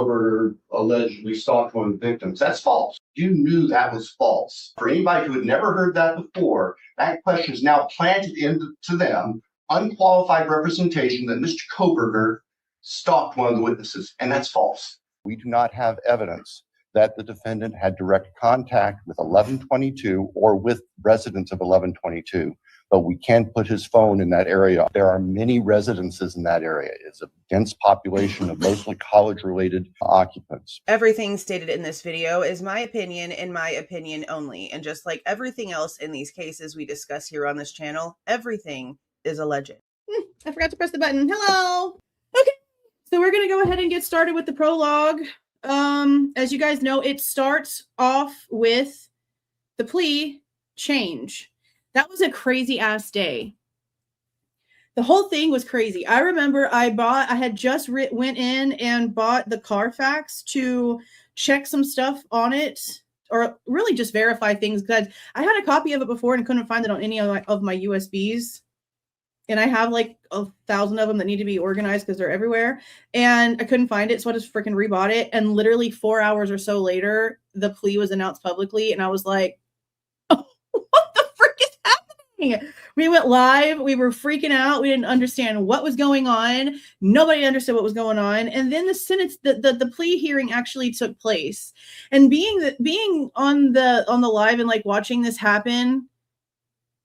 Kohberger allegedly stalked one of the victims. That's false. You knew that was false. For anybody who had never heard that before, that question is now planted into them, unqualified representation that Mr. Kohberger stalked one of the witnesses, and that's false. We do not have evidence that the defendant had direct contact with 1122 or with residents of 1122, but we can put his phone in that area. There are many residences in that area. It's a dense population of mostly college-related occupants. Everything stated in this video is my opinion and my opinion only. And just like everything else in these cases we discuss here on this channel, everything is alleged. I forgot to press the button. Hello. Okay. So we're going to go ahead and get started with the prologue. As you guys know, it starts off with the plea change. That was a crazy ass day. The whole thing was crazy. I remember I had just went in and bought the Carfax to check some stuff on it, or really just verify things, because I had a copy of it before and couldn't find it on any of my USBs. And I have like 1,000 of them that need to be organized because they're everywhere. And I couldn't find it. So I just freaking rebought it. And literally 4 hours or so later, the plea was announced publicly. And I was like, oh, what the frick is happening? We went live. We were freaking out. We didn't understand what was going on. Nobody understood what was going on. And then the sentence, the plea hearing actually took place. And being on the live and like watching this happen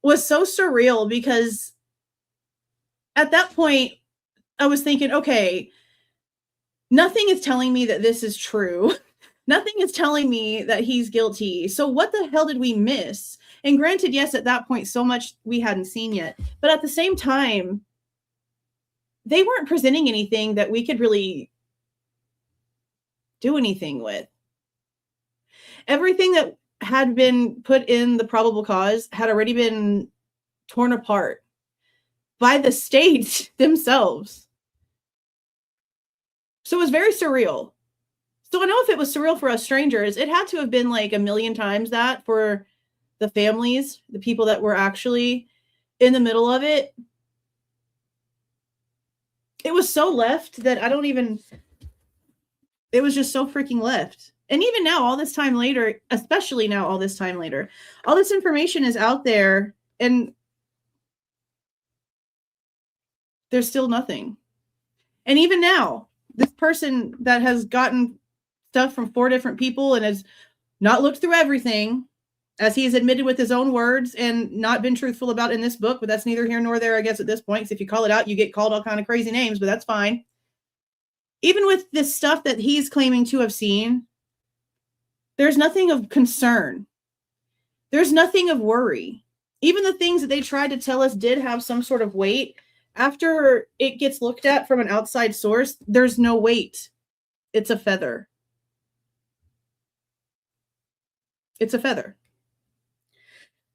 was so surreal, because at that point, I was thinking, okay, nothing is telling me that this is true. Nothing is telling me that he's guilty. So what the hell did we miss? And granted, yes, at that point, so much we hadn't seen yet. But at the same time, they weren't presenting anything that we could really do anything with. Everything that had been put in the probable cause had already been torn apart by the states themselves. So it was very surreal. So I know if it was surreal for us strangers, it had to have been like a million times that for the families, the people that were actually in the middle of it. It was so left that I don't even, it was just so freaking left. And even now, all this time later, especially now, all this time later, all this information is out there and there's still nothing. And even now, this person that has gotten stuff from 4 different people and has not looked through everything, as he has admitted with his own words and not been truthful about in this book, but that's neither here nor there, I guess, at this point. So if you call it out, you get called all kind of crazy names, but that's fine. Even with this stuff that he's claiming to have seen, there's nothing of concern. There's nothing of worry. Even the things that they tried to tell us did have some sort of weight, after it gets looked at from an outside source, there's no weight. It's a feather. It's a feather.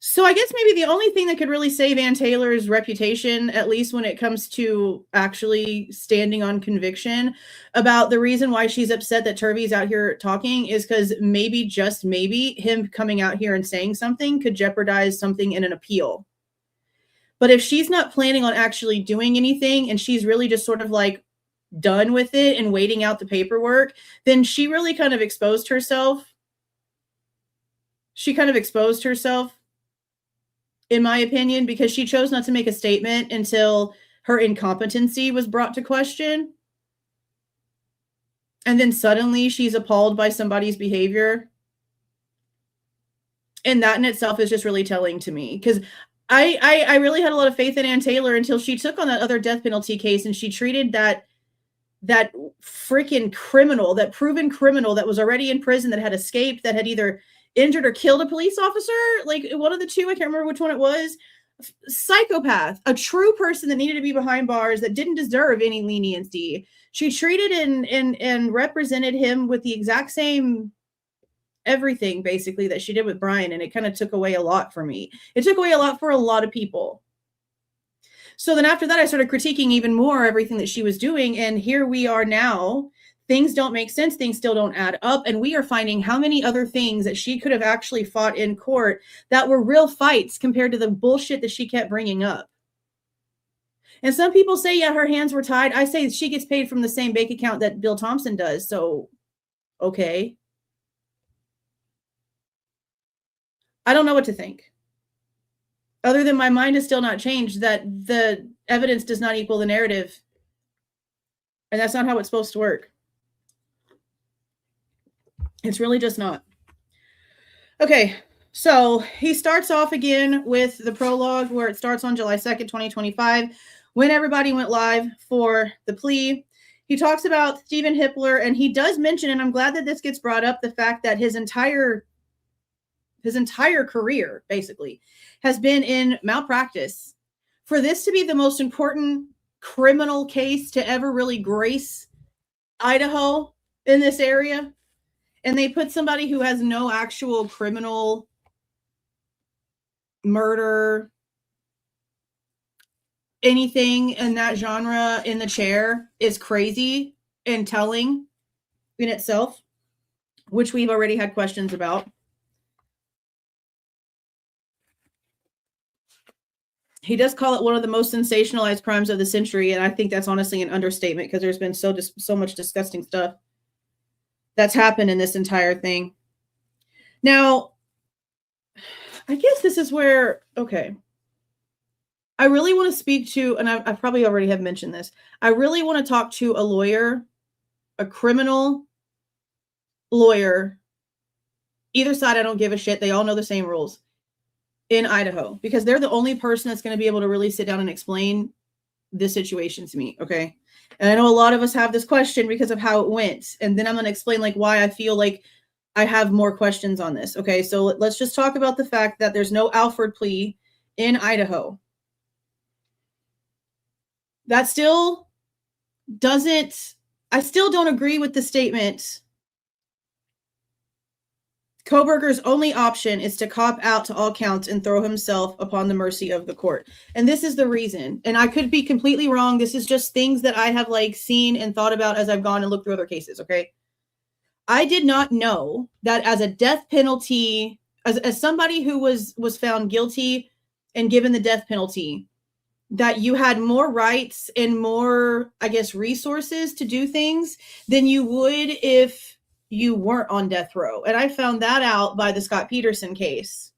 So I guess maybe the only thing that could really save Ann Taylor's reputation, at least when it comes to actually standing on conviction about the reason why she's upset that Turvey's out here talking, is because maybe, just maybe, him coming out here and saying something could jeopardize something in an appeal. But if she's not planning on actually doing anything and she's really just sort of like done with it and waiting out the paperwork, then she really kind of exposed herself. She kind of exposed herself, in my opinion, because she chose not to make a statement until her incompetency was brought to question. And then suddenly she's appalled by somebody's behavior. And that in itself is just really telling to me, because I really had a lot of faith in Ann Taylor until she took on that other death penalty case and she treated that freaking criminal, that proven criminal that was already in prison, that had escaped, that had either injured or killed a police officer, like one of the two, I can't remember which one it was, psychopath, a true person that needed to be behind bars, that didn't deserve any leniency. She treated and represented him with the exact same everything basically that she did with Bryan, and it kind of took away a lot for me. It took away a lot for a lot of people. So then after that, I started critiquing even more everything that she was doing, and here we are now. Things don't make sense. Things still don't add up, and we are finding how many other things that she could have actually fought in court that were real fights compared to the bullshit that she kept bringing up. And some people say, yeah, her hands were tied. I say she gets paid from the same bank account that Bill Thompson does. So Okay. I don't know what to think. Other than my mind is still not changed that the evidence does not equal the narrative. And that's not how it's supposed to work. It's really just not. Okay, so he starts off again with the prologue where it starts on July 2nd, 2025, when everybody went live for the plea. He talks about Stephen Hippler, and he does mention, and I'm glad that this gets brought up, the fact that his entire career, basically, has been in malpractice. For this to be the most important criminal case to ever really grace Idaho in this area, and they put somebody who has no actual criminal murder, anything in that genre in the chair is crazy and telling in itself, which we've already had questions about. He does call it one of the most sensationalized crimes of the century, and I think that's honestly an understatement because there's been so much disgusting stuff that's happened in this entire thing. Now, I guess this is where, okay, I really want to speak to, and I probably already have mentioned this, I really want to talk to a lawyer, a criminal lawyer, either side, I don't give a shit, they all know the same rules, in Idaho, because they're the only person that's going to be able to really sit down and explain this situation to me, okay? And I know a lot of us have this question because of how it went, and then I'm going to explain like why I feel like I have more questions on this, okay? So let's just talk about the fact that there's no Alford plea in Idaho. That still doesn't, I still don't agree with the statement. Kohberger's only option is to cop out to all counts and throw himself upon the mercy of the court. And this is the reason. And I could be completely wrong. This is just things that I have like seen and thought about as I've gone and looked through other cases, okay? I did not know that as a death penalty, as somebody who was found guilty and given the death penalty, that you had more rights and more, I guess, resources to do things than you would if you weren't on death row. And I found that out by the Scott Peterson case.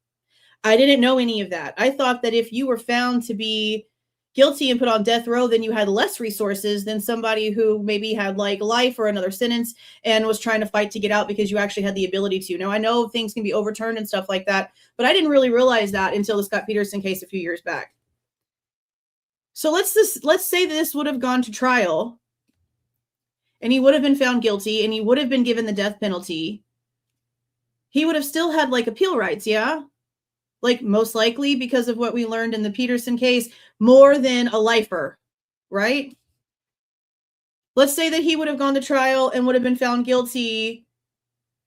I didn't know any of that. I thought that if you were found to be guilty and put on death row, then you had less resources than somebody who maybe had like life or another sentence and was trying to fight to get out because you actually had the ability to. Now, I know things can be overturned and stuff like that, but I didn't really realize that until the Scott Peterson case a few years back. So let's say that this would have gone to trial and he would have been found guilty and he would have been given the death penalty. He would have still had like appeal rights, yeah? Like most likely because of what we learned in the Peterson case, more than a lifer, right? Let's say that he would have gone to trial and would have been found guilty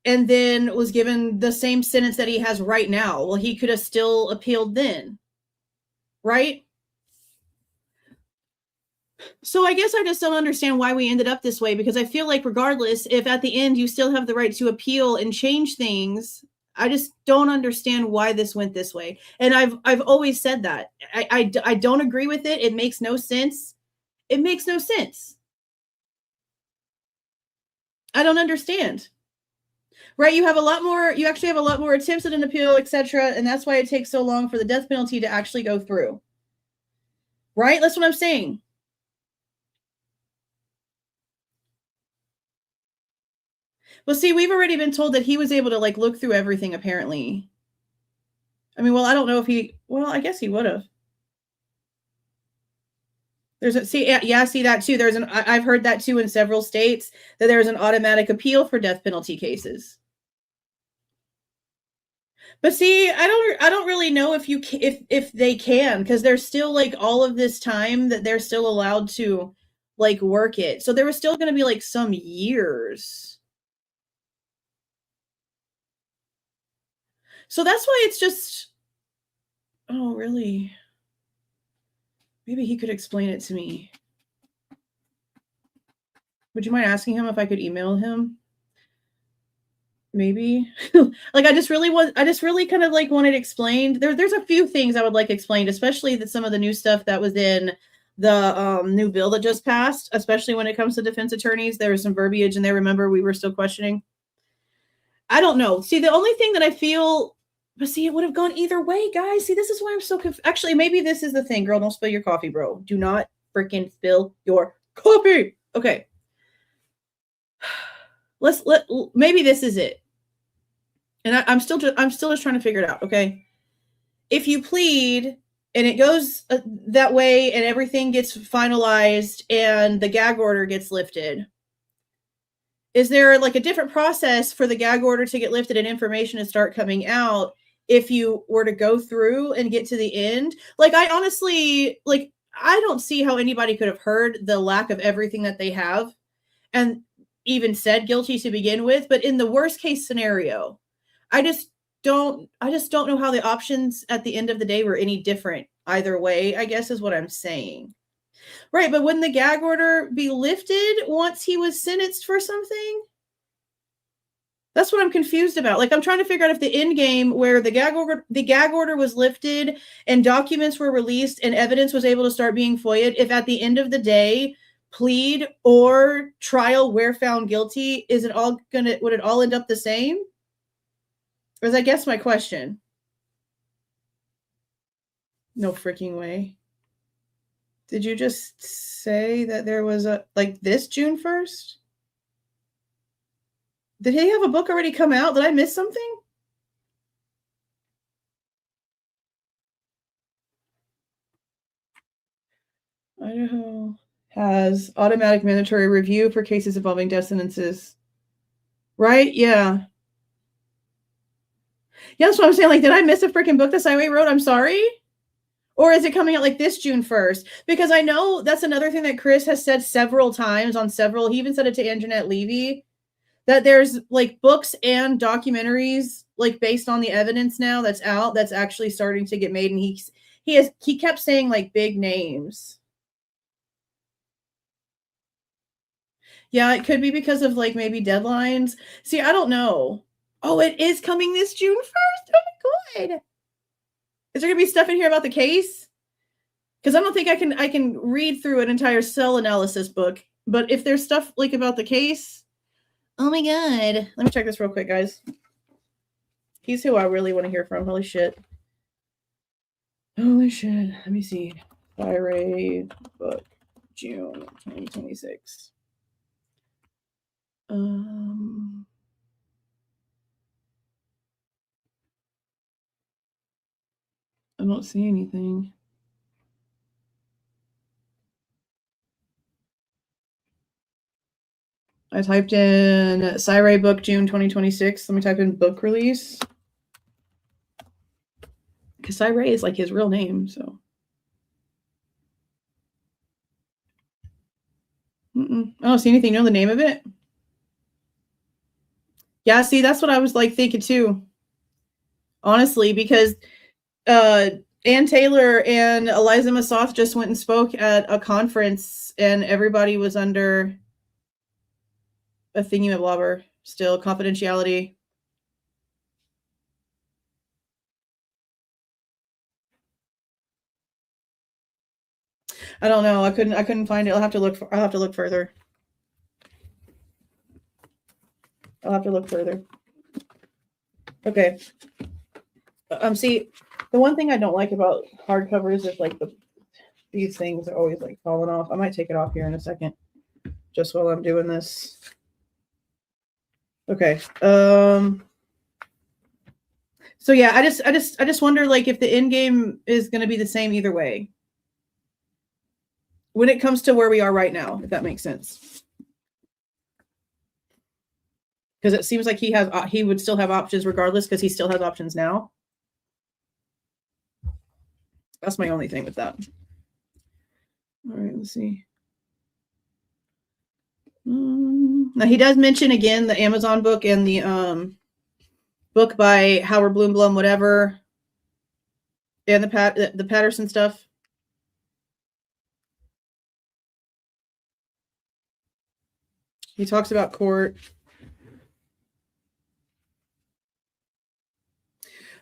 and then was given the same sentence that he has right now. Well, he could have still appealed then, right? So I guess I just don't understand why we ended up this way, because I feel like regardless, if at the end you still have the right to appeal and change things, I just don't understand why this went this way. And I've always said that. I don't agree with it. It makes no sense. It makes no sense. I don't understand. Right? You actually have a lot more attempts at an appeal, etc. And that's why it takes so long for the death penalty to actually go through. Right? That's what I'm saying. Well, see, we've already been told that he was able to like look through everything, apparently. I mean, well, I don't know if I guess he would have. See that too. I've heard that too in several states, that there's an automatic appeal for death penalty cases. But see, I don't really know if they can, because there's still like all of this time that they're still allowed to like work it. So there was still going to be like some years. So that's why it's just, oh, really? Maybe he could explain it to me. Would you mind asking him if I could email him? Maybe. Like, I just really kind of like wanted explained. There's a few things I would like explained, especially that some of the new stuff that was in the new bill that just passed, especially when it comes to defense attorneys. There was some verbiage in there. Remember, we were still questioning. I don't know. See, the only thing that I feel, but see, it would have gone either way, guys. See, this is why I'm so confused. Actually, maybe this is the thing, girl. Don't spill your coffee, bro. Do not freaking spill your coffee. Okay. Maybe this is it. And I'm still just trying to figure it out. Okay. If you plead and it goes that way and everything gets finalized and the gag order gets lifted, is there like a different process for the gag order to get lifted and information to start coming out if you were to go through and get to the end? Like, I honestly, like, I don't see how anybody could have heard the lack of everything that they have and even said guilty to begin with. But in the worst case scenario, I just don't know how the options at the end of the day were any different either way, I guess is what I'm saying. Right, but wouldn't the gag order be lifted once he was sentenced for something? That's what I'm confused about. Like, I'm trying to figure out if the end game where the gag order was lifted and documents were released and evidence was able to start being FOIA'd, if at the end of the day, plead or trial where found guilty, would it all end up the same? Or is I guess my question. No freaking way. Did you just say that there was this June 1st? Did he have a book already come out? Did I miss something? Idaho has automatic mandatory review for cases involving death sentences. Right? Yeah. Yeah, that's what I'm saying. Like, did I miss a freaking book that Siway wrote? I'm sorry. Or is it coming out like this June 1st? Because I know that's another thing that Chris has said several times he even said it to Anjanette Levy, that there's like books and documentaries like based on the evidence now that's out that's actually starting to get made. And he kept saying like big names. Yeah, it could be because of like maybe deadlines. See, I don't know. Oh, it is coming this June 1st. Oh my God. Is there gonna be stuff in here about the case? Because I don't think I can read through an entire cell analysis book. But if there's stuff like about the case, oh my God. Let me check this real quick, guys. He's who I really want to hear from. Holy shit. Holy shit. Let me see. Siway book, June 2026. I don't see anything. I typed in Siway book, June 2026. Let me type in book release. Because Siway is like his real name, so. I don't see anything. You know the name of it? Yeah, see, that's what I was like thinking too. Honestly, because Ann Taylor and Eliza Massoth just went and spoke at a conference and everybody was under a thingy-mablobber, still confidentiality. I don't know. I couldn't find it. I'll have to look further. Okay. See, the one thing I don't like about hardcovers is like these things are always like falling off. I might take it off here in a second, just while I'm doing this. Okay. So yeah, I just wonder like if the end game is going to be the same either way when it comes to where we are right now, if that makes sense. Because it seems like he would still have options regardless, because he still has options now. That's my only thing with that. All right, let's see. Now he does mention again the Amazon book and the book by Howard Bloomblum, whatever, and the Patterson stuff. He talks about court.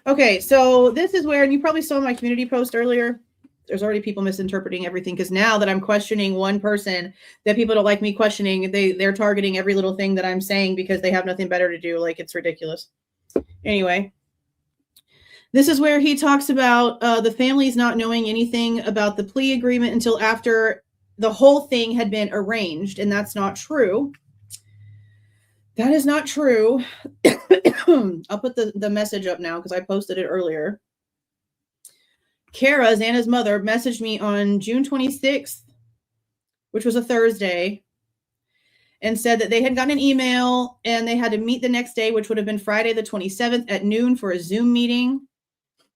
Okay, so this is where, and you probably saw my community post earlier. There's already people misinterpreting everything, because now that I'm questioning one person that people don't like me questioning, they're targeting every little thing that I'm saying because they have nothing better to do. Like, it's ridiculous. Anyway, this is where he talks about the families not knowing anything about the plea agreement until after the whole thing had been arranged, and that's not true. That is not true. I'll put the message up now because I posted it earlier. Kara, Xana's mother, messaged me on June 26th, which was a Thursday, and said that they had gotten an email and they had to meet the next day, which would have been Friday the 27th at noon for a Zoom meeting.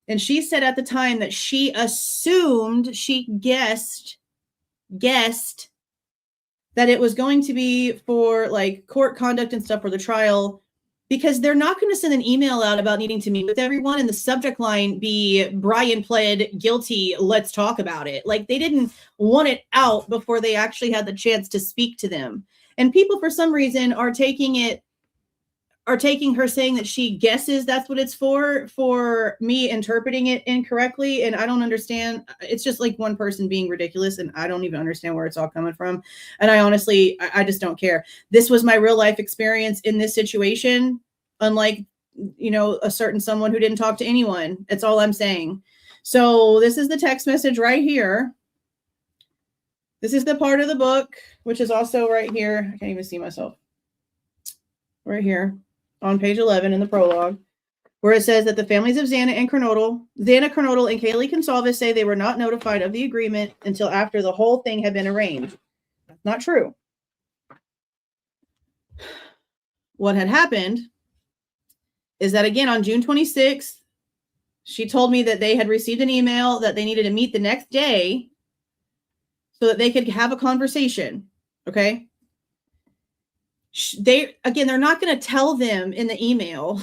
And she said at the time that she assumed, she guessed that it was going to be for like court conduct and stuff for the trial, because they're not going to send an email out about needing to meet with everyone and the subject line be Bryan pled guilty, let's talk about it. Like, they didn't want it out before they actually had the chance to speak to them. And people, for some reason, are taking her saying that she guesses that's what it's for me interpreting it incorrectly. And I don't understand. It's just like one person being ridiculous, and I don't even understand where it's all coming from. And I honestly, I just don't care. This was my real life experience in this situation, unlike, a certain someone who didn't talk to anyone. That's all I'm saying. So this is the text message right here. This is the part of the book, which is also right here. I can't even see myself. Right here on page 11 in the prologue, where it says that the families of Xana, Kernodle, and Kaylee Goncalves say they were not notified of the agreement until after the whole thing had been arranged. That's not true. What had happened is that, again, on June 26th, she told me that they had received an email that they needed to meet the next day so that they could have a conversation. Okay. They're not going to tell them in the email.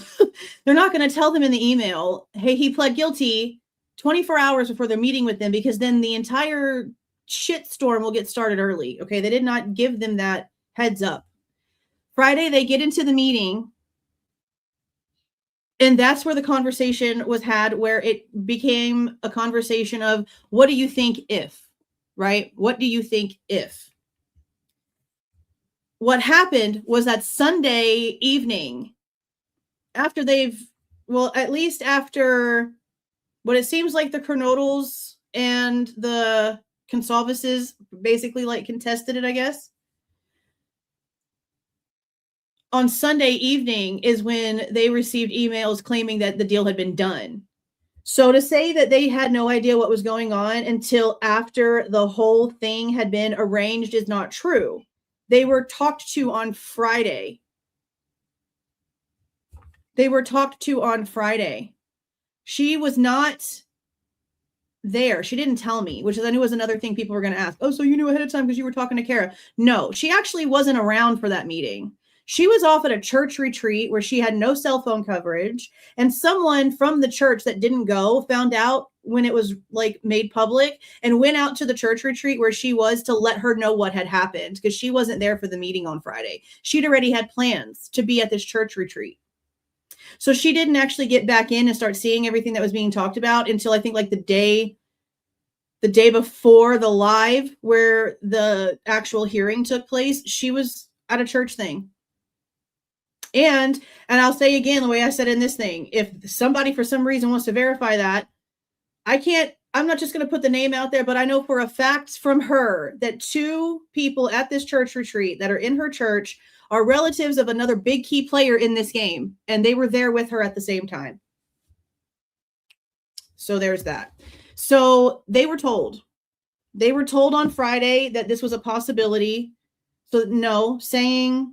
They're not going to tell them in the email, hey, he pled guilty 24 hours before they're meeting with them, because then the entire shitstorm will get started early. Okay. They did not give them that heads up. Friday, they get into the meeting. And that's where the conversation was had, where it became a conversation of, what do you think if, right? What do you think if? What happened was that Sunday evening, after at least after what it seems like the Kernodles and the Goncalveses basically like contested it, I guess. On Sunday evening is when they received emails claiming that the deal had been done. So to say that they had no idea what was going on until after the whole thing had been arranged is not true. They were talked to on Friday. She was not there. She didn't tell me, which is, I knew was another thing people were going to ask. Oh, so you knew ahead of time because you were talking to Kara. No, she actually wasn't around for that meeting. She was off at a church retreat where she had no cell phone coverage, and someone from the church that didn't go found out when it was like made public and went out to the church retreat where she was to let her know what had happened, because she wasn't there for the meeting on Friday. She'd already had plans to be at this church retreat. So she didn't actually get back in and start seeing everything that was being talked about until I think like the day before the live where the actual hearing took place. She was at a church thing. And I'll say again, the way I said in this thing, if somebody for some reason wants to verify that, I'm not just going to put the name out there, but I know for a fact from her that 2 people at this church retreat that are in her church are relatives of another big key player in this game. And they were there with her at the same time. So there's that. So they were told on Friday that this was a possibility. So saying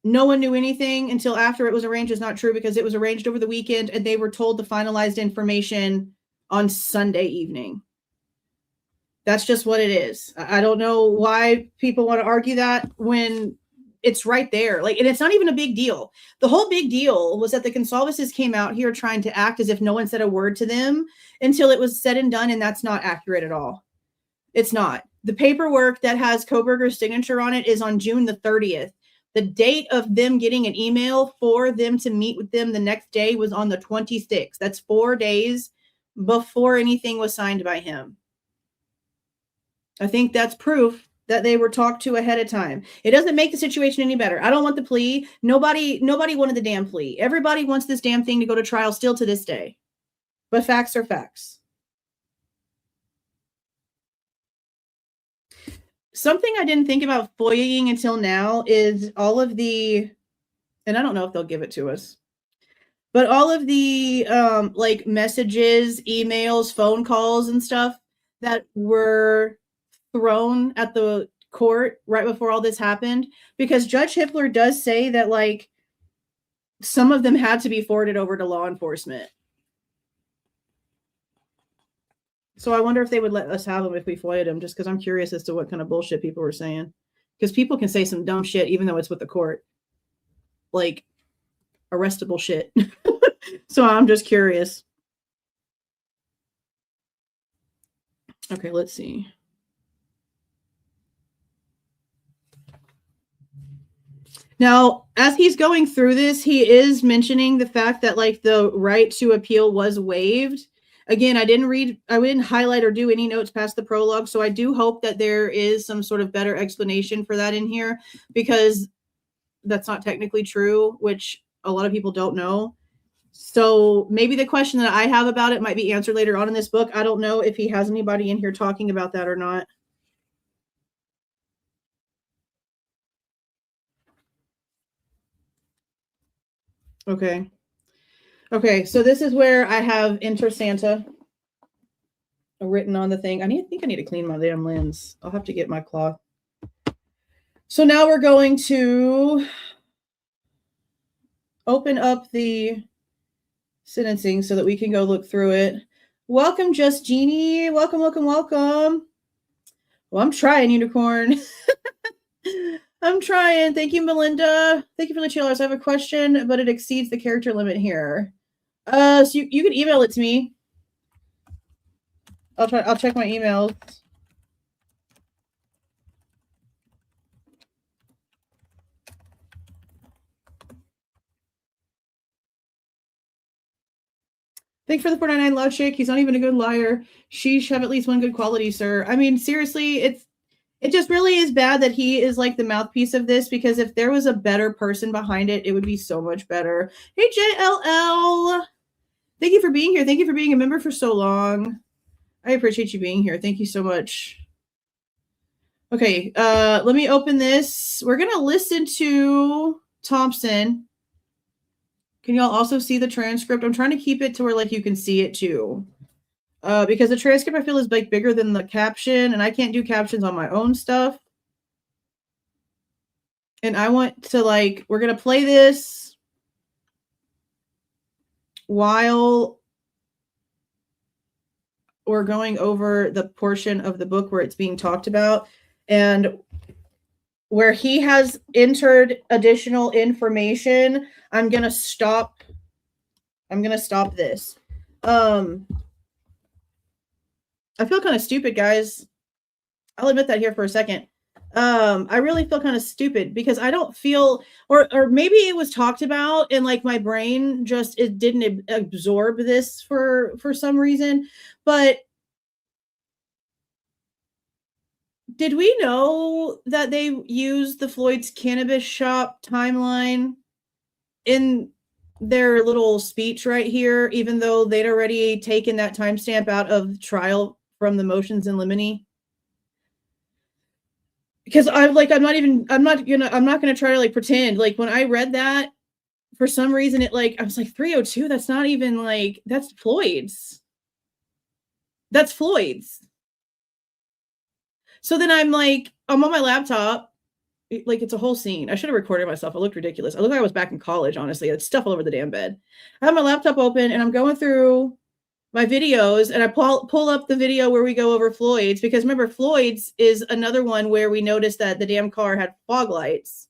no one knew anything until after it was arranged is not true, because it was arranged over the weekend and they were told the finalized information on Sunday evening. That's just what it is. I don't know why people want to argue that when it's right there. Like, and it's not even a big deal. The whole big deal was that the Goncalveses came out here trying to act as if no one said a word to them until it was said and done. And that's not accurate at all. It's not. The paperwork that has Kohberger's signature on it is on June the 30th. The date of them getting an email for them to meet with them the next day was on the 26th. That's 4 days before anything was signed by him. I think that's proof that they were talked to ahead of time. It doesn't make the situation any better. I don't want the plea. Nobody wanted the damn plea. Everybody wants this damn thing to go to trial still to this day. But facts are facts. Something I didn't think about FOIAing until now is all of the, and I don't know if they'll give it to us, but all of the like messages, emails, phone calls and stuff that were thrown at the court right before all this happened, because Judge Hippler does say that like some of them had to be forwarded over to law enforcement. So I wonder if they would let us have them if we FOIA'd them, just because I'm curious as to what kind of bullshit people were saying. Because people can say some dumb shit even though it's with the court. Like arrestable shit. So I'm just curious. Okay, let's see. Now, as he's going through this, he is mentioning the fact that like the right to appeal was waived. Again, I didn't highlight or do any notes past the prologue, so I do hope that there is some sort of better explanation for that in here, because that's not technically true, which a lot of people don't know. So maybe the question that I have about it might be answered later on in this book. I don't know if he has anybody in here talking about that or not. Okay. Okay, so this is where I have Enter Santa written on the thing. I think I need to clean my damn lens. I'll have to get my cloth. So now we're going to open up the sentencing so that we can go look through it. Welcome, Just Jeannie. Welcome, welcome, welcome. Well, I'm trying, Unicorn. I'm trying. Thank you, Melinda. Thank you for the chillers. I have a question, but it exceeds the character limit here. So you can email it to me. I'll check my emails. Thanks for the 499 love chick. He's not even a good liar. Sheesh, have at least one good quality, sir. I mean, seriously, it just really is bad that he is like the mouthpiece of this, because if there was a better person behind it, it would be so much better. Hey, JLL. Thank you for being here. Thank you for being a member for so long. I appreciate you being here. Thank you so much. Okay, let me open this. We're going to listen to Thompson. Can y'all also see the transcript? I'm trying to keep it to where like you can see it too. Because the transcript I feel is like bigger than the caption, and I can't do captions on my own stuff. And I want to like, we're going to play this while we're going over the portion of the book where it's being talked about and where he has entered additional information. I'm going to stop this. I feel kind of stupid, guys. I'll admit that here for a second. I really feel kind of stupid because I don't feel, or maybe it was talked about and like my brain just, it didn't absorb this for some reason. But did we know that they used the Floyd's Cannabis Shop timeline in their little speech right here, even though they'd already taken that timestamp out of trial from the motions in limine? Because I'm not gonna try to like pretend. Like when I read that, for some reason it like I was like 302. That's not even like, that's Floyd's. That's Floyd's. So then I'm like, I'm on my laptop, like it's a whole scene. I should have recorded myself. I looked ridiculous. I looked like I was back in college, honestly. It's stuff all over the damn bed. I have my laptop open and I'm going through my videos and I pull up the video where we go over Floyd's, because remember, Floyd's is another one where we noticed that the damn car had fog lights.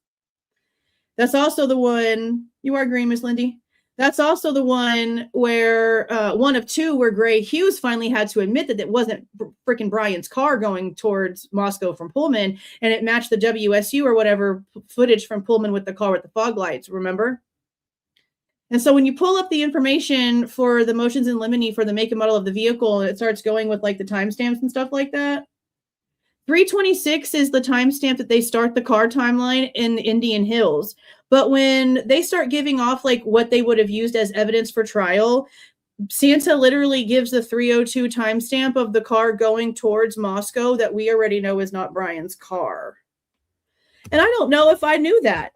That's also the one, you are green, Miss Lindy. That's also the one where one of two where Gray Hughes finally had to admit that it wasn't freaking Bryan's car going towards Moscow from Pullman, and it matched the WSU or whatever footage from Pullman with the car with the fog lights, remember? And so when you pull up the information for the motions in limine for the make and model of the vehicle, and it starts going with like the timestamps and stuff like that, 326 is the timestamp that they start the car timeline in Indian Hills. But when they start giving off like what they would have used as evidence for trial, Santa literally gives the 302 timestamp of the car going towards Moscow that we already know is not Bryan's car. And I don't know if I knew that.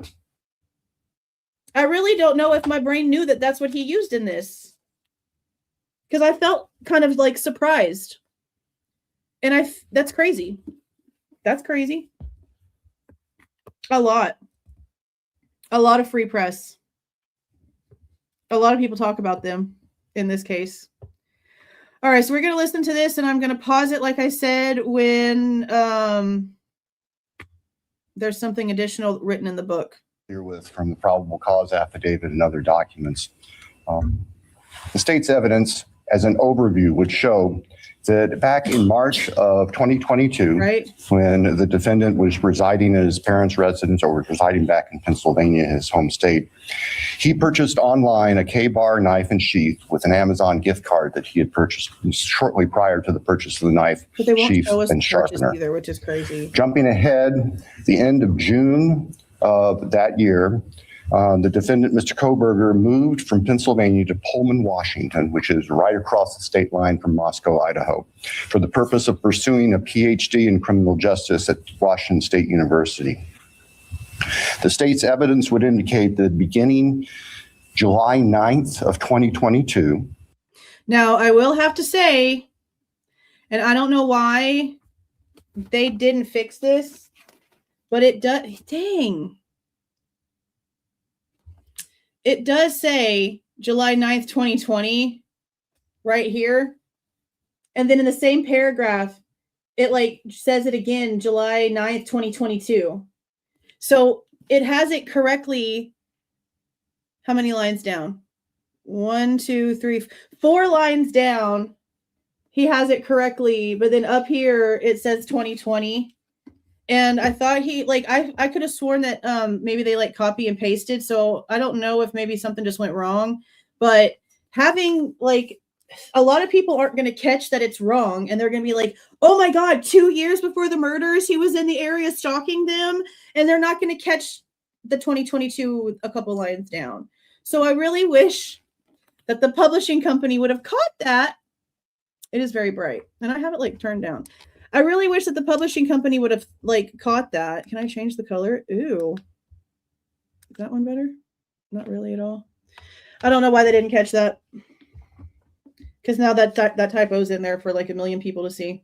I really don't know if my brain knew that that's what he used in this. Because I felt kind of like surprised. And that's crazy. That's crazy. A lot of free press. A lot of people talk about them in this case. All right, so we're going to listen to this, and I'm going to pause it, like I said, when there's something additional written in the book. Here with from the probable cause affidavit and other documents. The state's evidence as an overview would show that back in March of 2022, right, when the defendant was residing at his parents' residence or was residing back in Pennsylvania, his home state, he purchased online a K-bar knife and sheath with an Amazon gift card that he had purchased shortly prior to the purchase of the knife, sheath, and sharpener. Either, which is crazy. Jumping ahead, the end of June of that year, the defendant, Mr. Kohberger, moved from Pennsylvania to Pullman, Washington, which is right across the state line from Moscow, Idaho, for the purpose of pursuing a PhD in criminal justice at Washington State University. The state's evidence would indicate that beginning July 9th of 2022. Now, I will have to say, and I don't know why they didn't fix this, but it does, dang. It does say July 9th, 2020 right here. And then in the same paragraph, it like says it again, July 9th, 2022. So it has it correctly. How many lines down? 1, 2, 3, 4 lines down. He has it correctly, but then up here it says 2020. And I thought he like I could have sworn that maybe they like copy and pasted. So I don't know if maybe something just went wrong. But having like a lot of people aren't going to catch that it's wrong, and they're going to be like, "Oh my God, 2 years before the murders, he was in the area stalking them," and they're not going to catch the 2022 with a couple lines down. So I really wish that the publishing company would have caught that. It is very bright, and I have it like turned down. I really wish that the publishing company would have like caught that. Can I change the color? Ooh. Is that one better? Not really at all. I don't know why they didn't catch that. Because now that typo's in there for like 1 million people to see.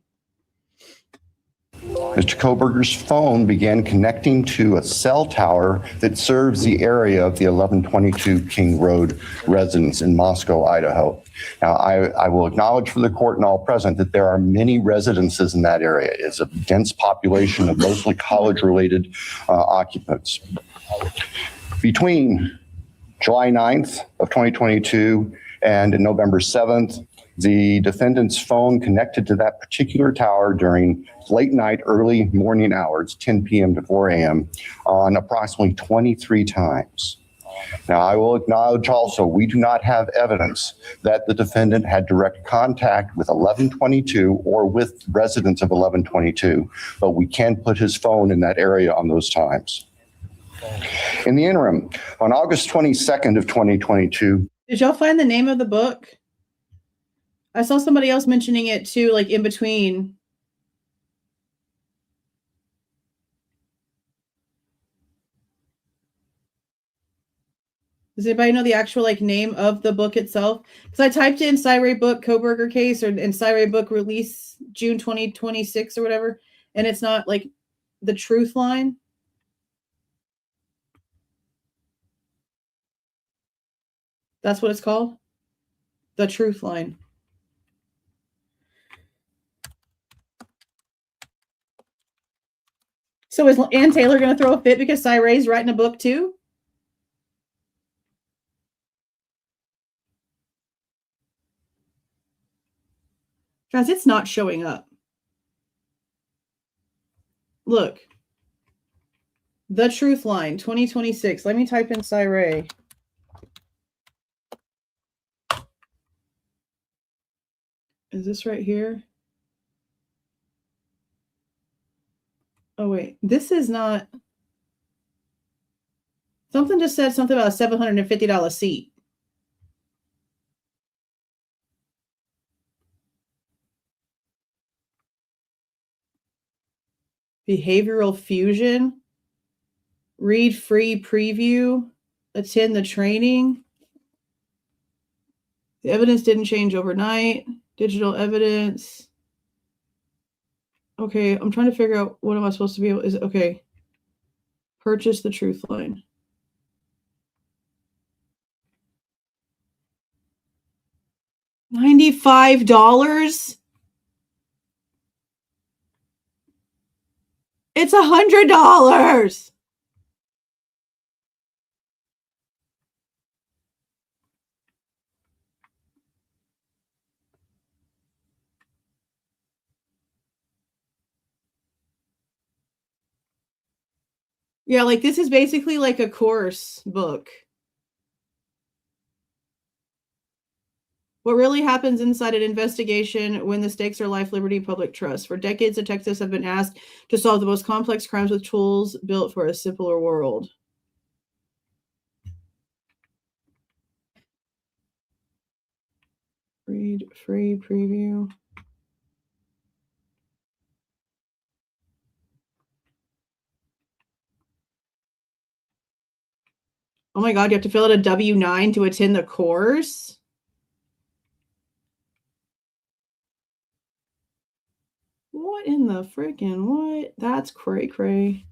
Mr. Kohberger's phone began connecting to a cell tower that serves the area of the 1122 King Road residence in Moscow, Idaho. Now, I will acknowledge for the court and all present that there are many residences in that area. It's a dense population of mostly college-related occupants. Between July 9th of 2022 and November 7th, the defendant's phone connected to that particular tower during late night, early morning hours, 10 p.m. to 4 a.m. on approximately 23 times. Now, I will acknowledge also, we do not have evidence that the defendant had direct contact with 1122 or with residents of 1122, but we can put his phone in that area on those times. In the interim, on August 22nd of 2022. Did y'all find the name of the book? I saw somebody else mentioning it too, like in between. Does anybody know the actual like name of the book itself? Because I typed in Cyray book Kohberger case or in Cyray book release June 2026 or whatever, and it's not like the truth line. That's what it's called? The truth line. So is Ann Taylor going to throw a fit because Cyray's writing a book too? Guys, it's not showing up. Look. The Truth Line, 2026. Let me type in Cyray. Is this right here? Oh, wait. This is not. Something just said something about a $750 seat. Behavioral fusion. Read free preview. Attend the training. The evidence didn't change overnight. Digital evidence. Okay, I'm trying to figure out what am I supposed to be able. Is it okay? Purchase the truth line. $95? It's $100. Yeah, like this is basically like a course book. What really happens inside an investigation when the stakes are life, liberty, public trust. For decades, detectives have been asked to solve the most complex crimes with tools built for a simpler world. Read free preview. Oh my God, you have to fill out a W-9 to attend the course? What in the freaking what? That's cray-cray.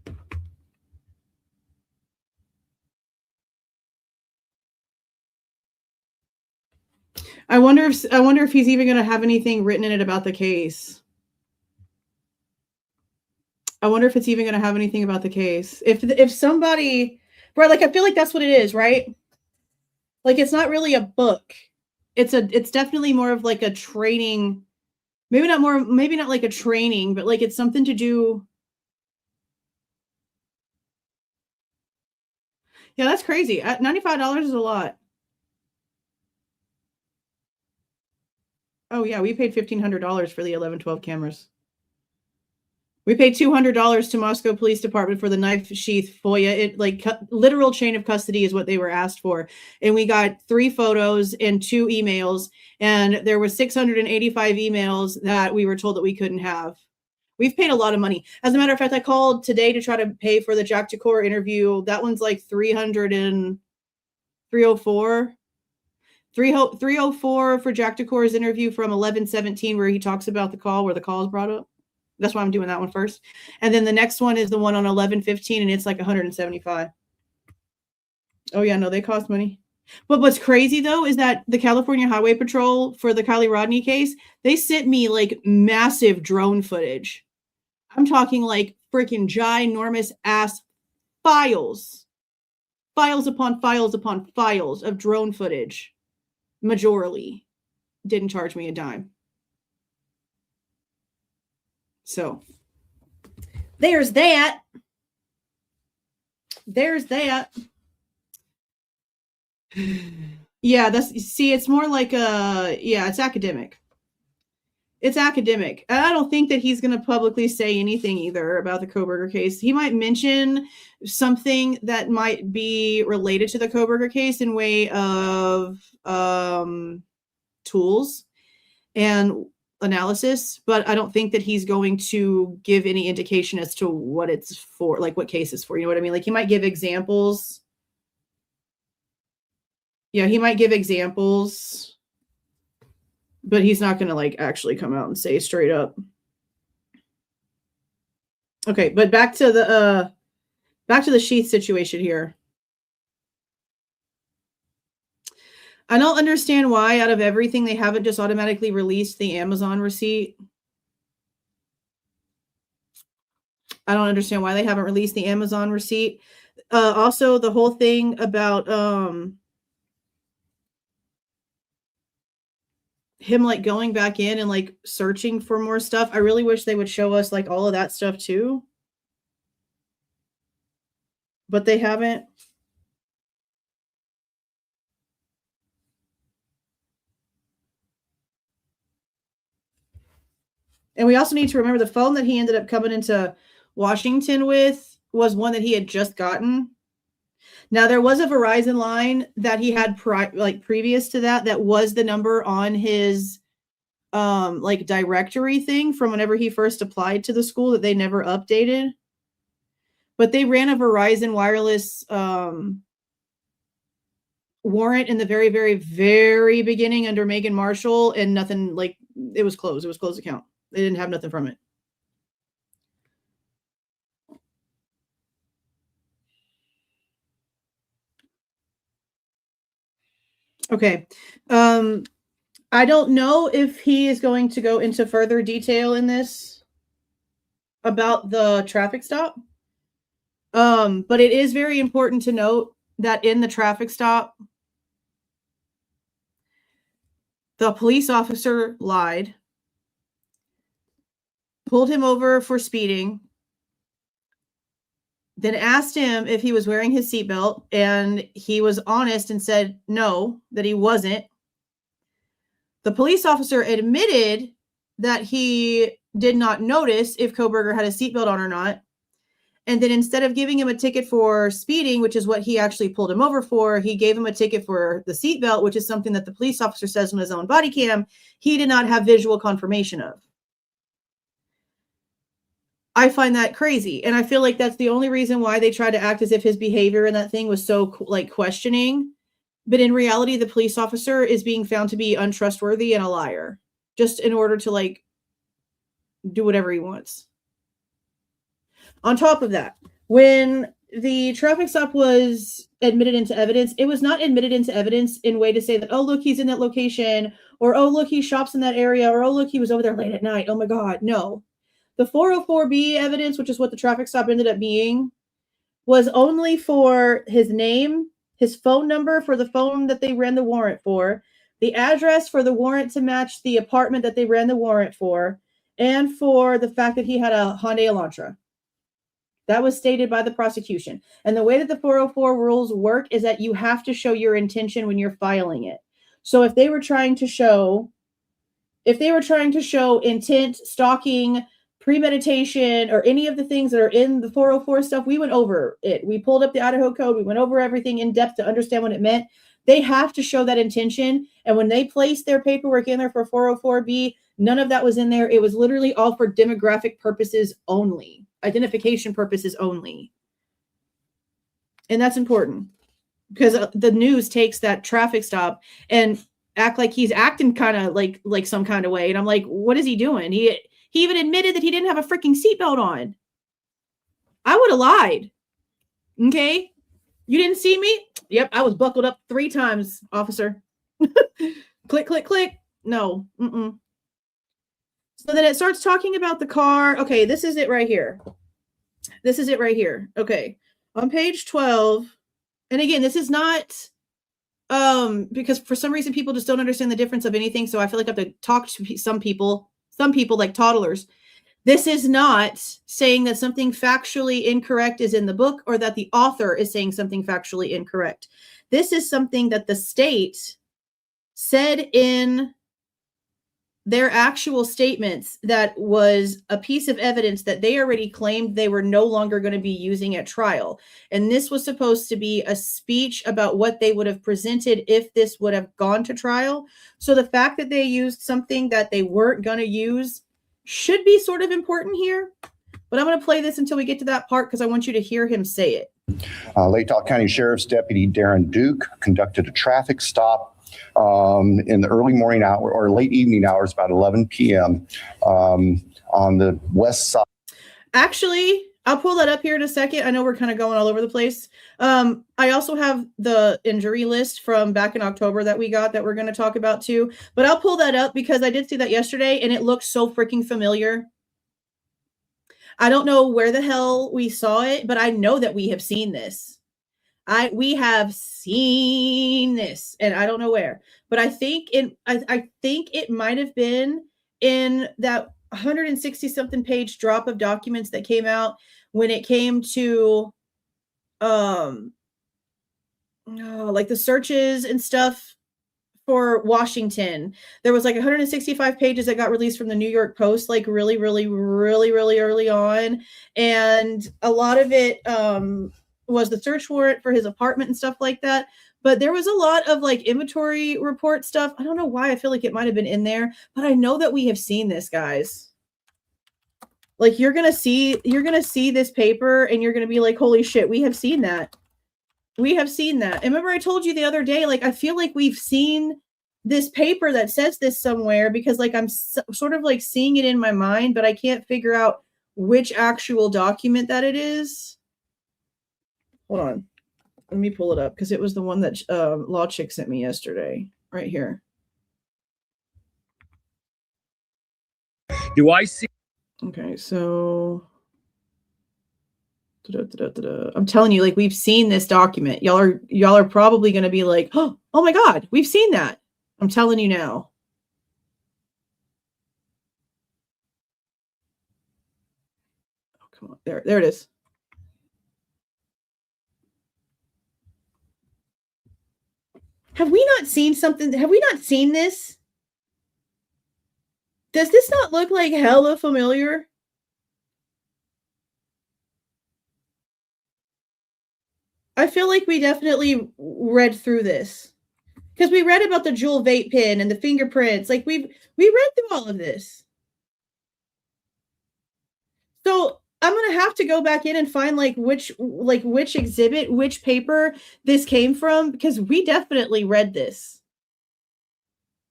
I wonder if he's even going to have anything written in it about the case. I wonder if it's even going to have anything about the case. If somebody, right, like I feel like that's what it is, right? Like it's not really a book. It's definitely more of like a training. Maybe not like a training, but like it's something to do. Yeah, that's crazy. $95 is a lot. Oh yeah, we paid $1,500 for the 11-12 cameras. We paid $200 to Moscow Police Department for the knife sheath FOIA. It like literal chain of custody is what they were asked for. And we got 3 photos and 2 emails. And there were 685 emails that we were told that we couldn't have. We've paid a lot of money. As a matter of fact, I called today to try to pay for the Jack Decor interview. That one's like 304. 304 for Jack Decor's interview from 11/17, where he talks about the call, where the call is brought up. That's why I'm doing that one first. And then the next one is the one on 11/15, and it's like 175. Oh yeah, no, they cost money. But what's crazy though is that the California Highway Patrol for the Kylie Rodney case, they sent me like massive drone footage. I'm talking like freaking ginormous ass files upon files upon files of drone footage. Majorly didn't charge me a dime. So there's that. Yeah, it's more like it's academic. It's academic. And I don't think that he's going to publicly say anything either about the Kohberger case. He might mention something that might be related to the Kohberger case in way of tools and analysis, but I don't think that he's going to give any indication as to what it's for, like what case it's for. You know what I mean? Like he might give examples. Yeah, he might give examples, but he's not going to like actually come out and say straight up. Okay, but back to the sheath situation here. I don't understand why out of everything they haven't just automatically released the Amazon receipt. I don't understand why they haven't released the Amazon receipt. Also, the whole thing about him like going back in and like searching for more stuff. I really wish they would show us like all of that stuff too. But they haven't. And we also need to remember the phone that he ended up coming into Washington with was one that he had just gotten. Now, there was a Verizon line that he had previous to that was the number on his like directory thing from whenever he first applied to the school that they never updated. But they ran a Verizon wireless warrant in the very, very, very beginning under Megan Marshall, and nothing, like, it was closed. It was closed account. They didn't have nothing from it. Okay. I don't know if he is going to go into further detail in this about the traffic stop. But it is very important to note that in the traffic stop, the police officer lied, pulled him over for speeding, then asked him if he was wearing his seatbelt, and he was honest and said no, that he wasn't. The police officer admitted that he did not notice if Kohberger had a seatbelt on or not. And then instead of giving him a ticket for speeding, which is what he actually pulled him over for, he gave him a ticket for the seatbelt, which is something that the police officer says on his own body cam he did not have visual confirmation of. I find that crazy. And I feel like that's the only reason why they tried to act as if his behavior in that thing was so like questioning. But in reality, the police officer is being found to be untrustworthy and a liar, just in order to like do whatever he wants. On top of that, when the traffic stop was admitted into evidence, it was not admitted into evidence in a way to say that, oh, look, he's in that location, or, oh, look, he shops in that area, or, oh, look, he was over there late at night. Oh, my God. No. The 404B evidence, which is what the traffic stop ended up being, was only for his name, his phone number for the phone that they ran the warrant for, the address for the warrant to match the apartment that they ran the warrant for, and for the fact that he had a Hyundai Elantra. That was stated by the prosecution. And the way that the 404 rules work is that you have to show your intention when you're filing it. So if they were trying to show intent, stalking, premeditation, or any of the things that are in the 404 stuff, we went over it. We pulled up the Idaho code. We went over everything in depth to understand what it meant. They have to show that intention. And when they placed their paperwork in there for 404B, none of that was in there. It was literally all for demographic purposes only, identification purposes only. And that's important because the news takes that traffic stop and act like he's acting kind of like some kind of way. And I'm like, what is he doing? He even admitted that he didn't have a freaking seatbelt on. I would have lied. Okay. You didn't see me? Yep. I was buckled up 3 times, officer. Click, click, click. No. Mm-mm. So then it starts talking about the car. Okay. This is it right here. Okay. On page 12. And again, this is not, because for some reason people just don't understand the difference of anything. So I feel like I have to talk to some people like toddlers. This is not saying that something factually incorrect is in the book or that the author is saying something factually incorrect. This is something that the state said in their actual statements that was a piece of evidence that they already claimed they were no longer going to be using at trial. And this was supposed to be a speech about what they would have presented if this would have gone to trial. So the fact that they used something that they weren't going to use should be sort of important here. But I'm going to play this until we get to that part because I want you to hear him say it. Latah County Sheriff's Deputy Darren Duke conducted a traffic stop in the early morning hour or late evening hours, about 11 p.m. On the west side. Actually, I'll pull that up here in a second. I know we're kind of going all over the place. I also have the injury list from back in October that we got that we're going to talk about too. But I'll pull that up because I did see that yesterday and it looks so freaking familiar. I don't know where the hell we saw it, but I know that we have seen this. We have seen this, and I don't know where. But I think it might have been in that 160 something page drop of documents that came out when it came to like the searches and stuff for Washington. There was like 165 pages that got released from the New York Post, like really early on. And a lot of it was the search warrant for his apartment and stuff like that. But there was a lot of like inventory report stuff. I don't know why I feel like it might have been in there, but I know that we have seen this, guys. Like you're going to see this paper and you're going to be like, holy shit, we have seen that. We have seen that. And remember I told you the other day, like, I feel like we've seen this paper that says this somewhere because like I'm sort of like seeing it in my mind, but I can't figure out which actual document that it is. Hold on. Let me pull it up because it was the one that Law Chick sent me yesterday. Right here. Do I see? Okay, so I'm telling you, like, we've seen this document. Y'all are probably going to be like, oh my God, we've seen that. I'm telling you now. Oh, come on. There it is. Have we not seen something? Have we not seen this? Does this not look like hella familiar? I feel like we definitely read through this because we read about the jewel vape pen and the fingerprints. Like we read through all of this. So I'm going to have to go back in and find which exhibit, which paper this came from, because we definitely read this.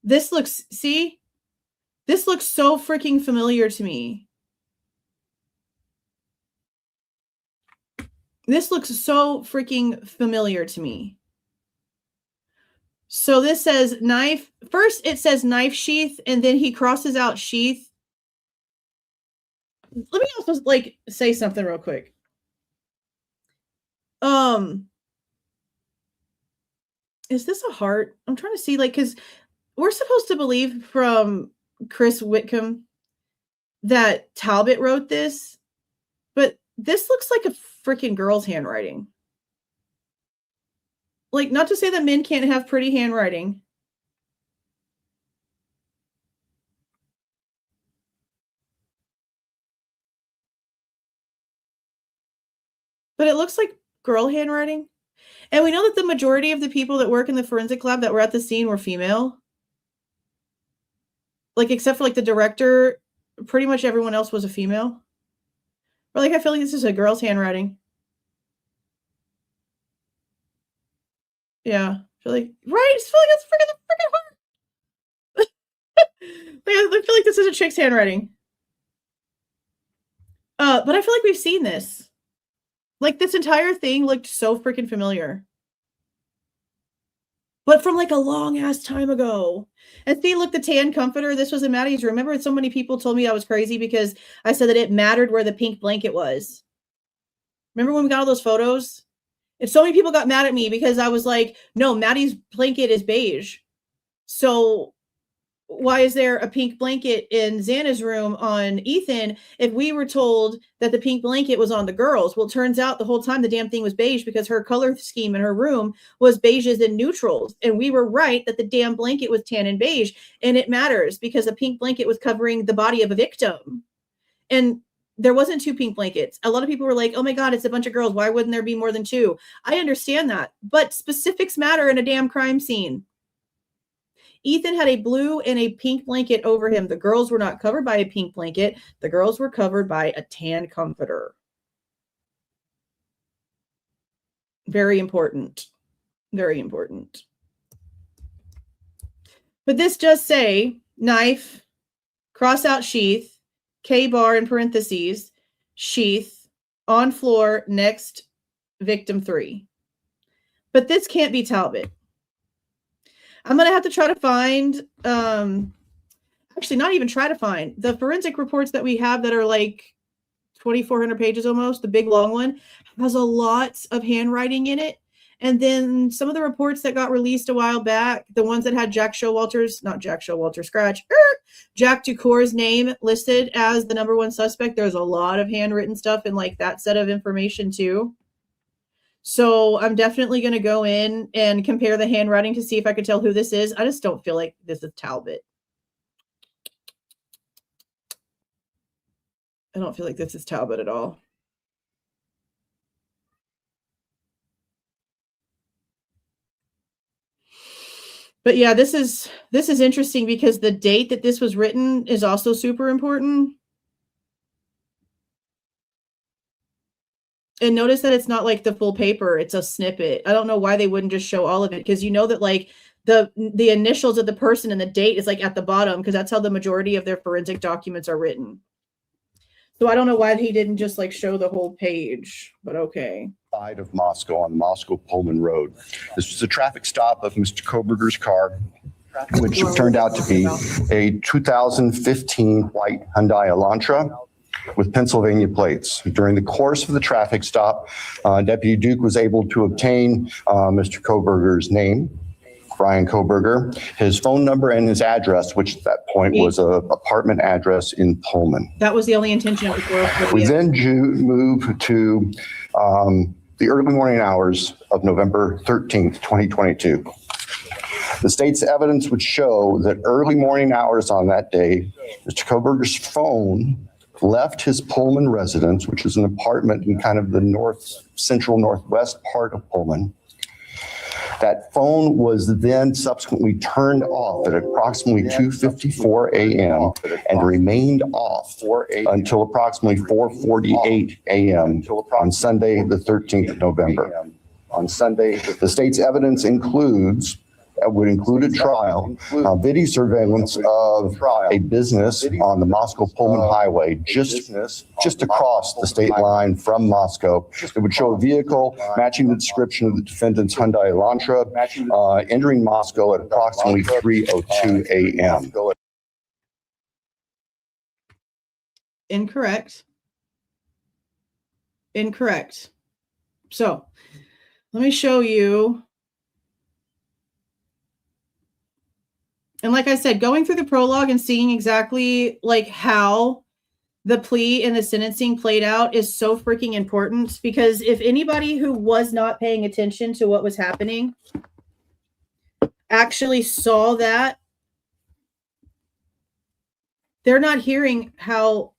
This looks so freaking familiar to me. This looks so freaking familiar to me. So this says knife. First, it says knife sheath, and then he crosses out sheath. Let me also say something real quick. Is this a heart? I'm trying to see, because we're supposed to believe from Chris Whitcomb that Talbot wrote this, but this looks like a freaking girl's handwriting. Like, not to say that men can't have pretty handwriting. But it looks like girl handwriting. And we know that the majority of the people that work in the forensic lab that were at the scene were female. Except for the director, pretty much everyone else was a female. Or I feel like this is a girl's handwriting. Yeah. I feel like, right? I feel like that's freaking hard. I feel like this is a chick's handwriting. But I feel like we've seen this. This entire thing looked so freaking familiar. But from a long ass time ago. And see, look, the tan comforter. This was in Maddie's room. Remember, so many people told me I was crazy because I said that it mattered where the pink blanket was. Remember when we got all those photos? And so many people got mad at me because I was like, no, Maddie's blanket is beige. So why is there a pink blanket in Xana's room on Ethan if we were told that the pink blanket was on the girls? Well, it turns out the whole time the damn thing was beige because her color scheme in her room was beiges and neutrals. And we were right that the damn blanket was tan and beige. And it matters because a pink blanket was covering the body of a victim. And there wasn't two pink blankets. A lot of people were like, oh my God, it's a bunch of girls. Why wouldn't there be more than two? I understand that. But specifics matter in a damn crime scene. Ethan had a blue and a pink blanket over him. The girls were not covered by a pink blanket. The girls were covered by a tan comforter. Very important. Very important. But this does say knife, cross out sheath, K bar in parentheses, sheath, on floor, next, victim 3. But this can't be Talbot. I'm going to have to try to find, actually not even try to find, the forensic reports that we have that are 2,400 pages almost, the big long one, has a lot of handwriting in it. And then some of the reports that got released a while back, the ones that had Jack Ducour's name listed as the #1 suspect, there's a lot of handwritten stuff in that set of information too. So I'm definitely going to go in and compare the handwriting to see if I could tell who this is. I just don't feel like this is Talbot. I don't feel like this is Talbot at all. But yeah, this is interesting because the date that this was written is also super important. And notice that it's not like the full paper, it's a snippet. I don't know why they wouldn't just show all of it, because you know that like the initials of the person and the date is like at the bottom, because that's how the majority of their forensic documents are written. So I don't know why he didn't just like show the whole page, but okay. Side of Moscow on the Moscow-Pullman Road. This was a traffic stop of Mr. Kohberger's car, which turned out to be a 2015 white Hyundai Elantra with Pennsylvania plates. During the course of the traffic stop, Deputy Duke was able to obtain Mr. Kohberger's name, Bryan Kohberger, his phone number, and his address, which at that point was a apartment address in Pullman. That was the only intention of the course. We then move to the early morning hours of November 13th, 2022. The state's evidence would show that early morning hours on that day, Mr. Kohberger's phone left his Pullman residence, which is an apartment in kind of the central northwest part of Pullman. That phone was then subsequently turned off at approximately 2:54 a.m. and remained off until approximately 4:48 a.m. on Sunday, the 13th of November. On Sunday, the state's evidence would include a trial, video surveillance of a business on the Moscow-Pullman Highway, just across the state line from Moscow. It would show a vehicle matching the description of the defendant's Hyundai Elantra, entering Moscow at approximately 3:02 a.m. Incorrect. So let me show you. And like I said, going through the prologue and seeing exactly like how the plea and the sentencing played out is so freaking important, because if anybody who was not paying attention to what was happening actually saw that, they're not hearing how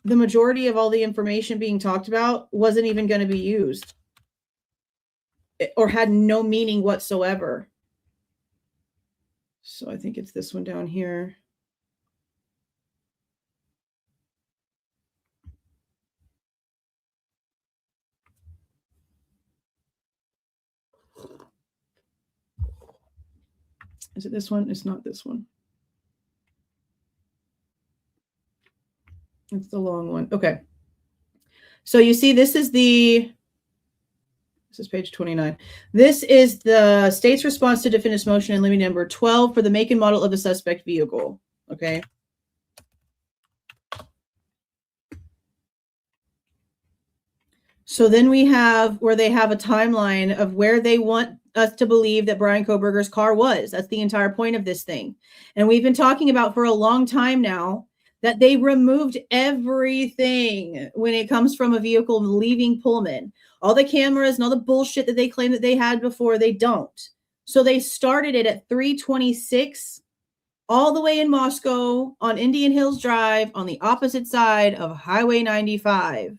the majority of all the information being talked about wasn't even going to be used or had no meaning whatsoever. So I think it's this one down here. Is it this one? It's not this one. It's the long one. Okay. So you see, this is page 29. This is the state's response to defendant's motion in limine number 12 for the make and model of the suspect vehicle. Okay. So then we have where they have a timeline of where they want us to believe that Bryan Kohberger's car was. That's the entire point of this thing. And we've been talking about for a long time now that they removed everything when it comes from a vehicle leaving Pullman. All the cameras and all the bullshit that they claim that they had before, they don't. So they started it at 326 all the way in Moscow on Indian Hills Drive on the opposite side of Highway 95,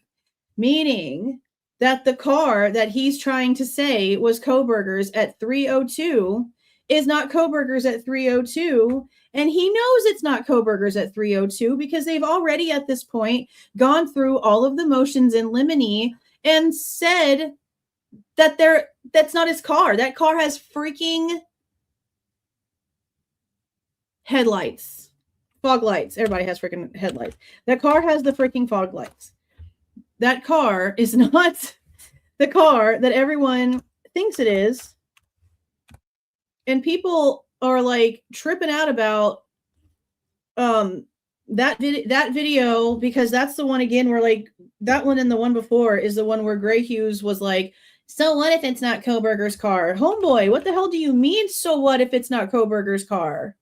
meaning that the car that he's trying to say was Kohberger's at 302 is not Kohberger's at 302. And he knows it's not Kohberger's at 302 because they've already at this point gone through all of the motions in limine and said that that's not his car. That car has freaking headlights, fog lights. Everybody has freaking headlights. That car has the freaking fog lights. That car is not the car that everyone thinks it is. And people are like tripping out about that video, because that's the one again where like that one and the one before is the one where Gray Hughes was like, so what if it's not Kohberger's car? Homeboy, what the hell do you mean, so what if it's not Kohberger's car?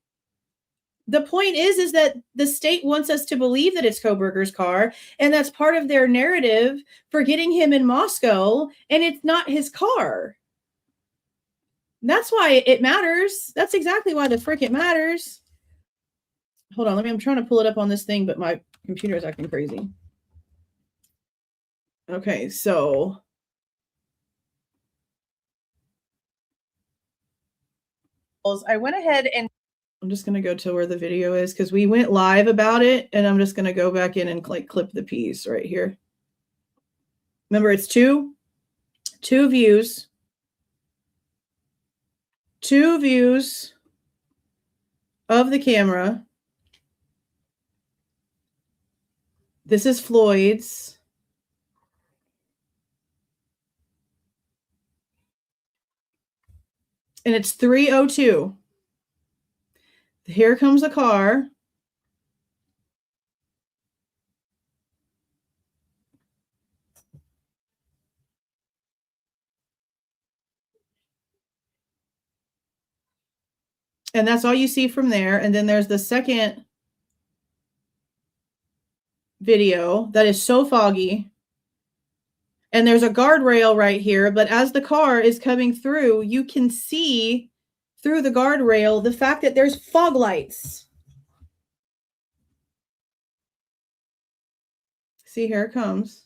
The point is that the state wants us to believe that it's Kohberger's car, and that's part of their narrative for getting him in Moscow, and it's not his car. That's why it matters. That's exactly why the frick it matters. Hold on, I'm trying to pull it up on this thing, but my computer is acting crazy. Okay, so I went ahead and I'm just going to go to where the video is because we went live about it, and I'm just going to go back in and like clip the piece right here. Remember, it's two views. Two views of the camera. This is Floyd's. And it's 3:02. Here comes the car. And that's all you see from there. And then there's the second video that is so foggy. And there's a guardrail right here, but as the car is coming through, you can see through the guardrail the fact that there's fog lights. See, here it comes.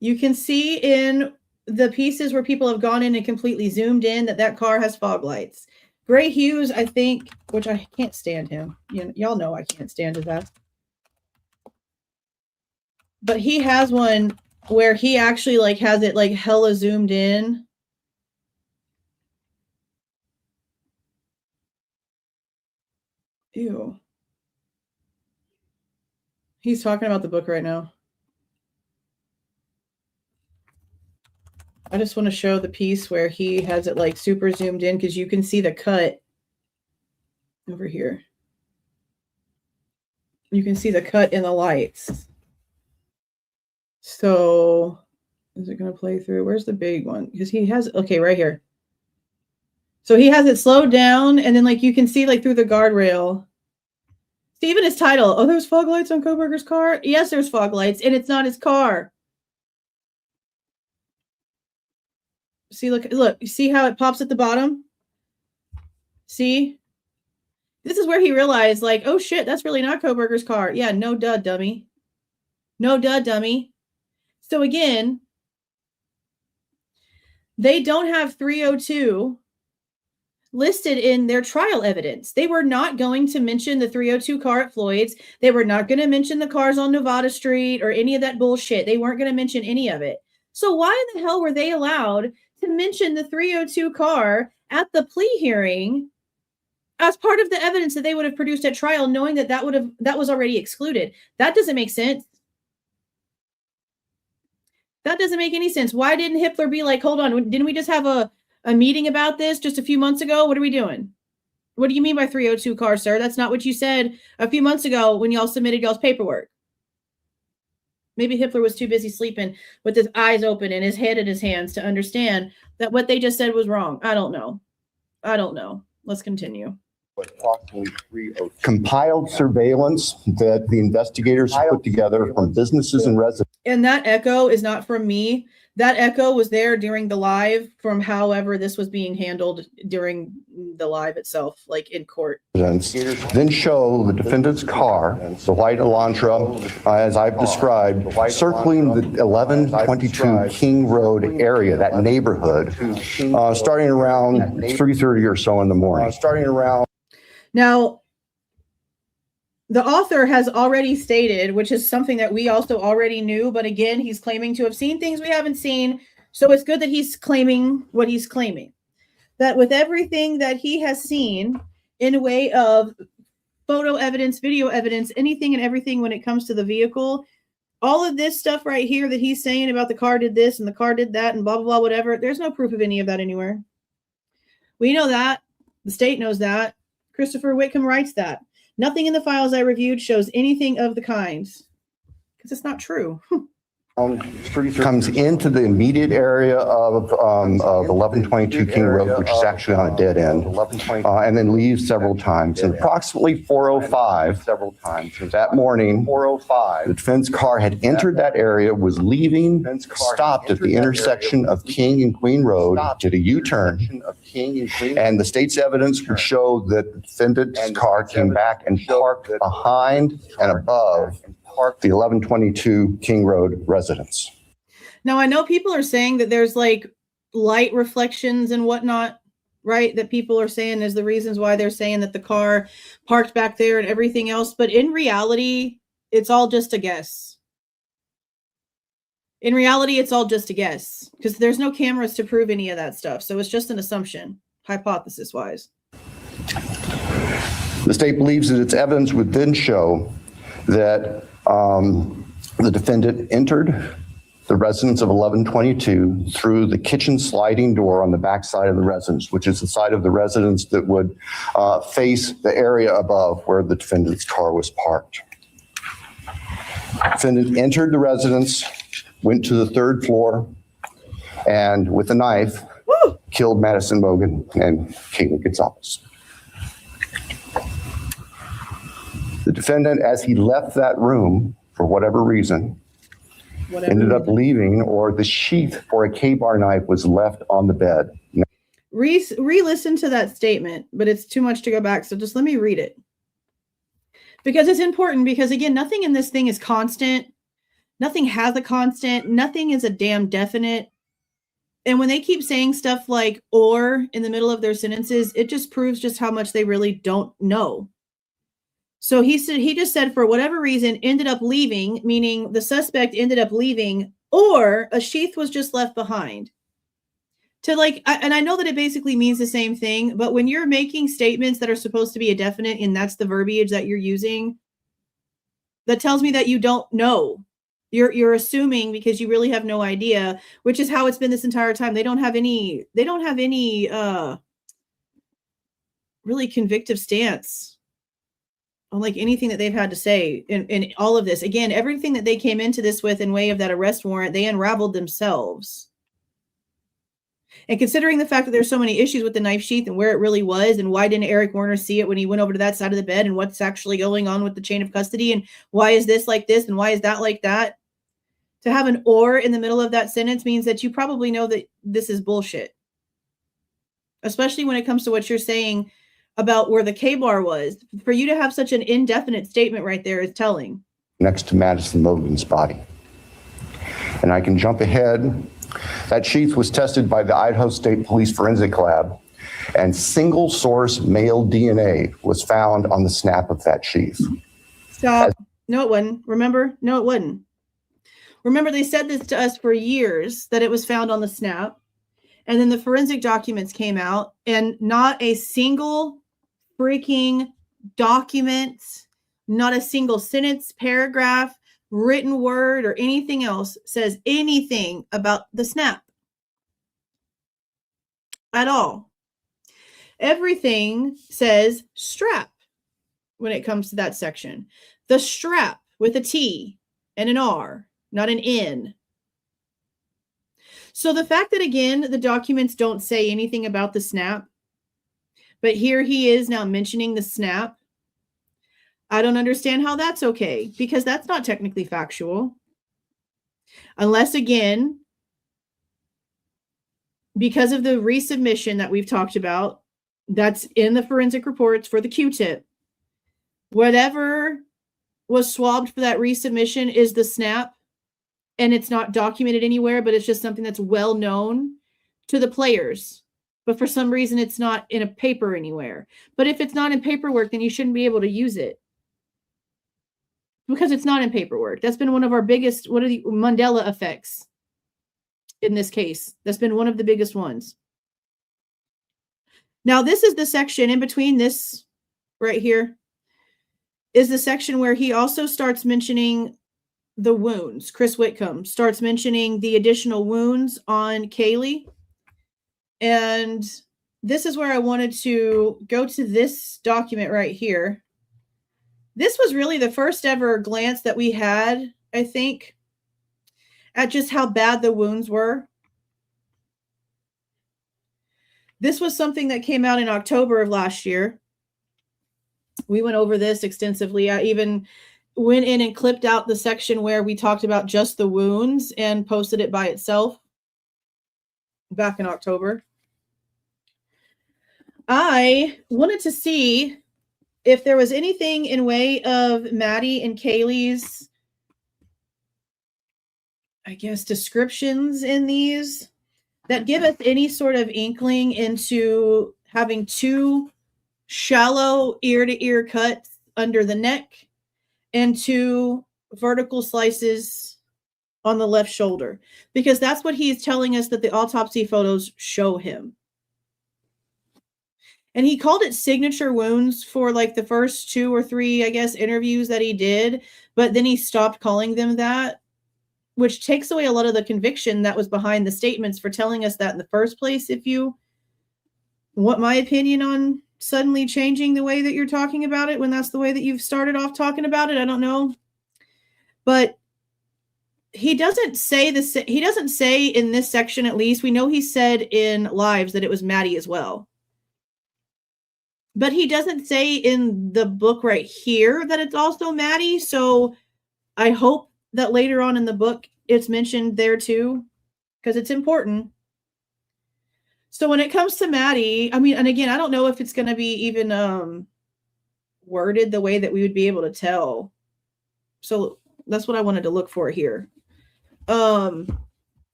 You can see in the pieces where people have gone in and completely zoomed in that car has fog lights. Gray Hughes, I think, which I can't stand him. Y'all know I can't stand his ass. But he has one where he actually like has it like hella zoomed in. Ew. He's talking about the book right now. I just want to show the piece where he has it like super zoomed in because you can see the cut over here. You can see the cut in the lights. So is it going to play through? Where's the big one? Because he has, okay, right here. So he has it slowed down, and then like you can see like through the guardrail. See, even his title. Oh, there's fog lights on Kohberger's car? Yes, there's fog lights, and it's not his car. See, look, you see how it pops at the bottom? See? This is where he realized, like, oh shit, that's really not Kohberger's car. Yeah, no duh, dummy. No duh, dummy. So again, they don't have 302 listed in their trial evidence. They were not going to mention the 302 car at Floyd's. They were not going to mention the cars on Nevada Street or any of that bullshit. They weren't going to mention any of it. So why in the hell were they allowed to mention the 302 car at the plea hearing as part of the evidence that they would have produced at trial, knowing that was already excluded? That doesn't make sense. That doesn't make any sense. Why didn't Hitler be like, hold on, didn't we just have a meeting about this just a few months ago? What are we doing? What do you mean by 302 car, sir? That's not what you said a few months ago when y'all submitted y'all's paperwork. Maybe Hitler was too busy sleeping with his eyes open and his head in his hands to understand that what they just said was wrong. I don't know. Let's continue. Compiled surveillance that the investigators put together from businesses and residents. And that echo is not from me. That echo was there during the live from however this was being handled during the live itself, like in court. Then show the defendant's car, the white Elantra, as I've described, circling the 1122 King Road area, that neighborhood, starting around 3:30 or so in the morning. Now, the author has already stated, which is something that we also already knew, but again, he's claiming to have seen things we haven't seen. So it's good that he's claiming what he's claiming. That with everything that he has seen in a way of photo evidence, video evidence, anything and everything when it comes to the vehicle, all of this stuff right here that he's saying about the car did this and the car did that and blah, blah, blah, whatever, there's no proof of any of that anywhere. We know that. The state knows that. Christopher Whitcomb writes that. Nothing in the files I reviewed shows anything of the kind. Because it's not true. comes into the immediate area of 1122 King Road, which is actually on a dead end, and then leaves several times. And approximately 4:05 that morning, the defense car had entered that area, was leaving, stopped at the intersection of King and Queen Road, did a U-turn, and the state's evidence would show that the defendant's car came back and parked behind and above the 1122 King Road residence. Now, I know people are saying that there's like light reflections and whatnot, right? That people are saying is the reasons why they're saying that the car parked back there and everything else. But in reality, it's all just a guess. In reality, it's all just a guess because there's no cameras to prove any of that stuff. So it's just an assumption, hypothesis wise. The state believes that its evidence would then show that the defendant entered the residence of 1122 through the kitchen sliding door on the back side of the residence, which is the side of the residence that would face the area above where the defendant's car was parked. The defendant entered the residence, went to the third floor, and with a knife, killed Maddie Mogen and Kaylee Goncalves. The defendant, as he left that room, for whatever reason, ended up leaving, or the sheath for a K-bar knife was left on the bed. Re-listen to that statement, but it's too much to go back, so just let me read it. Because it's important, because again, nothing in this thing is constant. Nothing has a constant. Nothing is a damn definite. And when they keep saying stuff like or in the middle of their sentences, it just proves just how much they really don't know. So he just said for whatever reason ended up leaving, meaning the suspect ended up leaving, or a sheath was just left behind. To like, and I know that it basically means the same thing, but when you're making statements that are supposed to be a definite and that's the verbiage that you're using, that tells me that you don't know. You're assuming because you really have no idea, which is how it's been this entire time. They don't have any really convictive stance on like anything that they've had to say in all of this. Again, everything that they came into this with in way of that arrest warrant, they unraveled themselves. And considering the fact that there's so many issues with the knife sheath and where it really was, and why didn't Eric Warner see it when he went over to that side of the bed, and what's actually going on with the chain of custody, and why is this like this, and why is that like that? To have an or in the middle of that sentence means that you probably know that this is bullshit. Especially when it comes to what you're saying about where the K-bar was. For you to have such an indefinite statement right there is telling. Next to Maddie Mogen's body. And I can jump ahead. That sheath was tested by the Idaho State Police Forensic Lab, and single source male DNA was found on the snap of that sheath. Stop. No, it wasn't. Remember? No, it wasn't. Remember, they said this to us for years, that it was found on the snap. And then the forensic documents came out, and not a single freaking document, not a single sentence, paragraph, written word, or anything else says anything about the snap at all. Everything says strap when it comes to that section. The strap with a T and an R, not an N. So the fact that, again, the documents don't say anything about the snap, but here he is now mentioning the snap, I don't understand how that's okay, because that's not technically factual. Unless, again, because of the resubmission that we've talked about, that's in the forensic reports for the Q-tip. Whatever was swabbed for that resubmission is the snap, and it's not documented anywhere, but it's just something that's well known to the players. But for some reason, it's not in a paper anywhere. But if it's not in paperwork, then you shouldn't be able to use it. Because it's not in paperwork. That's been one of our biggest, what are the Mandela effects in this case? That's been one of the biggest ones. Now, this is the section in between this right here is the section where he also starts mentioning the wounds. Chris Whitcomb starts mentioning the additional wounds on Kaylee. And this is where I wanted to go to this document right here. This was really the first ever glance that we had, I think, at just how bad the wounds were. This was something that came out in October of last year. We went over this extensively. I even went in and clipped out the section where we talked about just the wounds and posted it by itself back in October. I wanted to see if there was anything in way of Maddie and Kaylee's, I guess, descriptions in these that give us any sort of inkling into having two shallow ear-to-ear cuts under the neck and two vertical slices on the left shoulder, because that's what he's telling us that the autopsy photos show him. And he called it signature wounds for like the first 2 or 3, I guess, interviews that he did, but then he stopped calling them that, which takes away a lot of the conviction that was behind the statements for telling us that in the first place. If you want my opinion on suddenly changing the way that you're talking about it when that's the way that you've started off talking about it, I don't know. But he doesn't say this. He doesn't say in this section, at least. We know he said in lives that it was Maddie as well. But he doesn't say in the book right here that it's also Maddie. So I hope that later on in the book it's mentioned there too, because it's important. So when it comes to Maddie, I mean, and again, I don't know if it's going to be even worded the way that we would be able to tell. So that's what I wanted to look for here.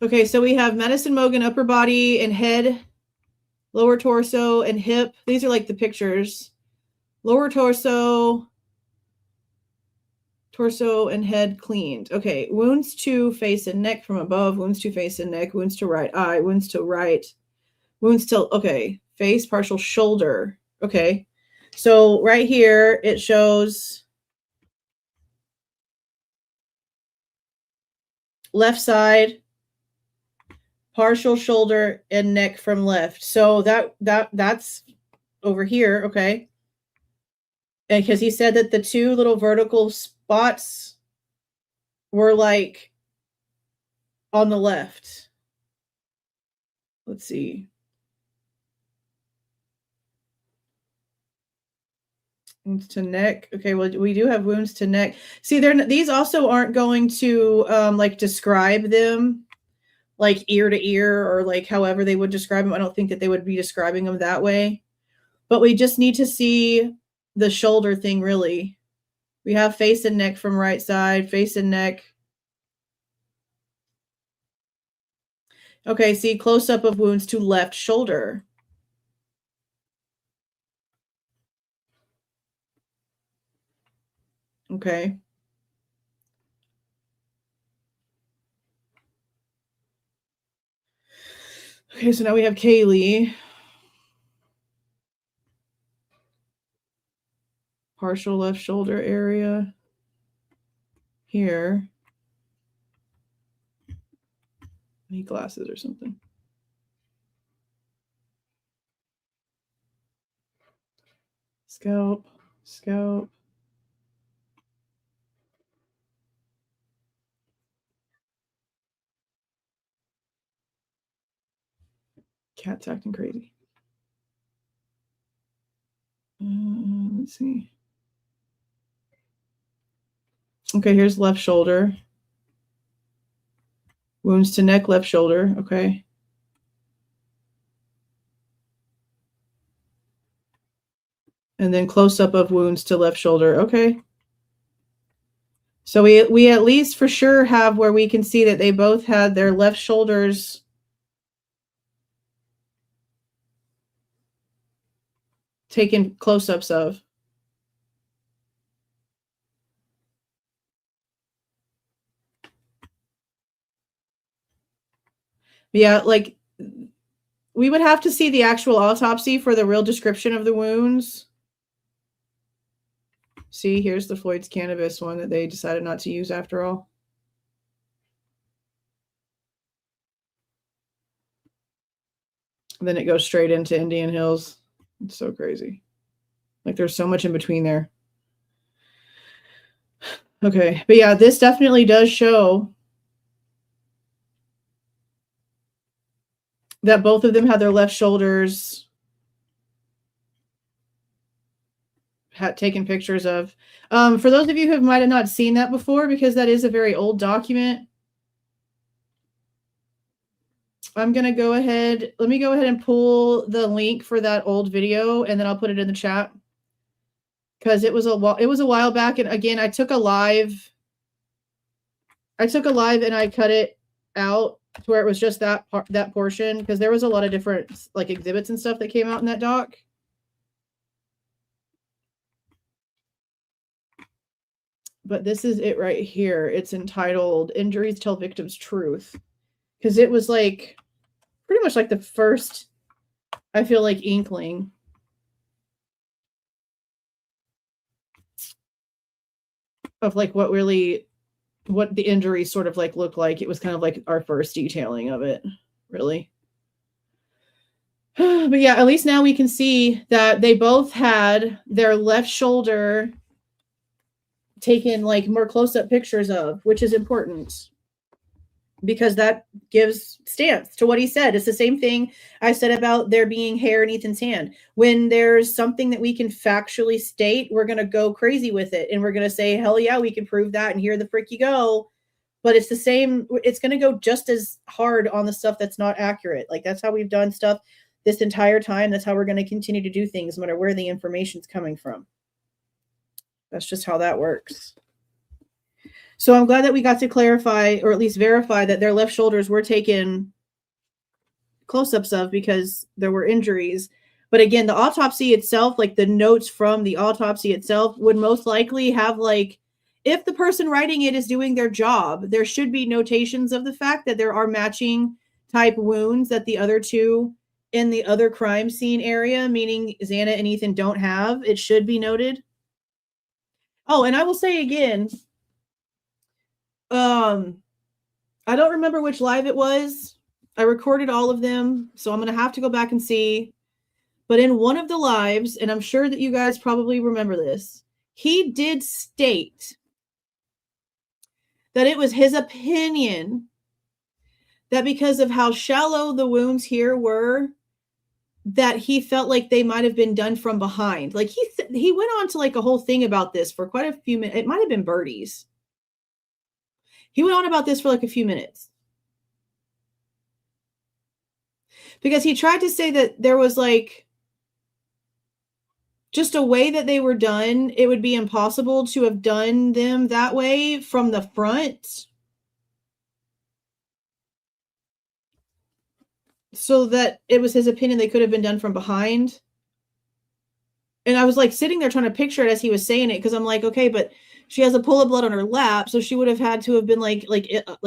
Okay, so we have Madison Mogen, upper body and head, lower torso and hip. These are like the pictures. Lower torso and head cleaned. Okay, wounds to face and neck from above, wounds to face and neck, wounds to right eye, wounds to right, wounds to, okay, face, partial shoulder. Okay, so right here it shows left side, partial shoulder and neck from left. So that's over here, okay? And because he said that the two little vertical spots were like on the left. Let's see. Wounds to neck. Okay, well, we do have wounds to neck. See, these also aren't going to like describe them like ear to ear or like however they would describe them. I don't think that they would be describing them that way. But we just need to see the shoulder thing, really. We have face and neck from right side, face and neck. Okay, see, close-up of wounds to left shoulder. Okay. Okay, so now we have Kaylee. Partial left shoulder area here. I need glasses or something. Scalp. Cat's acting crazy. Let's see. Okay, here's left shoulder. Wounds to neck, left shoulder. Okay. And then close-up of wounds to left shoulder. Okay. So we at least for sure have where we can see that they both had their left shoulders taken close-ups of. Yeah, like we would have to see the actual autopsy for the real description of the wounds. See, here's the Floyd's cannabis one that they decided not to use after all. And then it goes straight into Indian Hills. It's so crazy. Like there's so much in between there. Okay, but yeah, this definitely does show that both of them had their left shoulders taken pictures of. For those of you who might have not seen that before, because that is a very old document, I'm going to go ahead. Let me go ahead and pull the link for that old video, and then I'll put it in the chat. Because it was a while back, and again, I took a live and I cut it out to where it was just that portion, because there was a lot of different like exhibits and stuff that came out in that doc. But this is it right here. It's entitled "Injuries Tell Victims Truth," because it was like pretty much like the first, I feel like, inkling of like what the injuries sort of like looked like. It was kind of like our first detailing of it, really. But yeah, at least now we can see that they both had their left shoulder taken like more close-up pictures of, which is important because that gives stance to what he said. It's the same thing I said about there being hair in Ethan's hand. When there's something that we can factually state, we're going to go crazy with it. And we're going to say, hell yeah, we can prove that. And here the frick you go. But it's the same. It's going to go just as hard on the stuff that's not accurate. Like that's how we've done stuff this entire time. That's how we're going to continue to do things, no matter where the information's coming from. That's just how that works. So I'm glad that we got to clarify, or at least verify, that their left shoulders were taken close-ups of because there were injuries. But again, the autopsy itself, like the notes from the autopsy itself, would most likely have like, if the person writing it is doing their job, there should be notations of the fact that there are matching type wounds that the other two in the other crime scene area, meaning Xana and Ethan, don't have. It should be noted. Oh, and I will say again, I don't remember which live it was. I recorded all of them, so I'm going to have to go back and see. But in one of the lives, and I'm sure that you guys probably remember this, he did state that it was his opinion that because of how shallow the wounds here were, that he felt like they might have been done from behind. Like he went on to like a whole thing about this for quite a few minutes. It might have been Birdie's. He went on about this for like a few minutes. Because he tried to say that there was like just a way that they were done. It would be impossible to have done them that way from the front. So that it was his opinion they could have been done from behind. And I was like sitting there trying to picture it as he was saying it, because I'm like, okay, but she has a pool of blood on her lap, so she would have had to have been like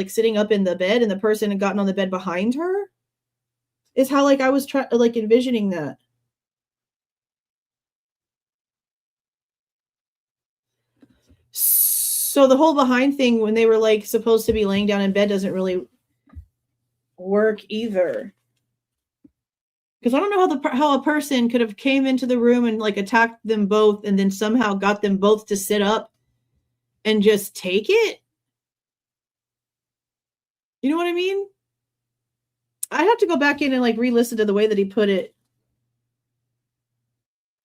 sitting up in the bed, and the person had gotten on the bed behind her. Is how like I was envisioning that. So the whole behind thing, when they were like supposed to be laying down in bed, doesn't really work either. Because I don't know how a person could have came into the room and like attacked them both, and then somehow got them both to sit up and just take it. You know what I mean? I'd have to go back in and like re-listen to the way that he put it.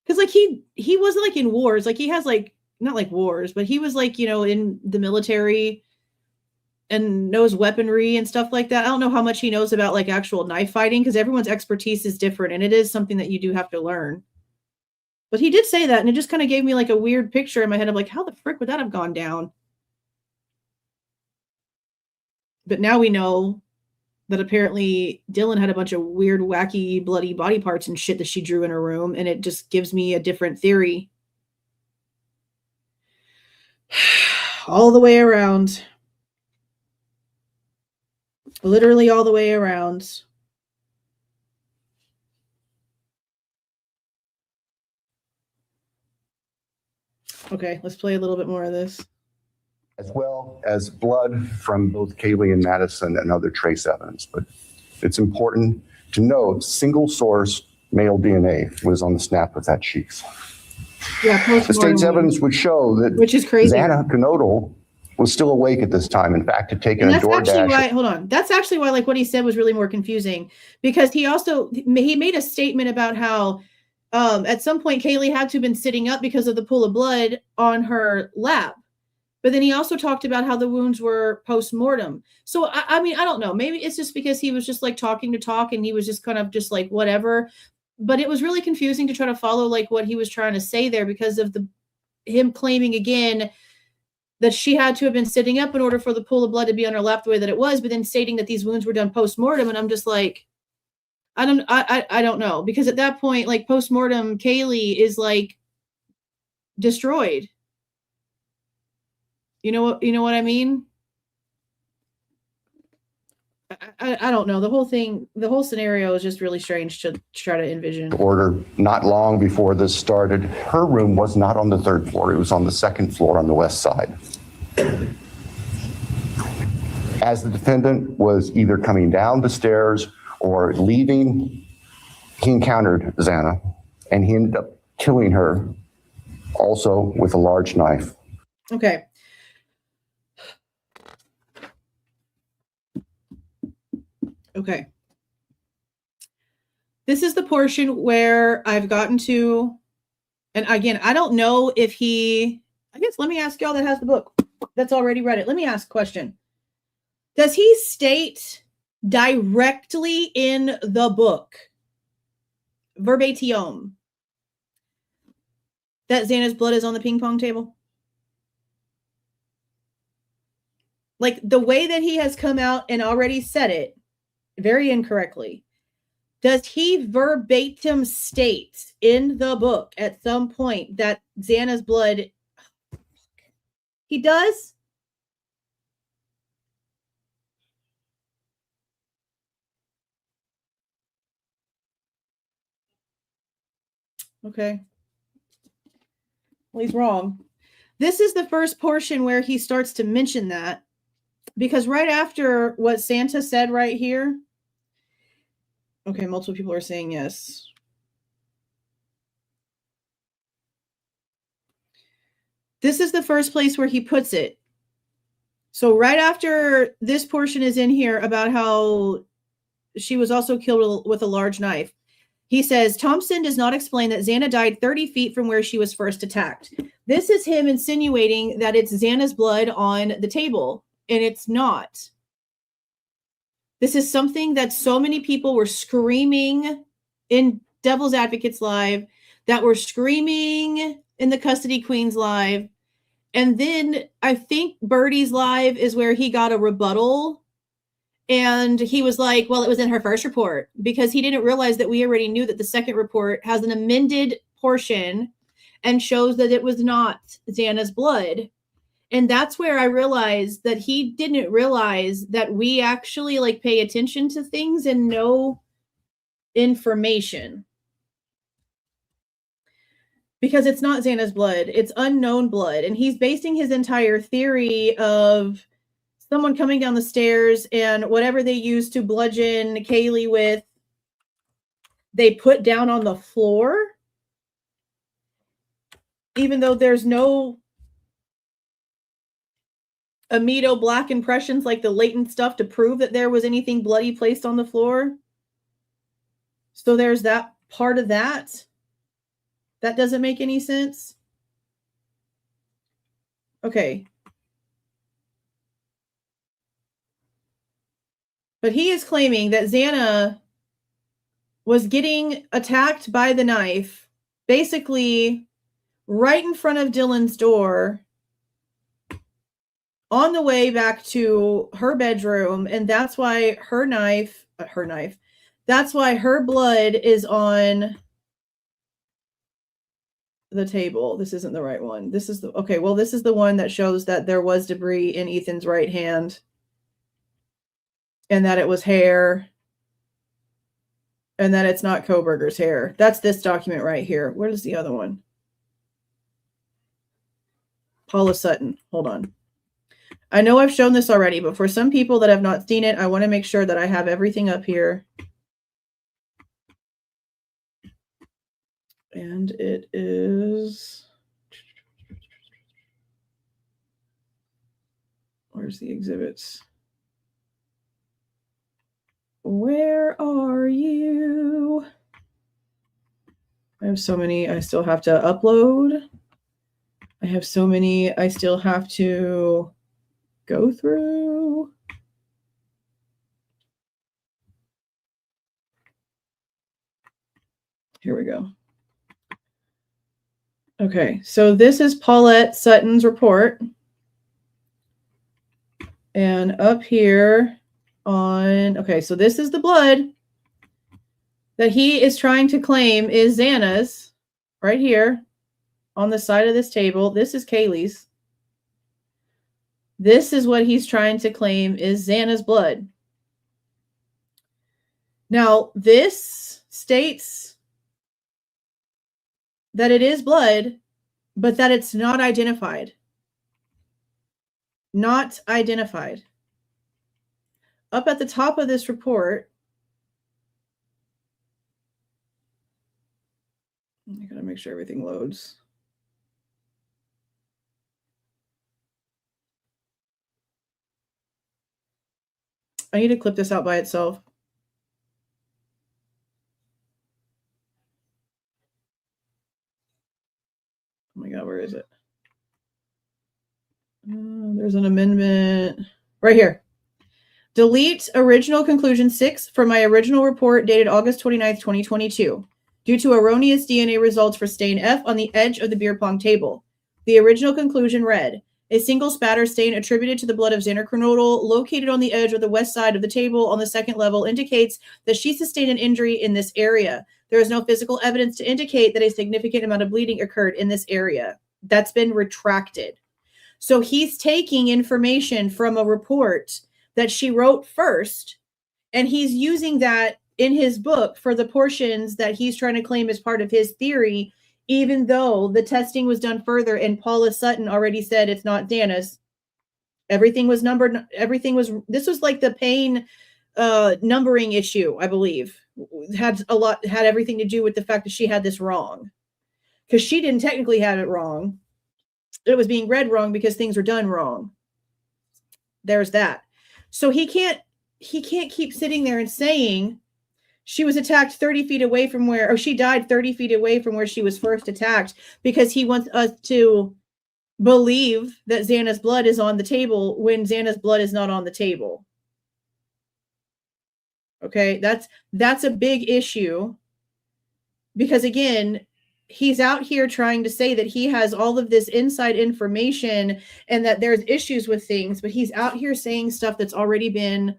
Because like he wasn't like in wars. Like he has like, not like wars, but he was like, in the military and knows weaponry and stuff like that. I don't know how much he knows about like actual knife fighting, because everyone's expertise is different, and it is something that you do have to learn. But he did say that, and it just kind of gave me like a weird picture in my head of like, how the frick would that have gone down? But now we know that apparently Dylan had a bunch of weird, wacky, bloody body parts and shit that she drew in her room, and it just gives me a different theory. All the way around. Literally all the way around. Okay, let's play a little bit more of this. As well as blood from both Kaylee and Madison and other trace evidence. But it's important to note, single source male DNA was on the snap of that cheeks. Yeah, The state's evidence would show that which is crazy. Xana Kernodle was still awake at this time. In fact, had taken And a that's actually DoorDash. why, hold on. That's actually why, like, what he said was really more confusing, because he made a statement about how at some point Kaylee had to have been sitting up because of the pool of blood on her lap. But then he also talked about how the wounds were post-mortem. So, I mean, I don't know. Maybe it's just because he was just like talking to talk and he was just kind of just like whatever. But it was really confusing to try to follow like what he was trying to say there because of him claiming again that she had to have been sitting up in order for the pool of blood to be on her lap the way that it was, but then stating that these wounds were done post-mortem. And I'm just like, I don't know. Because at that point, like post-mortem, Kaylee is like destroyed. You know what I mean? I don't know. The whole scenario is just really strange to try to envision. Order not long before this started. Her room was not on the 3rd floor. It was on the 2nd floor on the west side. As the defendant was either coming down the stairs or leaving, he encountered Xana, and he ended up killing her also with a large knife. Okay. Okay. This is the portion where I've gotten to, and again, I don't know if I guess let me ask y'all that has the book that's already read it. Let me ask a question. Does he state directly in the book, verbatim, that Xana's blood is on the ping pong table? Like the way that he has come out and already said it, very incorrectly. Does he verbatim state in the book at some point that Xana's blood? He does? Okay. Well, he's wrong. This is the first portion where he starts to mention that, because right after what Santa said right here, okay, multiple people are saying yes. This is the first place where he puts it. So right after this portion is in here about how she was also killed with a large knife, he says, Thompson does not explain that Xana died 30 feet from where she was first attacked. This is him insinuating that it's Xana's blood on the table, and it's not. This is something that so many people were screaming in Devil's Advocates Live, that were screaming in the Custody Queens Live. And then I think Birdie's Live is where he got a rebuttal. And he was like, well, it was in her first report, because he didn't realize that we already knew that the second report has an amended portion and shows that it was not Xana's blood. And that's where I realized that he didn't realize that we actually like pay attention to things and know information. Because it's not Xana's blood, it's unknown blood. And he's basing his entire theory of someone coming down the stairs and whatever they used to bludgeon Kaylee with, they put down on the floor. Even though there's no Amido black impressions, like the latent stuff to prove that there was anything bloody placed on the floor. So there's that part of that. That doesn't make any sense. Okay. But he is claiming that Xana was getting attacked by the knife, basically right in front of Dylan's door, on the way back to her bedroom. And that's why that's why her blood is on the table. This isn't the right one. This is this is the one that shows that there was debris in Ethan's right hand and that it was hair and that it's not Kohberger's hair. That's this document right here. Where is the other one? Paula Sutton. Hold on. I know I've shown this already, but for some people that have not seen it, I want to make sure that I have everything up here. And it is, where's the exhibits? Where are you? I have so many I still have to upload. I have so many I still have to go through. Here we go. Okay, so this is Paulette Sutton's report. And up here on, okay, so this is the blood that he is trying to claim is Xana's right here on the side of this table. This is Kaylee's. This is what he's trying to claim is Xana's blood. Now, this states that it is blood, but that it's not identified. Not identified. Up at the top of this report, I gotta make sure everything loads. I need to clip this out by itself. Oh my God, where is it? There's an amendment right here. Delete original conclusion 6 from my original report dated August 29th, 2022. Due to erroneous DNA results for stain F on the edge of the beer pong table. The original conclusion read, a single spatter stain attributed to the blood of Xana Kernodle located on the edge of the west side of the table on the second level indicates that she sustained an injury in this area. There is no physical evidence to indicate that a significant amount of bleeding occurred in this area. That's been retracted. So he's taking information from a report that she wrote first, and he's using that in his book for the portions that he's trying to claim as part of his theory, even though the testing was done further and Paula Sutton already said it's not Xana's. Everything was numbered. This was like the pain numbering issue, I believe. Had everything to do with the fact that she had this wrong. Because she didn't technically have it wrong. It was being read wrong because things were done wrong. There's that. So he can't keep sitting there and saying she was attacked 30 feet away from where, or she died 30 feet away from where she was first attacked, because he wants us to believe that Xana's blood is on the table when Xana's blood is not on the table. Okay, that's a big issue, because again, he's out here trying to say that he has all of this inside information and that there's issues with things, but he's out here saying stuff that's already been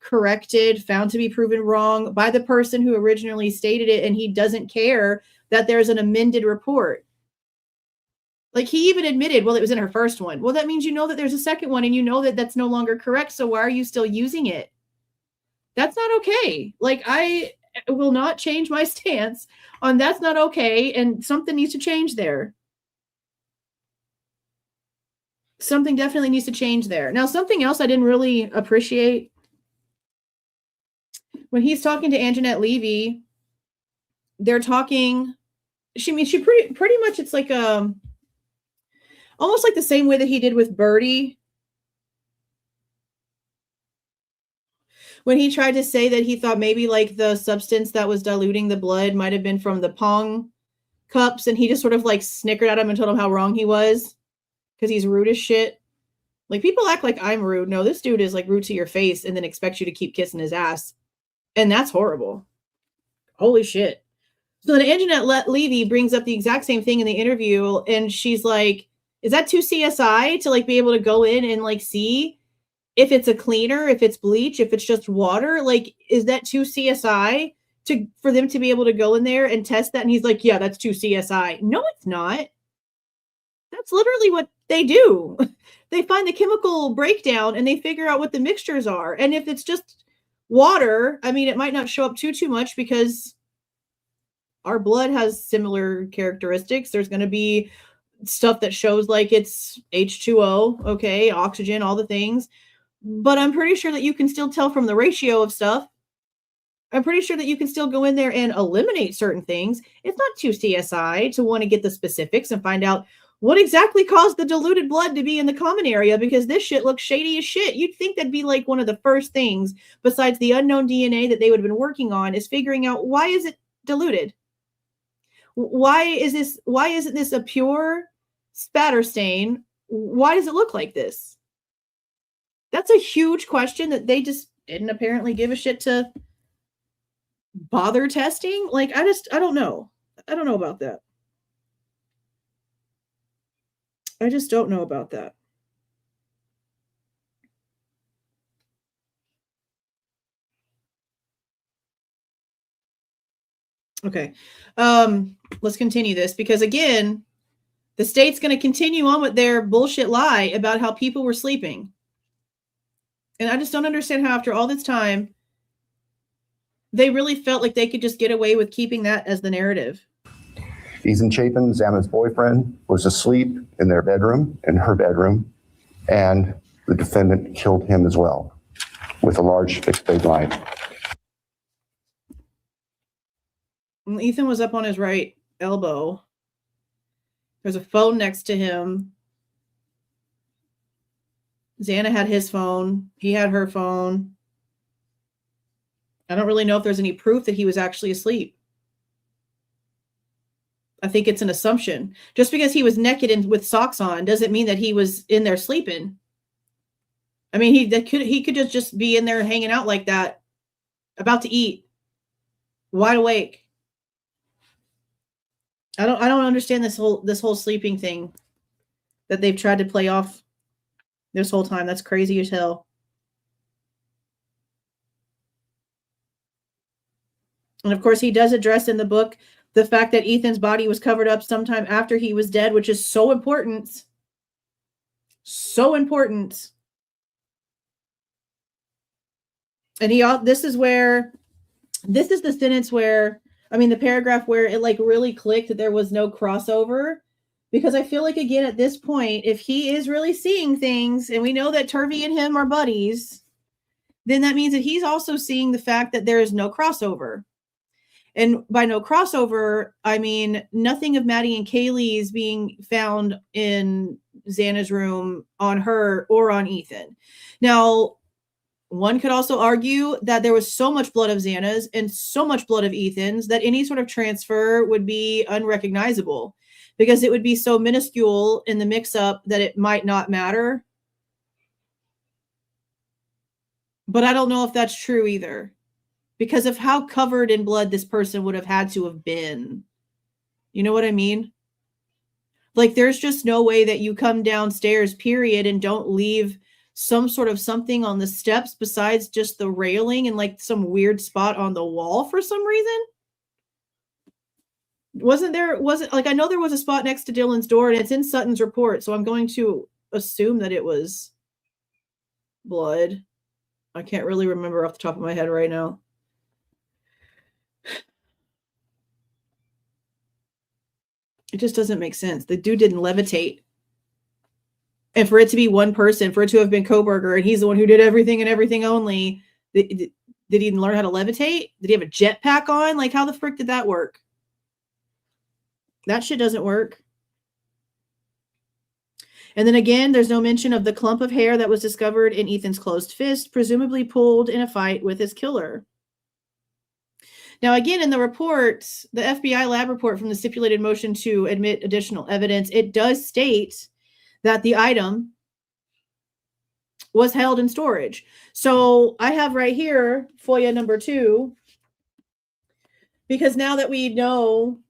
corrected, found to be proven wrong by the person who originally stated it, and he doesn't care that there's an amended report. Like, he even admitted, well, it was in her first one. Well, that means you know that there's a second one, and you know that that's no longer correct, so why are you still using it? That's not okay. Like, I will not change my stance on that's not okay, and something needs to change there. Something definitely needs to change there. Now, something else I didn't really appreciate, when he's talking to Anjanette Levy, they're talking, she pretty much, it's like almost like the same way that he did with Birdie. When he tried to say that he thought maybe like the substance that was diluting the blood might have been from the Pong cups, and he just sort of like snickered at him and told him how wrong he was because he's rude as shit. Like, people act like I'm rude. No, this dude is like rude to your face and then expects you to keep kissing his ass. And that's horrible. Holy shit. So then Anjanette Levy brings up the exact same thing in the interview, and she's like, is that too CSI to like be able to go in and like see if it's a cleaner, if it's bleach, if it's just water? Like, is that too CSI for them to be able to go in there and test that? And he's like, yeah, that's too CSI. No, it's not. That's literally what they do. They find the chemical breakdown and they figure out what the mixtures are. And if it's just water, I mean, it might not show up too much because our blood has similar characteristics. There's going to be stuff that shows like it's H2O, okay, oxygen, all the things. But I'm pretty sure that you can still tell from the ratio of stuff. I'm pretty sure that you can still go in there and eliminate certain things. It's not too CSI to want to get the specifics and find out what exactly caused the diluted blood to be in the common area, because this shit looks shady as shit. You'd think that'd be like one of the first things besides the unknown DNA that they would have been working on, is figuring out, why is it diluted? Why isn't this a pure spatter stain? Why does it look like this? That's a huge question that they just didn't apparently give a shit to bother testing. Like, I don't know. I don't know about that. I just don't know about that. Okay. Let's continue this, because again, the state's going to continue on with their bullshit lie about how people were sleeping. And I just don't understand how after all this time, they really felt like they could just get away with keeping that as the narrative. Ethan Chapin, Xana's boyfriend, was asleep in their bedroom, in her bedroom, and the defendant killed him as well with a large fixed blade knife. Ethan was up on his right elbow. There's a phone next to him. Xana had his phone. He had her phone. I don't really know if there's any proof that he was actually asleep. I think it's an assumption. Just because he was naked and with socks on doesn't mean that he was in there sleeping. I mean, he could just be in there hanging out like that, about to eat, wide awake. I don't understand this whole sleeping thing that they've tried to play off this whole time. That's crazy as hell. And of course, he does address in the book the fact that Ethan's body was covered up sometime after he was dead, which is so important. So important. And this is the sentence where, I mean, the paragraph where it like really clicked that there was no crossover. Because I feel like, again, at this point, if he is really seeing things, and we know that Turvey and him are buddies, then that means that he's also seeing the fact that there is no crossover. And by no crossover, I mean nothing of Maddie and Kaylee's being found in Xana's room on her or on Ethan. Now, one could also argue that there was so much blood of Xana's and so much blood of Ethan's that any sort of transfer would be unrecognizable, because it would be so minuscule in the mix-up that it might not matter. But I don't know if that's true either, because of how covered in blood this person would have had to have been. You know what I mean? Like, there's just no way that you come downstairs, period, and don't leave some sort of something on the steps besides just the railing and like some weird spot on the wall for some reason. I know there was a spot next to Dylan's door, and it's in Sutton's report, so I'm going to assume that it was blood. I can't really remember off the top of my head right now. It just doesn't make sense. The dude didn't levitate. And for it to be one person, for it to have been Kohberger, and he's the one who did everything and everything only, did he learn how to levitate? Did he have a jetpack on? Like, how the frick did that work? That shit doesn't work. And then again, there's no mention of the clump of hair that was discovered in Ethan's closed fist, presumably pulled in a fight with his killer. Now, again, in the report, the FBI lab report from the stipulated motion to admit additional evidence, it does state that the item was held in storage. So I have right here FOIA number 2, because now that we know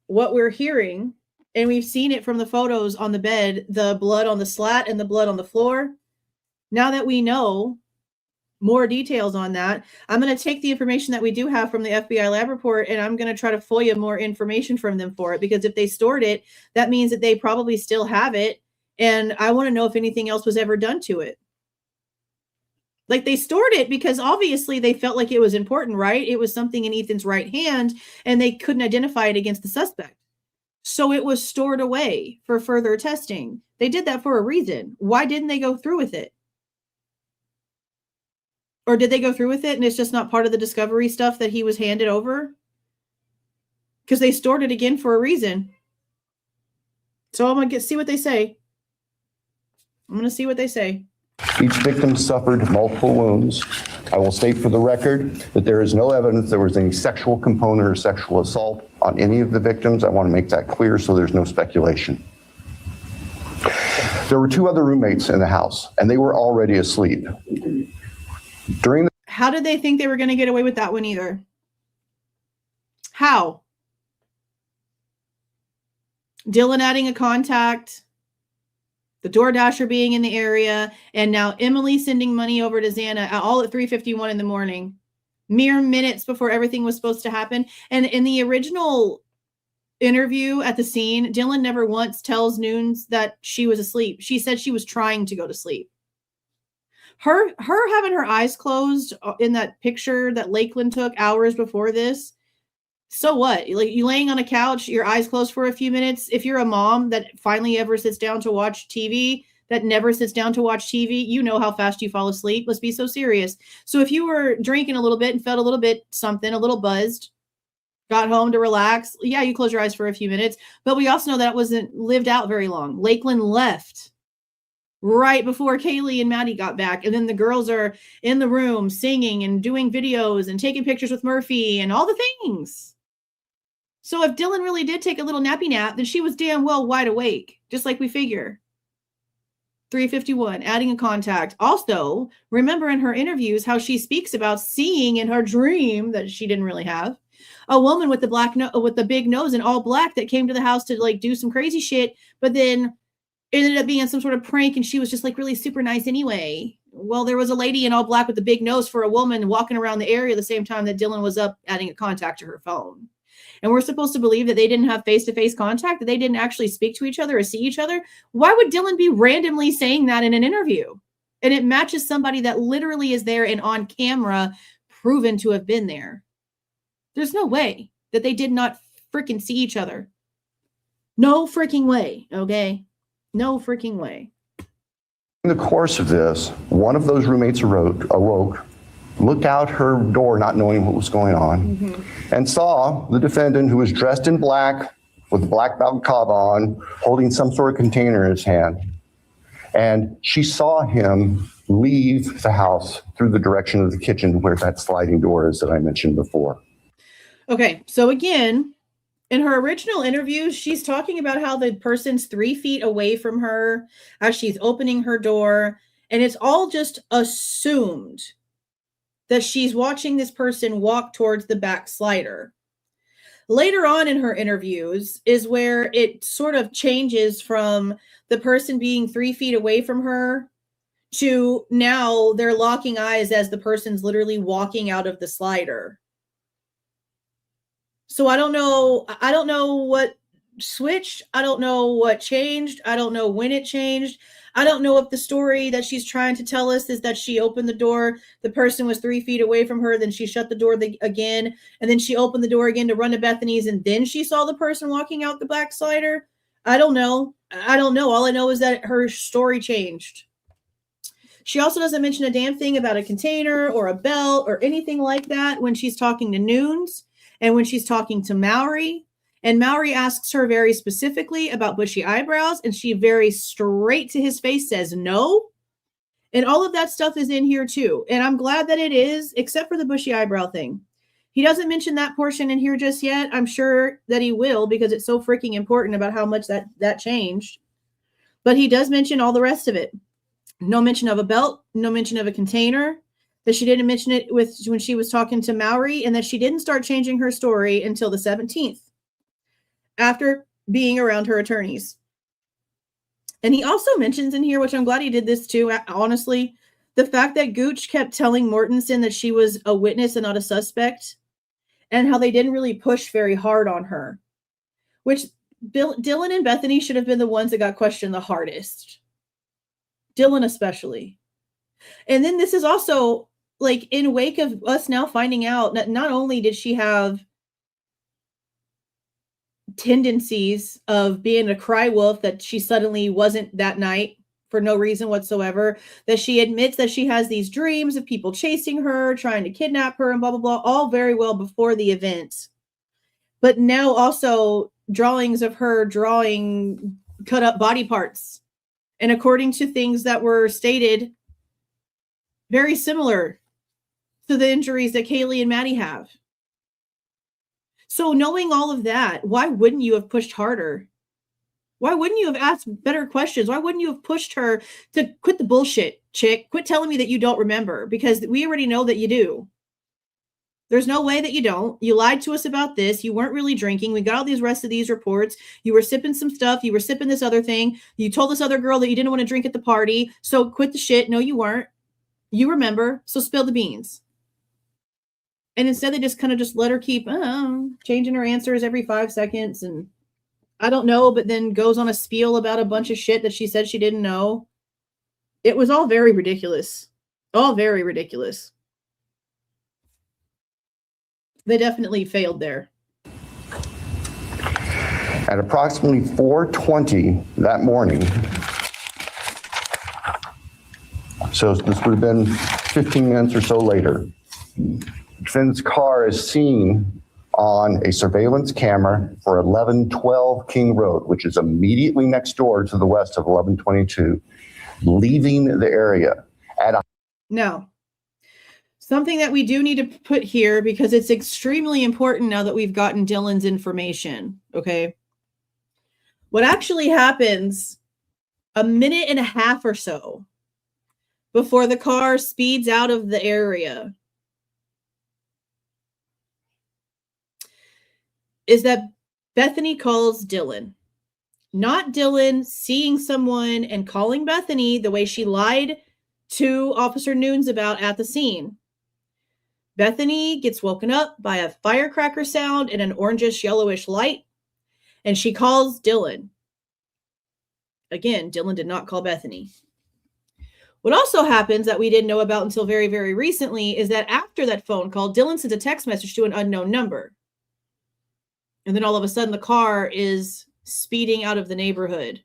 what we're hearing, and we've seen it from the photos on the bed, the blood on the slat and the blood on the floor, now that we know more details on that, I'm going to take the information that we do have from the FBI lab report, and I'm going to try to FOIA more information from them for it, because if they stored it, that means that they probably still have it. And I want to know if anything else was ever done to it. Like, they stored it because obviously they felt like it was important, right? It was something in Ethan's right hand, and they couldn't identify it against the suspect. So it was stored away for further testing. They did that for a reason. Why didn't they go through with it? Or did they go through with it and it's just not part of the discovery stuff that he was handed over? Because they stored it again for a reason. So I'm going to see what they say. I'm going to see what they say. Each victim suffered multiple wounds. I will state for the record that there is no evidence there was any sexual component or sexual assault on any of the victims. I want to make that clear so there's no speculation. There were 2 other roommates in the house, and they were already asleep. How did they think they were going to get away with that one either? How? Dylan adding a contact, the DoorDasher being in the area, and now Emily sending money over to Xana all at 3:51 in the morning, mere minutes before everything was supposed to happen. And in the original interview at the scene, Dylan never once tells Nunes that she was asleep. She said she was trying to go to sleep. Her having her eyes closed in that picture that Lakeland took hours before this. So what? Like, you laying on a couch, your eyes closed for a few minutes. If you're a mom that finally ever sits down to watch TV, that never sits down to watch TV, you know how fast you fall asleep. Let's be so serious. So if you were drinking a little bit and felt a little bit something, a little buzzed, got home to relax, yeah, you close your eyes for a few minutes. But we also know that wasn't lived out very long. Lakeland left right before Kaylee and Maddie got back. And then the girls are in the room singing and doing videos and taking pictures with Murphy and all the things. So if Dylan really did take a little nappy nap, then she was damn well wide awake, just like we figure. 3:51, adding a contact. Also, remember in her interviews how she speaks about seeing in her dream that she didn't really have a woman with the with the big nose and all black that came to the house to like do some crazy shit, but then it ended up being some sort of prank and she was just like really super nice anyway. Well, there was a lady in all black with the big nose for a woman walking around the area the same time that Dylan was up adding a contact to her phone. And we're supposed to believe that they didn't have face-to-face contact, that they didn't actually speak to each other or see each other. Why would Dylan be randomly saying that in an interview? And it matches somebody that literally is there and on camera proven to have been there. There's no way that they did not freaking see each other. No freaking way, okay? No freaking way. In the course of this, one of those roommates awoke, looked out her door not knowing what was going on, and saw the defendant, who was dressed in black with a black belt cob on, holding some sort of container in his hand. And she saw him leave the house through the direction of the kitchen where that sliding door is that I mentioned before. Okay, so again, in her original interview, she's talking about how the person's 3 feet away from her as she's opening her door, and it's all just assumed that she's watching this person walk towards the back slider. Later on in her interviews is where it sort of changes from the person being 3 feet away from her to now they're locking eyes as the person's literally walking out of the slider. So I don't know what switched. I don't know what changed. I don't know when it changed. I don't know if the story that she's trying to tell us is that she opened the door, the person was 3 feet away from her, then she shut the door again, and then she opened the door again to run to Bethany's, and then she saw the person walking out the back slider. I don't know. All I know is that her story changed. She also doesn't mention a damn thing about a container or a belt or anything like that when she's talking to Nunes and when she's talking to Mowry. And Mowry asks her very specifically about bushy eyebrows, and she very straight to his face says no. And all of that stuff is in here too. And I'm glad that it is, except for the bushy eyebrow thing. He doesn't mention that portion in here just yet. I'm sure that he will because it's so freaking important about how much that changed. But he does mention all the rest of it. No mention of a belt, no mention of a container, that she didn't mention it when she was talking to Mowry, and that she didn't start changing her story until the 17th. After being around her attorneys. And he also mentions in here, which I'm glad he did this too, honestly, the fact that Gooch kept telling Mortensen that she was a witness and not a suspect, and how they didn't really push very hard on her, which Dylan and Bethany should have been the ones that got questioned the hardest. Dylan especially. And then this is also like in wake of us now finding out that not only did she have tendencies of being a cry wolf that she suddenly wasn't that night for no reason whatsoever, that she admits that she has these dreams of people chasing her, trying to kidnap her, and blah, blah, blah, all very well before the event. But now also drawings of her drawing cut up body parts. And according to things that were stated, very similar to the injuries that Kaylee and Maddie have. So knowing all of that, why wouldn't you have pushed harder? Why wouldn't you have asked better questions? Why wouldn't you have pushed her to quit the bullshit, chick? Quit telling me that you don't remember, because we already know that you do. There's no way that you don't. You lied to us about this. You weren't really drinking. We got all these rest of these reports. You were sipping some stuff. You were sipping this other thing. You told this other girl that you didn't want to drink at the party. So quit the shit. No, you weren't. You remember. So spill the beans. And instead they just kind of just let her keep changing her answers every 5 seconds. And I don't know, but then goes on a spiel about a bunch of shit that she said she didn't know. It was all very ridiculous. All very ridiculous. They definitely failed there. At approximately 4:20 that morning, so this would have been 15 minutes or so later, Finn's car is seen on a surveillance camera for 1112 King Road, which is immediately next door to the west of 1122, leaving the area at a... Now, something that we do need to put here, because it's extremely important now that we've gotten Dylan's information, okay? What actually happens a minute and a half or so before the car speeds out of the area is that Bethany calls Dylan. Not Dylan seeing someone and calling Bethany the way she lied to Officer Nunes about at the scene. Bethany gets woken up by a firecracker sound and an orangish yellowish light, and she calls Dylan. Again, Dylan did not call Bethany. What also happens that we didn't know about until very, very recently is that after that phone call, Dylan sends a text message to an unknown number. And then all of a sudden the car is speeding out of the neighborhood.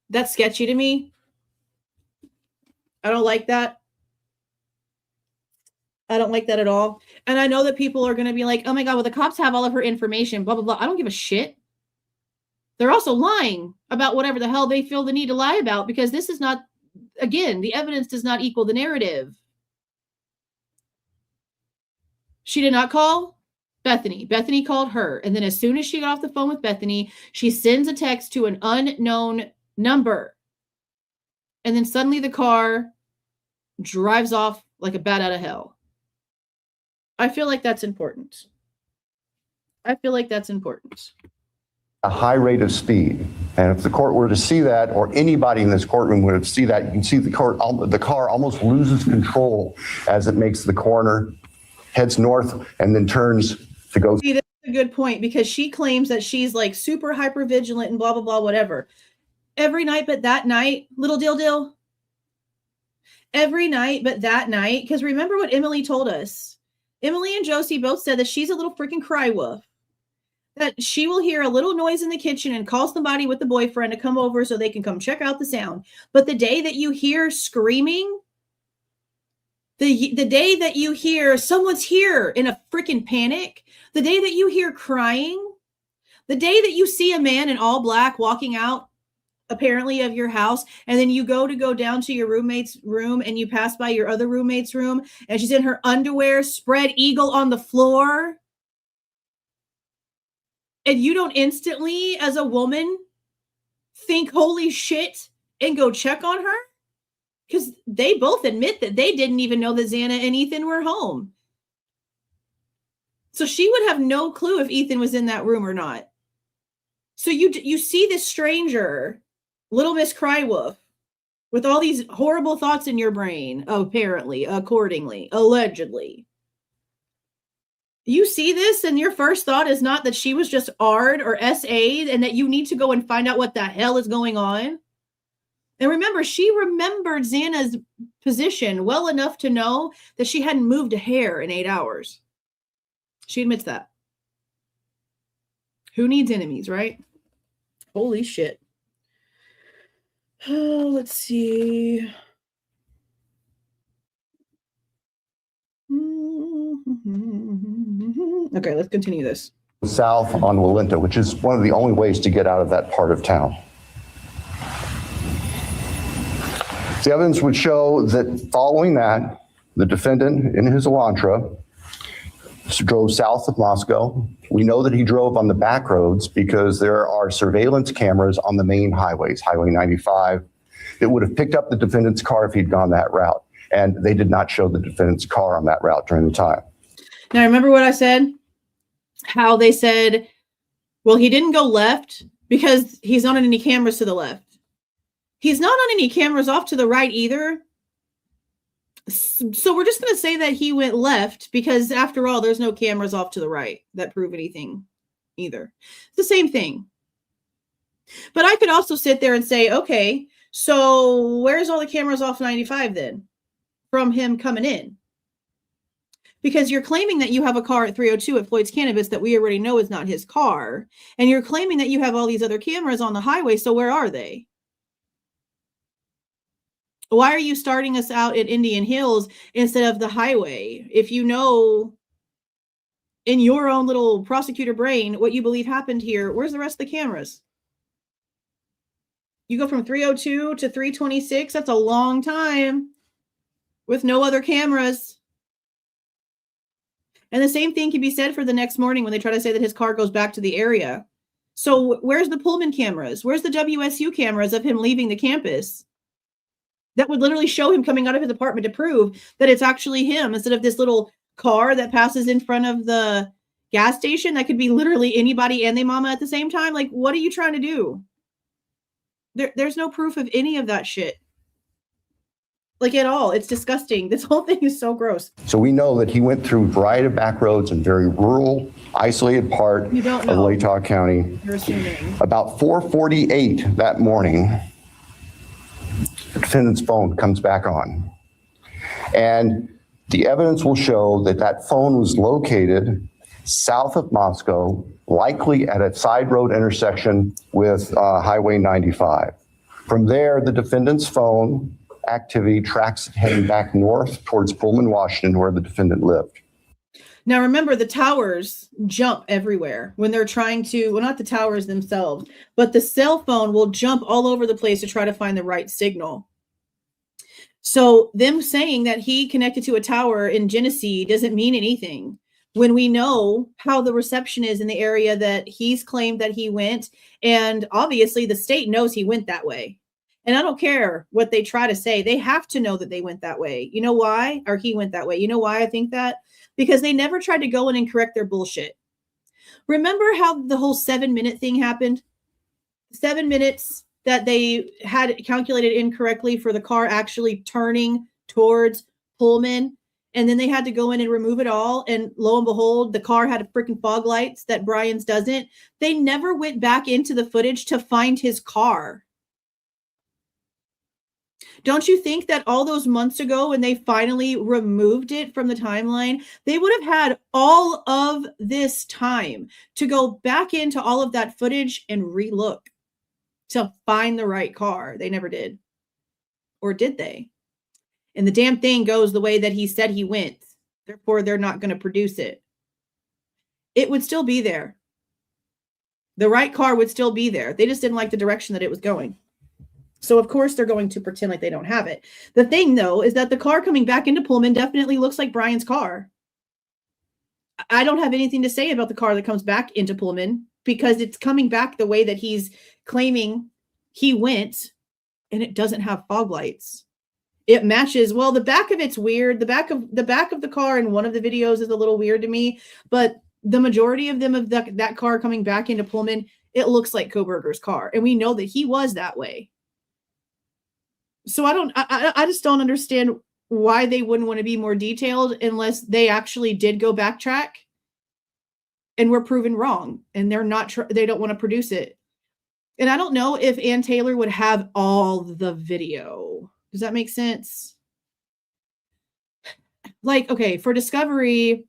That's sketchy to me. I don't like that. I don't like that at all. And I know that people are going to be like, oh my God, well, the cops have all of her information, blah, blah, blah. I don't give a shit. They're also lying about whatever the hell they feel the need to lie about, because this is not, again, the evidence does not equal the narrative. She did not call Bethany. Bethany called her. And then as soon as she got off the phone with Bethany, she sends a text to an unknown number. And then suddenly the car drives off like a bat out of hell. I feel like that's important. I feel like that's important. A high rate of speed. And if the court were to see that, or anybody in this courtroom would see that, you can see the car almost loses control as it makes the corner, heads north, and then turns to go. See, that's a good point, because she claims that she's like super hyper vigilant and blah, blah, blah, whatever. Every night but that night, little dill. Every night but that night, because remember what Emily told us. Emily and Josie both said that she's a little freaking cry wolf. That she will hear a little noise in the kitchen and call somebody with the boyfriend to come over so they can come check out the sound. But the day that you hear screaming, the day that you hear someone's here in a freaking panic, the day that you hear crying, the day that you see a man in all black walking out apparently of your house, and then you go down to your roommate's room and you pass by your other roommate's room and she's in her underwear, spread eagle on the floor, and you don't instantly, as a woman, think, holy shit, and go check on her? Because they both admit that they didn't even know that Xana and Ethan were home. So she would have no clue if Ethan was in that room or not. So you see this stranger, Little Miss Crywolf, with all these horrible thoughts in your brain, apparently, accordingly, allegedly. You see this and your first thought is not that she was just R'd or SA'd and that you need to go and find out what the hell is going on. And remember, she remembered Xana's position well enough to know that she hadn't moved a hair in 8 hours. She admits that. Who needs enemies, right? Holy shit. Let's see. Okay, let's continue this. South on Walinta, which is one of the only ways to get out of that part of town. The evidence would show that following that, the defendant in his Elantra drove south of Moscow. We know that he drove on the back roads because there are surveillance cameras on the main highways, Highway 95, that would have picked up the defendant's car if he'd gone that route. And they did not show the defendant's car on that route during the time. Now, remember what I said? How they said, well, he didn't go left because he's not on any cameras to the left. He's not on any cameras off to the right either. So we're just going to say that he went left because after all, there's no cameras off to the right that prove anything either. It's the same thing. But I could also sit there and say, okay, so where's all the cameras off 95 then from him coming in? Because you're claiming that you have a car at 302 at Floyd's Cannabis that we already know is not his car. And you're claiming that you have all these other cameras on the highway. So where are they? Why are you starting us out at Indian Hills instead of the highway? If you know in your own little prosecutor brain what you believe happened here, where's the rest of the cameras? You go from 302 to 326. That's a long time with no other cameras. And the same thing can be said for the next morning when they try to say that his car goes back to the area. So where's the Pullman cameras? Where's the WSU cameras of him leaving the campus? That would literally show him coming out of his apartment to prove that it's actually him instead of this little car that passes in front of the gas station. That could be literally anybody and their mama at the same time. Like, what are you trying to do? There's no proof of any of that shit. Like at all. It's disgusting. This whole thing is so gross. So we know that he went through a variety of back roads in very rural, isolated part of Latah County. You're assuming. About 4:48 that morning, the defendant's phone comes back on. And the evidence will show that that phone was located south of Moscow, likely at a side road intersection with Highway 95. From there, the defendant's phone activity tracks heading back north towards Pullman, Washington, where the defendant lived. Now, remember, the towers jump everywhere when they're trying to, well, not the towers themselves, but the cell phone will jump all over the place to try to find the right signal. So them saying that he connected to a tower in Genesee doesn't mean anything when we know how the reception is in the area that he's claimed that he went. And obviously the state knows he went that way. And I don't care what they try to say. They have to know that they went that way. You know why? Or he went that way. You know why I think that? Because they never tried to go in and correct their bullshit. Remember how the whole 7-minute thing happened? 7 minutes that they had calculated incorrectly for the car actually turning towards Pullman. And then they had to go in and remove it all. And lo and behold, the car had freaking fog lights that Bryan's doesn't. They never went back into the footage to find his car. Don't you think that all those months ago when they finally removed it from the timeline, they would have had all of this time to go back into all of that footage and relook to find the right car? They never did. Or did they? And the damn thing goes the way that he said he went. Therefore, they're not going to produce it. It would still be there. The right car would still be there. They just didn't like the direction that it was going. So, of course, they're going to pretend like they don't have it. The thing, though, is that the car coming back into Pullman definitely looks like Bryan's car. I don't have anything to say about the car that comes back into Pullman because it's coming back the way that he's claiming he went, and it doesn't have fog lights. It matches. Well, the back of it's weird. The back of the car in one of the videos is a little weird to me, but the majority of them of that car coming back into Pullman, it looks like Kohberger's car, and we know that he was that way. So I just don't understand why they wouldn't want to be more detailed unless they actually did go backtrack and were proven wrong and they don't want to produce it. And I don't know if Ann Taylor would have all the video. Does that make sense? Like, okay, for Discovery,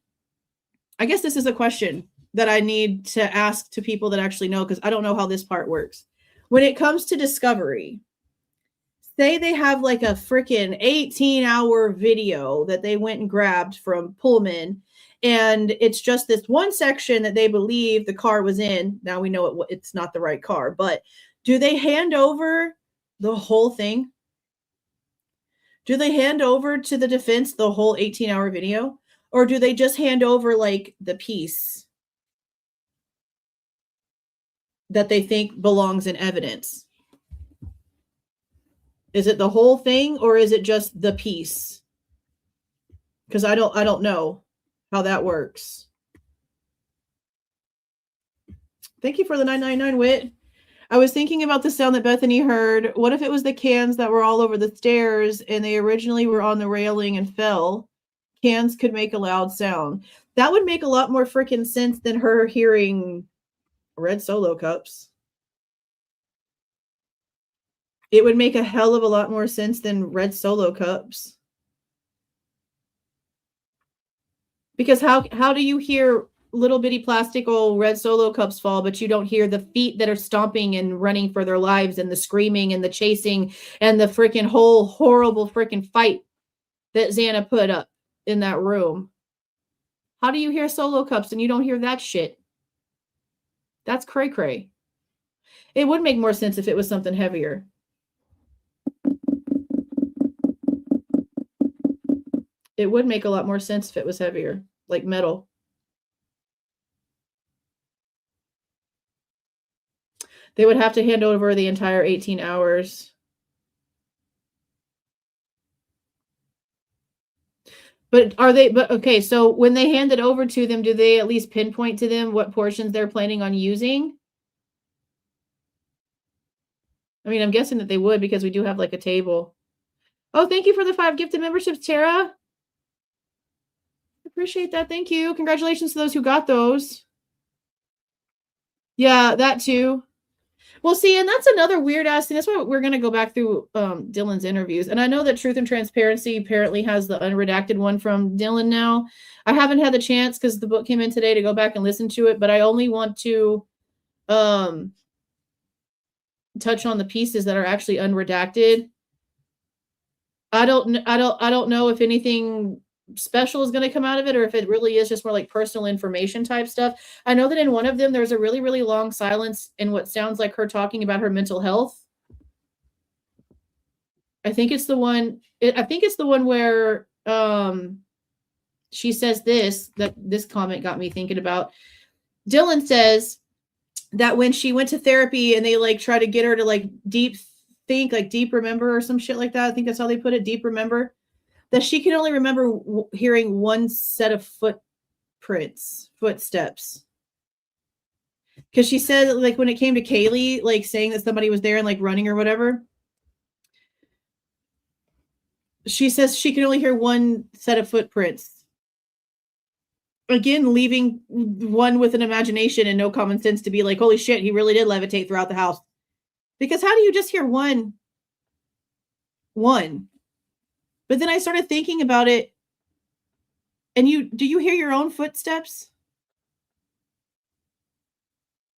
I guess this is a question that I need to ask to people that actually know, because I don't know how this part works. When it comes to Discovery, say they have like a freaking 18-hour video that they went and grabbed from Pullman, and it's just this one section that they believe the car was in. Now we know it's not the right car, but do they hand over the whole thing? Do they hand over to the defense the whole 18-hour video? Or do they just hand over like the piece that they think belongs in evidence? Is it the whole thing or is it just the piece? Because I don't know how that works. Thank you for the 999 wit. I was thinking about the sound that Bethany heard. What if it was the cans that were all over the stairs and they originally were on the railing and fell? Cans could make a loud sound. That would make a lot more freaking sense than her hearing red Solo cups. It would make a hell of a lot more sense than red Solo cups. Because how do you hear little bitty plastic old red Solo cups fall, but you don't hear the feet that are stomping and running for their lives and the screaming and the chasing and the freaking whole horrible freaking fight that Xana put up in that room? How do you hear Solo cups and you don't hear that shit? That's cray cray. It would make more sense if it was something heavier. It would make a lot more sense if it was heavier, like metal. They would have to hand over the entire 18 hours. But okay, so when they hand it over to them, do they at least pinpoint to them what portions they're planning on using? I mean, I'm guessing that they would because we do have like a table. Oh, thank you for the 5 gifted memberships, Tara. Appreciate that. Thank you. Congratulations to those who got those. Yeah, that too. Well, see, and that's another weird ass thing. That's why we're going to go back through Dylan's interviews. And I know that Truth and Transparency apparently has the unredacted one from Dylan now. I haven't had the chance because the book came in today to go back and listen to it, but I only want to touch on the pieces that are actually unredacted. I don't know if anything special is going to come out of it or if it really is just more like personal information type stuff. I know that in one of them there's a really, really long silence in what sounds like her talking about her mental health. I think it's the one where she says this comment got me thinking about. Dylan says that when she went to therapy and they like try to get her to like deep remember or some shit like that. I think that's how they put it, deep remember. That she can only remember hearing one set of footsteps. Because she said, like, when it came to Kaylee, like, saying that somebody was there and, like, running or whatever, she says she can only hear one set of footprints. Again, leaving one with an imagination and no common sense to be like, holy shit, he really did levitate throughout the house. Because how do you just hear one? But then I started thinking about it. And do you hear your own footsteps?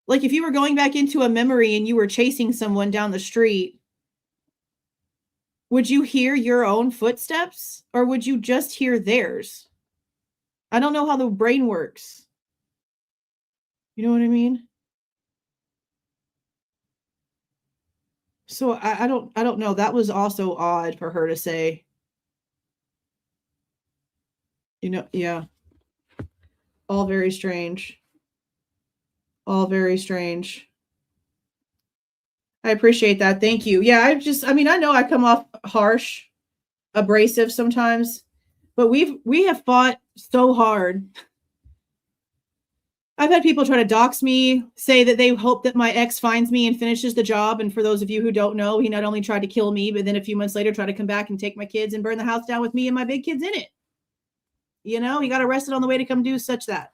Like if you were going back into a memory and you were chasing someone down the street, would you hear your own footsteps or would you just hear theirs? I don't know how the brain works. You know what I mean? So I don't know. That was also odd for her to say. You know, yeah. All very strange. All very strange. I appreciate that. Thank you. Yeah, I know I come off harsh, abrasive sometimes, but we have fought so hard. I've had people try to dox me, say that they hope that my ex finds me and finishes the job. And for those of you who don't know, he not only tried to kill me, but then a few months later tried to come back and take my kids and burn the house down with me and my big kids in it. You know, he got arrested on the way to come do such that.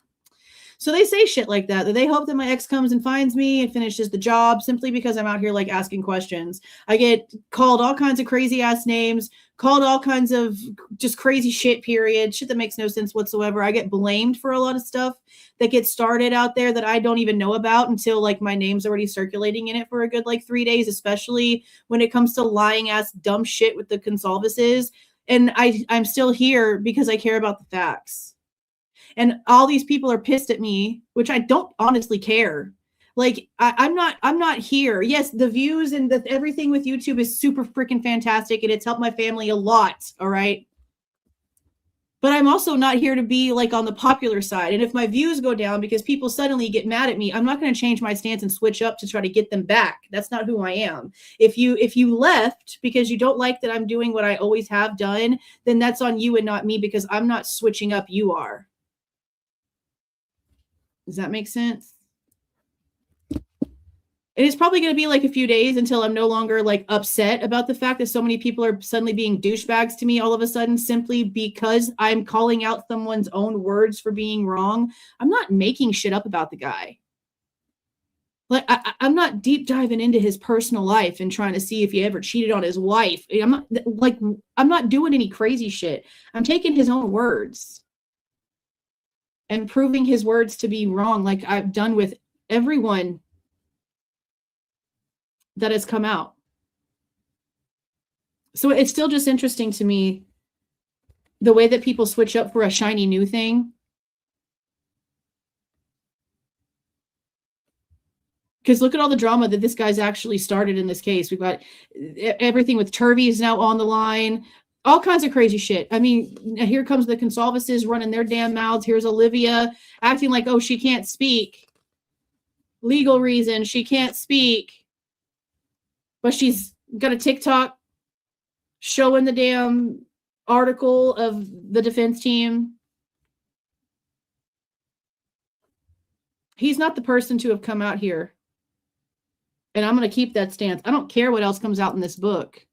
So they say shit like that they hope that my ex comes and finds me and finishes the job simply because I'm out here like asking questions. I get called all kinds of crazy ass names, called all kinds of just crazy shit, period. Shit that makes no sense whatsoever. I get blamed for a lot of stuff that gets started out there that I don't even know about until like my name's already circulating in it for a good like 3 days, especially when it comes to lying ass dumb shit with the Goncalveses. And I'm still here because I care about the facts. And all these people are pissed at me, which I don't honestly care. Like I'm not here. Yes, the views and everything with YouTube is super freaking fantastic, and it's helped my family a lot. All right. But I'm also not here to be like on the popular side. And if my views go down because people suddenly get mad at me, I'm not going to change my stance and switch up to try to get them back. That's not who I am. If you left because you don't like that I'm doing what I always have done, then that's on you and not me, because I'm not switching up. You are. Does that make sense? And it's probably going to be like a few days until I'm no longer like upset about the fact that so many people are suddenly being douchebags to me all of a sudden, simply because I'm calling out someone's own words for being wrong. I'm not making shit up about the guy. Like I'm not deep diving into his personal life and trying to see if he ever cheated on his wife. I'm not doing any crazy shit. I'm taking his own words and proving his words to be wrong, like I've done with everyone that has come out. So it's still just interesting to me the way that people switch up for a shiny new thing. Because look at all the drama that this guy's actually started in this case. We've got everything with Turvey is now on the line. All kinds of crazy shit. I mean, here comes the Goncalveses running their damn mouths. Here's Olivia acting like, oh, she can't speak. Legal reason, she can't speak. But she's got a TikTok showing the damn article of the defense team. He's not the person to have come out here. And I'm going to keep that stance. I don't care what else comes out in this book.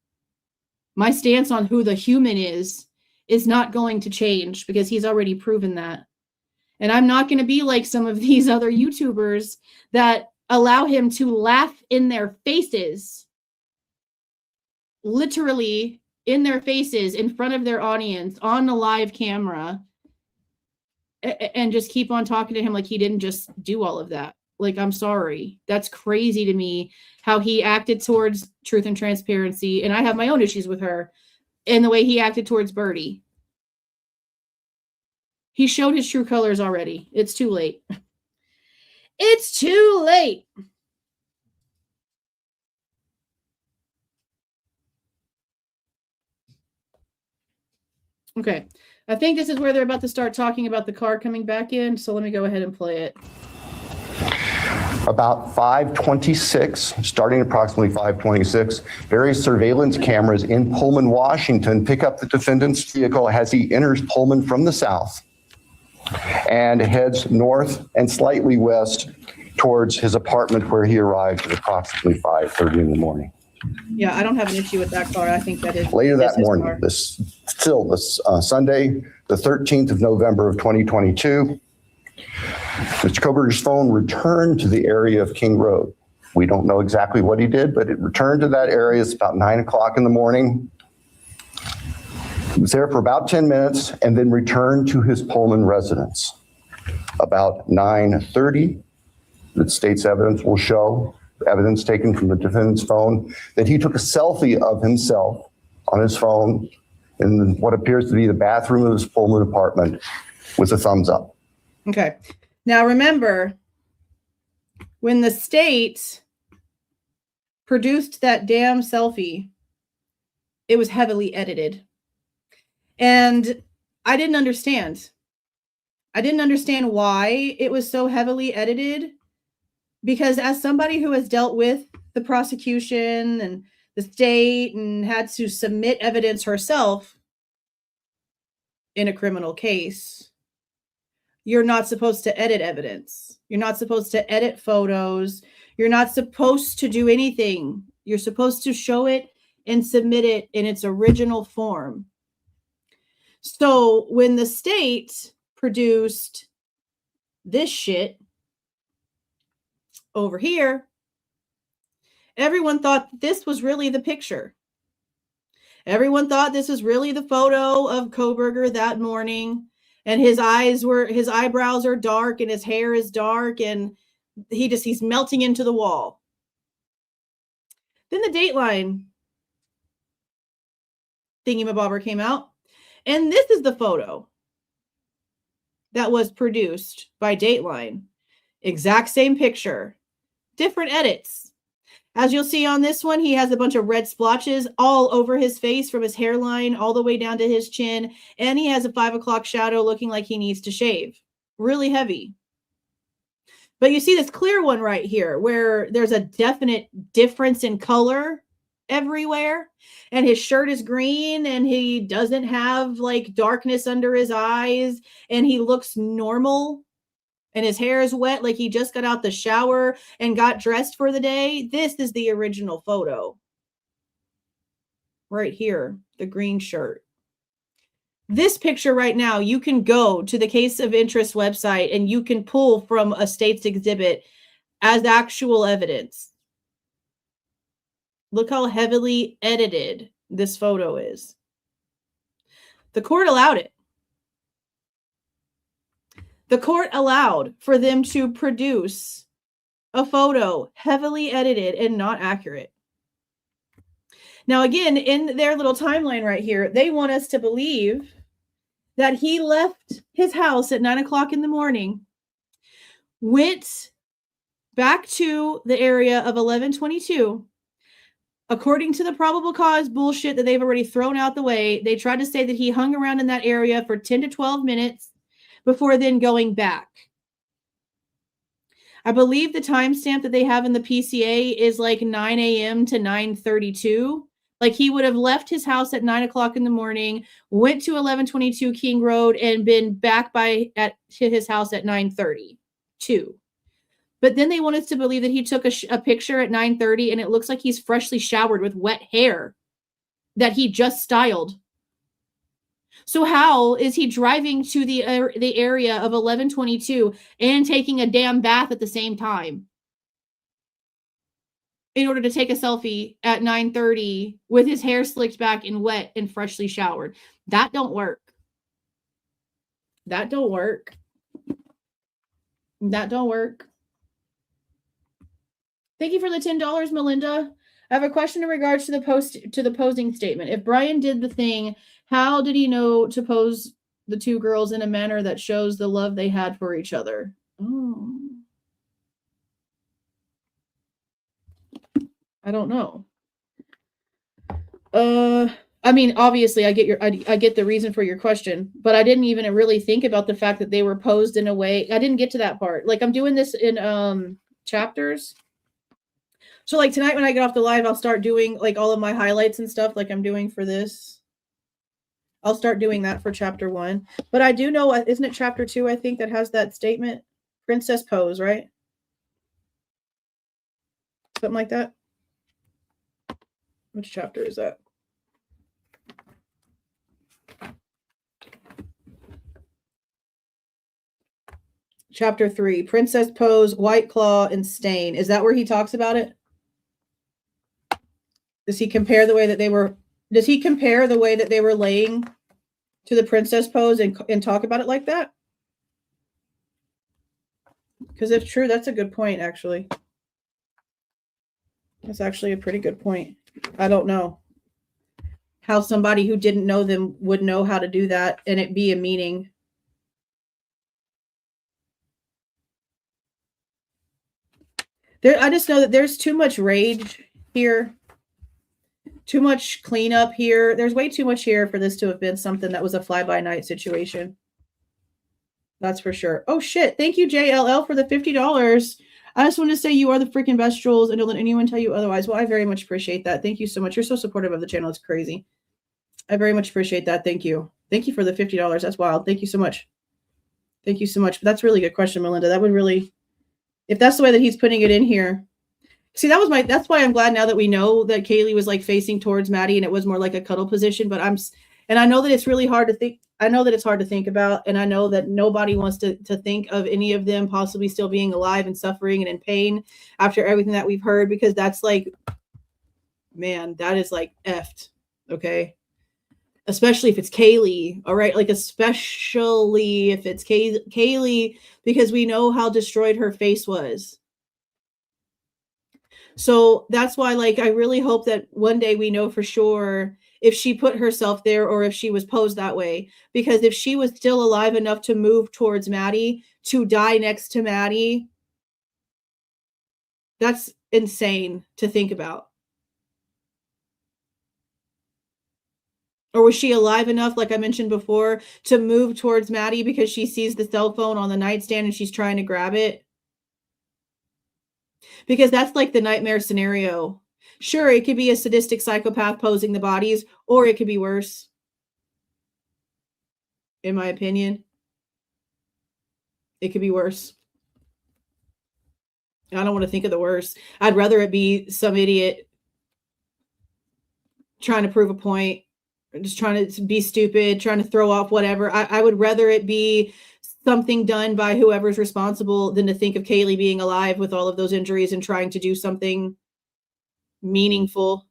My stance on who the human is not going to change, because he's already proven that. And I'm not going to be like some of these other YouTubers that allow him to laugh in their faces, literally in their faces, in front of their audience, on the live camera, and just keep on talking to him like he didn't just do all of that. Like, I'm sorry. That's crazy to me how he acted towards Truth and Transparency. And I have my own issues with her, and the way he acted towards Birdie. He showed his true colors already. It's too late. It's too late. Okay. I think this is where they're about to start talking about the car coming back in. So let me go ahead and play it. About 5:26, starting approximately 5:26, various surveillance cameras in Pullman, Washington pick up the defendant's vehicle as he enters Pullman from the south and heads north and slightly west towards his apartment, where he arrived at approximately 5:30 in the morning. Yeah, I don't have an issue with that car. I think that is later that morning. This Sunday, the 13th of November of 2022. Mr. Kohberger's phone returned to the area of King Road. We don't know exactly what he did, but it returned to that area. It's about 9 o'clock in the morning. He was there for about 10 minutes and then returned to his Pullman residence. About 9:30, the state's evidence will show, evidence taken from the defendant's phone, that he took a selfie of himself on his phone in what appears to be the bathroom of his Pullman apartment with a thumbs up. Okay. Now remember, when the state produced that damn selfie, it was heavily edited. And I didn't understand. I didn't understand why it was so heavily edited, because as somebody who has dealt with the prosecution and the state and had to submit evidence herself in a criminal case, you're not supposed to edit evidence. You're not supposed to edit photos. You're not supposed to do anything. You're supposed to show it and submit it in its original form. So when the state produced this shit over here, everyone thought this was really the picture. Everyone thought this was really the photo of Kohberger that morning. And his eyebrows are dark and his hair is dark and he's melting into the wall. Then the Dateline thingamabobber came out. And this is the photo that was produced by Dateline. Exact same picture. Different edits. As you'll see on this one, he has a bunch of red splotches all over his face from his hairline all the way down to his chin. And he has a 5 o'clock shadow looking like he needs to shave. Really heavy. But you see this clear one right here where there's a definite difference in color everywhere. And his shirt is green and he doesn't have like darkness under his eyes. And he looks normal. And his hair is wet like he just got out the shower and got dressed for the day. This is the original photo. Right here, the green shirt. This picture right now, you can go to the Case of Interest website and you can pull from a state's exhibit as actual evidence. Look how heavily edited this photo is. The court allowed it. The court allowed for them to produce a photo heavily edited and not accurate. Now, again, in their little timeline right here, they want us to believe that he left his house at 9 o'clock in the morning, went back to the area of 1122. According to the probable cause bullshit that they've already thrown out the way, they tried to say that he hung around in that area for 10 to 12 minutes before then going back. I believe the timestamp that they have in the PCA is like 9 a.m. to 9:32. Like he would have left his house at 9 o'clock in the morning, went to 1122 King Road, and been back to his house at 9:32. But then they want us to believe that he took a picture at 9:30 and it looks like he's freshly showered with wet hair that he just styled. So how is he driving to the area of 1122 and taking a damn bath at the same time in order to take a selfie at 9:30 with his hair slicked back and wet and freshly showered? That don't work. That don't work. That don't work. Thank you for the $10, Melinda. I have a question in regards to the posing statement. If Bryan did the thing, how did he know to pose the two girls in a manner that shows the love they had for each other? Oh. I don't know. I mean, obviously I get the reason for your question, but I didn't even really think about the fact that they were posed in a way. I didn't get to that part. Like I'm doing this in chapters. So like tonight when I get off the live, I'll start doing like all of my highlights and stuff like I'm doing for this. I'll start doing that for chapter 1. But I do know, isn't it chapter 2, I think, that has that statement? Princess pose, right? Something like that. Which chapter is that? Chapter 3, Princess pose, White Claw, and Stain. Is that where he talks about it? Does he compare the way that they were? Does he compare the way that they were laying to the princess pose and talk about it like that? Because if true, that's a good point, actually. That's actually a pretty good point. I don't know how somebody who didn't know them would know how to do that and it be a meaning. I just know that there's too much rage here. Too much cleanup here. There's way too much here for this to have been something that was a fly-by-night situation. That's for sure. Oh, shit. Thank you, JLL, for the $50. I just want to say you are the freaking best, Jules, and don't let anyone tell you otherwise. Well, I very much appreciate that. Thank you so much. You're so supportive of the channel. It's crazy. I very much appreciate that. Thank you. Thank you for the $50. That's wild. Thank you so much. Thank you so much. That's a really good question, Melinda. That would really, if that's the way that he's putting it in here. See, that's why I'm glad now that we know that Kaylee was like facing towards Maddie and it was more like a cuddle position, but I know that it's really hard to think. I know that it's hard to think about, and I know that nobody wants to think of any of them possibly still being alive and suffering and in pain after everything that we've heard, because that's like, man, that is like effed. Okay. Especially if it's Kaylee. All right. Like, especially if it's Kaylee, because we know how destroyed her face was. So that's why, like, I really hope that one day we know for sure if she put herself there or if she was posed that way. Because if she was still alive enough to move towards Maddie, to die next to Maddie, that's insane to think about. Or was she alive enough, like I mentioned before, to move towards Maddie because she sees the cell phone on the nightstand and she's trying to grab it? Because that's like the nightmare scenario. Sure, it could be a sadistic psychopath posing the bodies, or it could be worse. In my opinion, it could be worse. I don't want to think of the worst. I'd rather it be some idiot trying to prove a point, just trying to be stupid, trying to throw off whatever. I would rather it be something done by whoever's responsible than to think of Kaylee being alive with all of those injuries and trying to do something meaningful.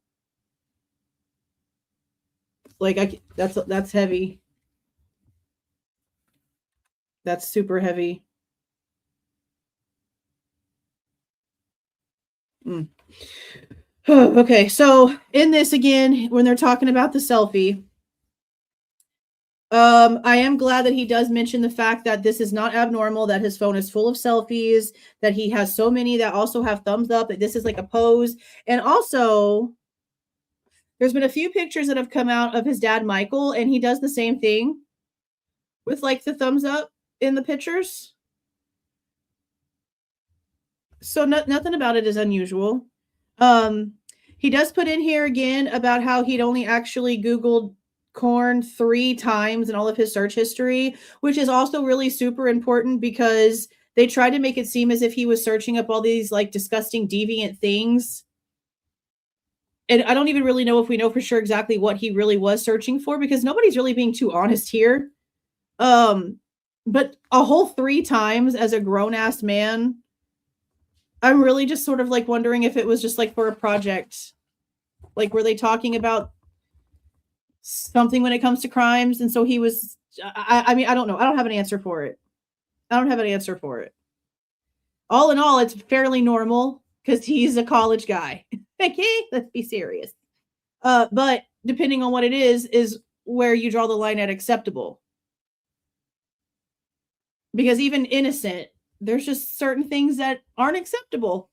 Like, that's heavy. That's super heavy. Okay, so in this again, when they're talking about the selfie, I am glad that he does mention the fact that this is not abnormal, that his phone is full of selfies, that he has so many that also have thumbs up, that this is like a pose. And also, there's been a few pictures that have come out of his dad, Michael, and he does the same thing with like the thumbs up in the pictures. So nothing about it is unusual. He does put in here again about how he'd only actually Googled corn 3 times in all of his search history, which is also really super important because they tried to make it seem as if he was searching up all these like disgusting, deviant things. And I don't even really know if we know for sure exactly what he really was searching for, because nobody's really being too honest here. But a whole 3 times as a grown-ass man, I'm really just sort of like wondering if it was just like for a project. Like, were they talking about something when it comes to crimes? And so he was, I mean, I don't know. I don't have an answer for it. All in all, it's fairly normal because he's a college guy. Okay, let's be serious. But depending on what it is where you draw the line at acceptable. Because even innocent, there's just certain things that aren't acceptable,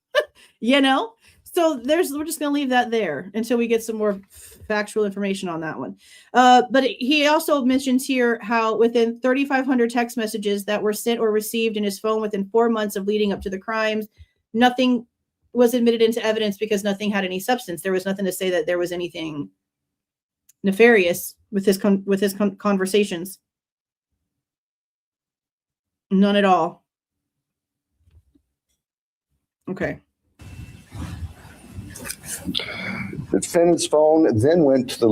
you know? So we're just going to leave that there until we get some more factual information on that one. But he also mentions here how within 3,500 text messages that were sent or received in his phone within 4 months of leading up to the crimes, nothing was admitted into evidence because nothing had any substance. There was nothing to say that there was anything nefarious with his conversations. None at all. Okay. The defendant's phone then went to the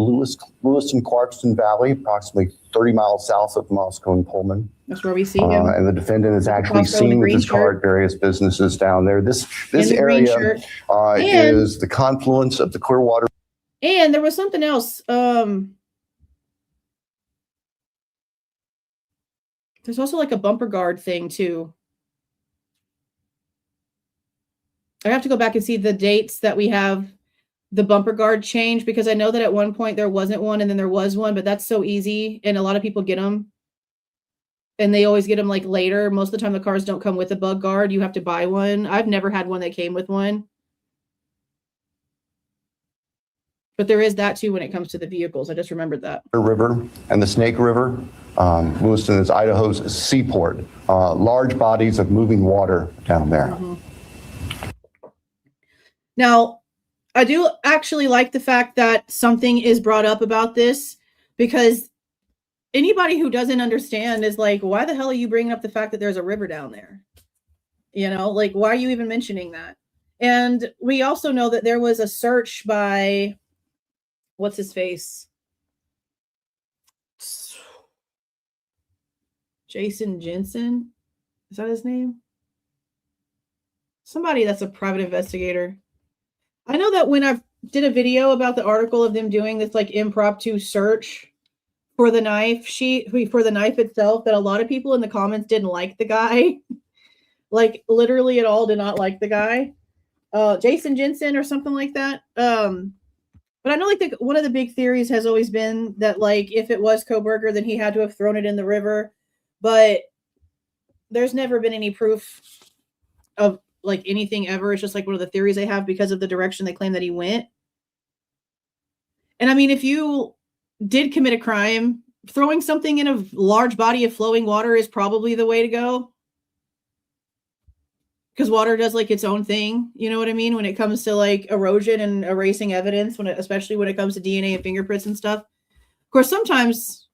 Lewiston-Clarkston Valley, approximately 30 miles south of Moscow and Pullman. That's where we see him. And the defendant is actually seen with his car at various businesses down there. This area is the confluence of the Clearwater. And there was something else. There's also like a bumper guard thing too. I have to go back and see the dates that we have the bumper guard change, because I know that at one point there wasn't one and then there was one, but that's so easy. And a lot of people get them. And they always get them like later. Most of the time the cars don't come with a bug guard. You have to buy one. I've never had one that came with one. But there is that too when it comes to the vehicles. I just remembered that. The river and the Snake River. Lewiston is Idaho's seaport. Large bodies of moving water down there. Mm-hmm. Now, I do actually like the fact that something is brought up about this, because anybody who doesn't understand is like, why the hell are you bringing up the fact that there's a river down there? You know, like, why are you even mentioning that? And we also know that there was a search by, what's his face? Jason Jensen. Is that his name? Somebody that's a private investigator. I know that when I did a video about the article of them doing this like impromptu search for the knife for the knife itself, that a lot of people in the comments didn't like the guy. Like literally at all did not like the guy. Jason Jensen or something like that. But I know like one of the big theories has always been that like if it was Kohberger, then he had to have thrown it in the river. But there's never been any proof of like anything ever. It's just like one of the theories they have because of the direction they claim that he went. And I mean, if you did commit a crime, throwing something in a large body of flowing water is probably the way to go. Because water does like its own thing, you know what I mean? When it comes to like erosion and erasing evidence, especially when it comes to DNA and fingerprints and stuff. Of course, sometimes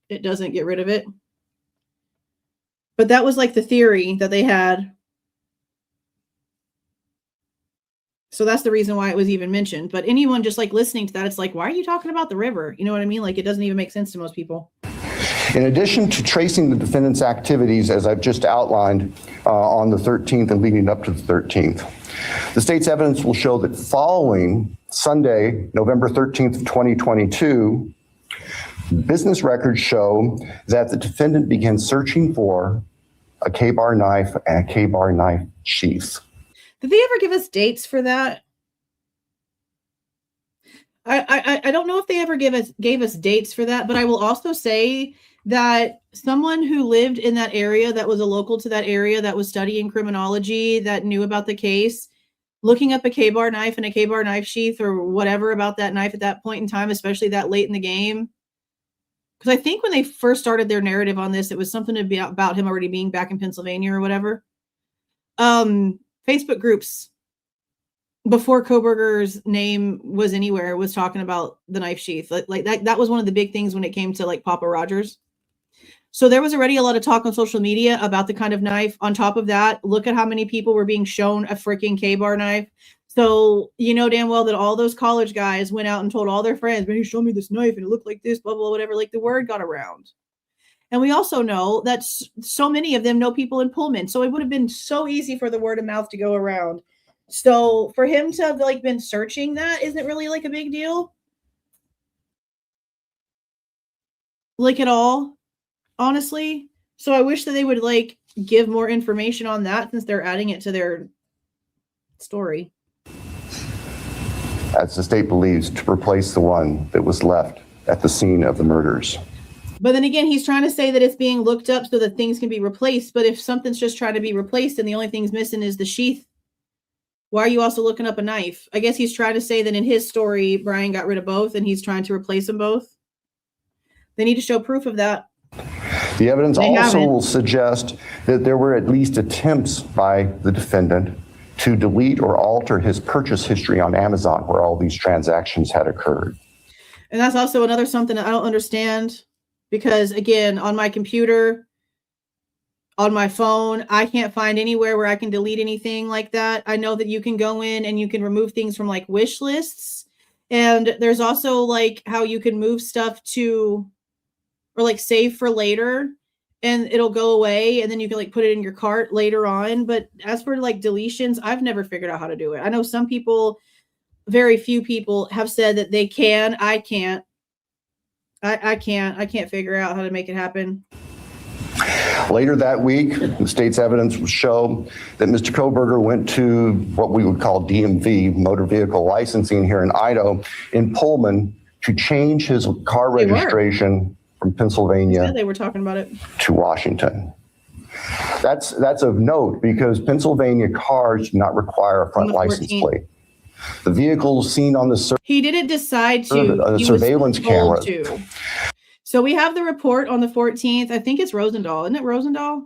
it doesn't get rid of it. But that was like the theory that they had. So that's the reason why it was even mentioned. But anyone just like listening to that, it's like, why are you talking about the river? You know what I mean? Like it doesn't even make sense to most people. In addition to tracing the defendant's activities, as I've just outlined on the 13th and leading up to the 13th, the state's evidence will show that following Sunday, November 13th of 2022, business records show that the defendant began searching for a K-bar knife and a K-bar knife sheath. Did they ever give us dates for that? I don't know if they ever gave us dates for that, but I will also say that someone who lived in that area, that was a local to that area, that was studying criminology, that knew about the case, looking up a K-bar knife and a K-bar knife sheath or whatever about that knife at that point in time, especially that late in the game. Because I think when they first started their narrative on this, it was something to be about him already being back in Pennsylvania or whatever. Facebook groups before Kohberger's name was anywhere was talking about the knife sheath. Like that was one of the big things when it came to like Papa Rogers. So there was already a lot of talk on social media about the kind of knife. On top of that, look at how many people were being shown a freaking K-bar knife. So you know damn well that all those college guys went out and told all their friends, man, you showed me this knife and it looked like this, blah, blah, whatever. Like the word got around. And we also know that so many of them know people in Pullman. So it would have been so easy for the word of mouth to go around. So for him to have like been searching that isn't really like a big deal. Like at all, honestly. So I wish that they would like give more information on that since they're adding it to their story. As the state believes, to replace the one that was left at the scene of the murders. But then again, he's trying to say that it's being looked up so that things can be replaced. But if something's just trying to be replaced and the only thing's missing is the sheath, why are you also looking up a knife? I guess he's trying to say that in his story, Bryan got rid of both and he's trying to replace them both. They need to show proof of that. The evidence also will suggest that there were at least attempts by the defendant to delete or alter his purchase history on Amazon where all these transactions had occurred. And that's also another something that I don't understand because, again, on my computer, on my phone, I can't find anywhere where I can delete anything like that. I know that you can go in and you can remove things from like wish lists. And there's also like how you can move stuff to or like save for later and it'll go away and then you can like put it in your cart later on. But as for like deletions, I've never figured out how to do it. I know some people, very few people have said that they can. I can't. I can't figure out how to make it happen. Later that week, the state's evidence will show that Mr. Kohberger went to what we would call DMV, motor vehicle licensing here in Idaho, in Pullman to change his car registration from Pennsylvania they were talking about it to Washington. That's of note because Pennsylvania cars do not require a front license plate. The vehicles seen on the he didn't decide to surveillance camera. So we have the report on the 14th. I think it's Rosendahl. Isn't it Rosendahl?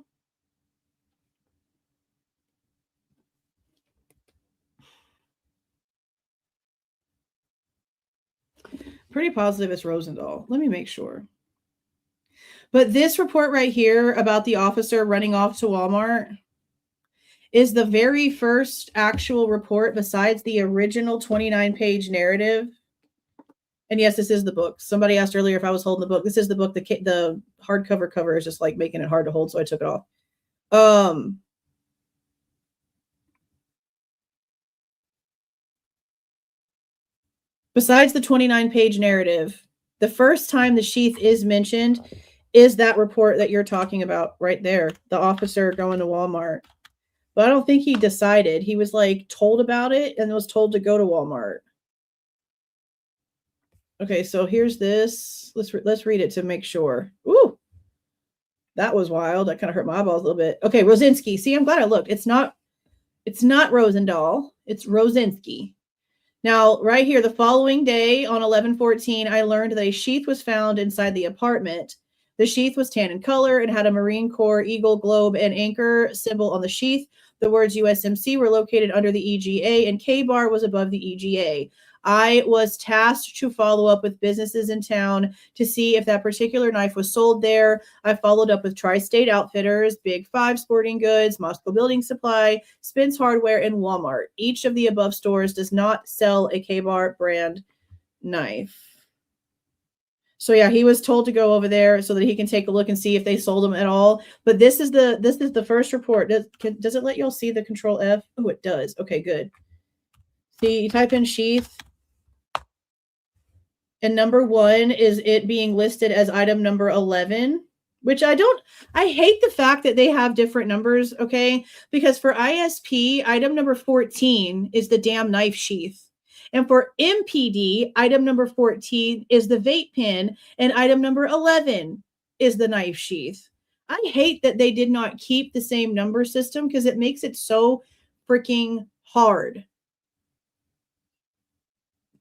Pretty positive it's Rosendahl. Let me make sure. But this report right here about the officer running off to Walmart is the very first actual report besides the original 29-page narrative And yes, this is the book. Somebody asked earlier if I was holding the book. This is the book. The hardcover cover is just like making it hard to hold, so I took it off. Besides the 29-page narrative, the first time the sheath is mentioned is that report that you're talking about right there. The officer going to Walmart. But I don't think he decided. He was like told about it and was told to go to Walmart. Okay, so here's this. Let's read it to make sure. Ooh, that was wild. That kind of hurt my eyeballs a little bit. Okay, Rosinski. See, I'm glad I looked. It's not Rosendahl. It's Rosinski. Now, right here, the following day on 11/14, I learned that a sheath was found inside the apartment. The sheath was tan in color and had a Marine Corps eagle, globe, and anchor symbol on the sheath. The words USMC were located under the EGA, and K-bar was above the EGA. I was tasked to follow up with businesses in town to see if that particular knife was sold there. I followed up with Tri-State Outfitters, Big Five Sporting Goods, Moscow Building Supply, Spence Hardware, and Walmart. Each of the above stores does not sell a K-bar brand knife. So yeah, he was told to go over there so that he can take a look and see if they sold them at all. But this is the first report. Does it let y'all see the Control F? Oh, it does. Okay, good. See, you type in sheath. And number 1 is it being listed as item number 11, which I hate the fact that they have different numbers, okay? Because for ISP, item number 14 is the damn knife sheath. And for MPD, item number 14 is the vape pen, and item number 11 is the knife sheath. I hate that they did not keep the same number system because it makes it so freaking hard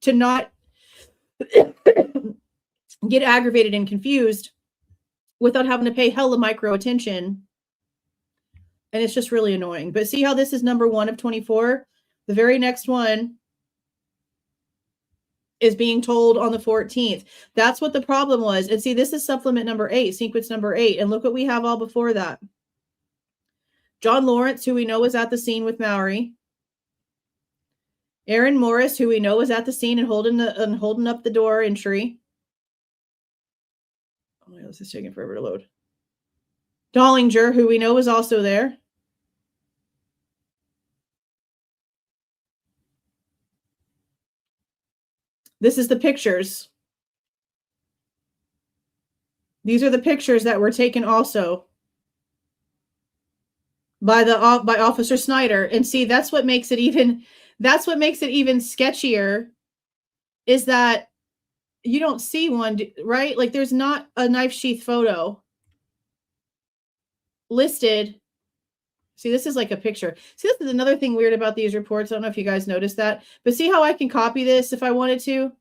to not get aggravated and confused without having to pay hella micro attention. And it's just really annoying. But see how this is number 1 of 24? The very next one is being told on the 14th. That's what the problem was. And see, this is supplement number 8, sequence number 8. And look what we have all before that. John Lawrence, who we know was at the scene with Mallory. Aaron Morris, who we know was at the scene and holding up the door entry. Oh my God, this is taking forever to load. Dollinger, who we know was also there. This is the pictures. These are the pictures that were taken also by Officer Snyder. And see, that's what makes it even sketchier is that you don't see one, right? Like there's not a knife sheath photo listed. See, this is like a picture. See, this is another thing weird about these reports. I don't know if you guys noticed that, but see how I can copy this if I wanted to?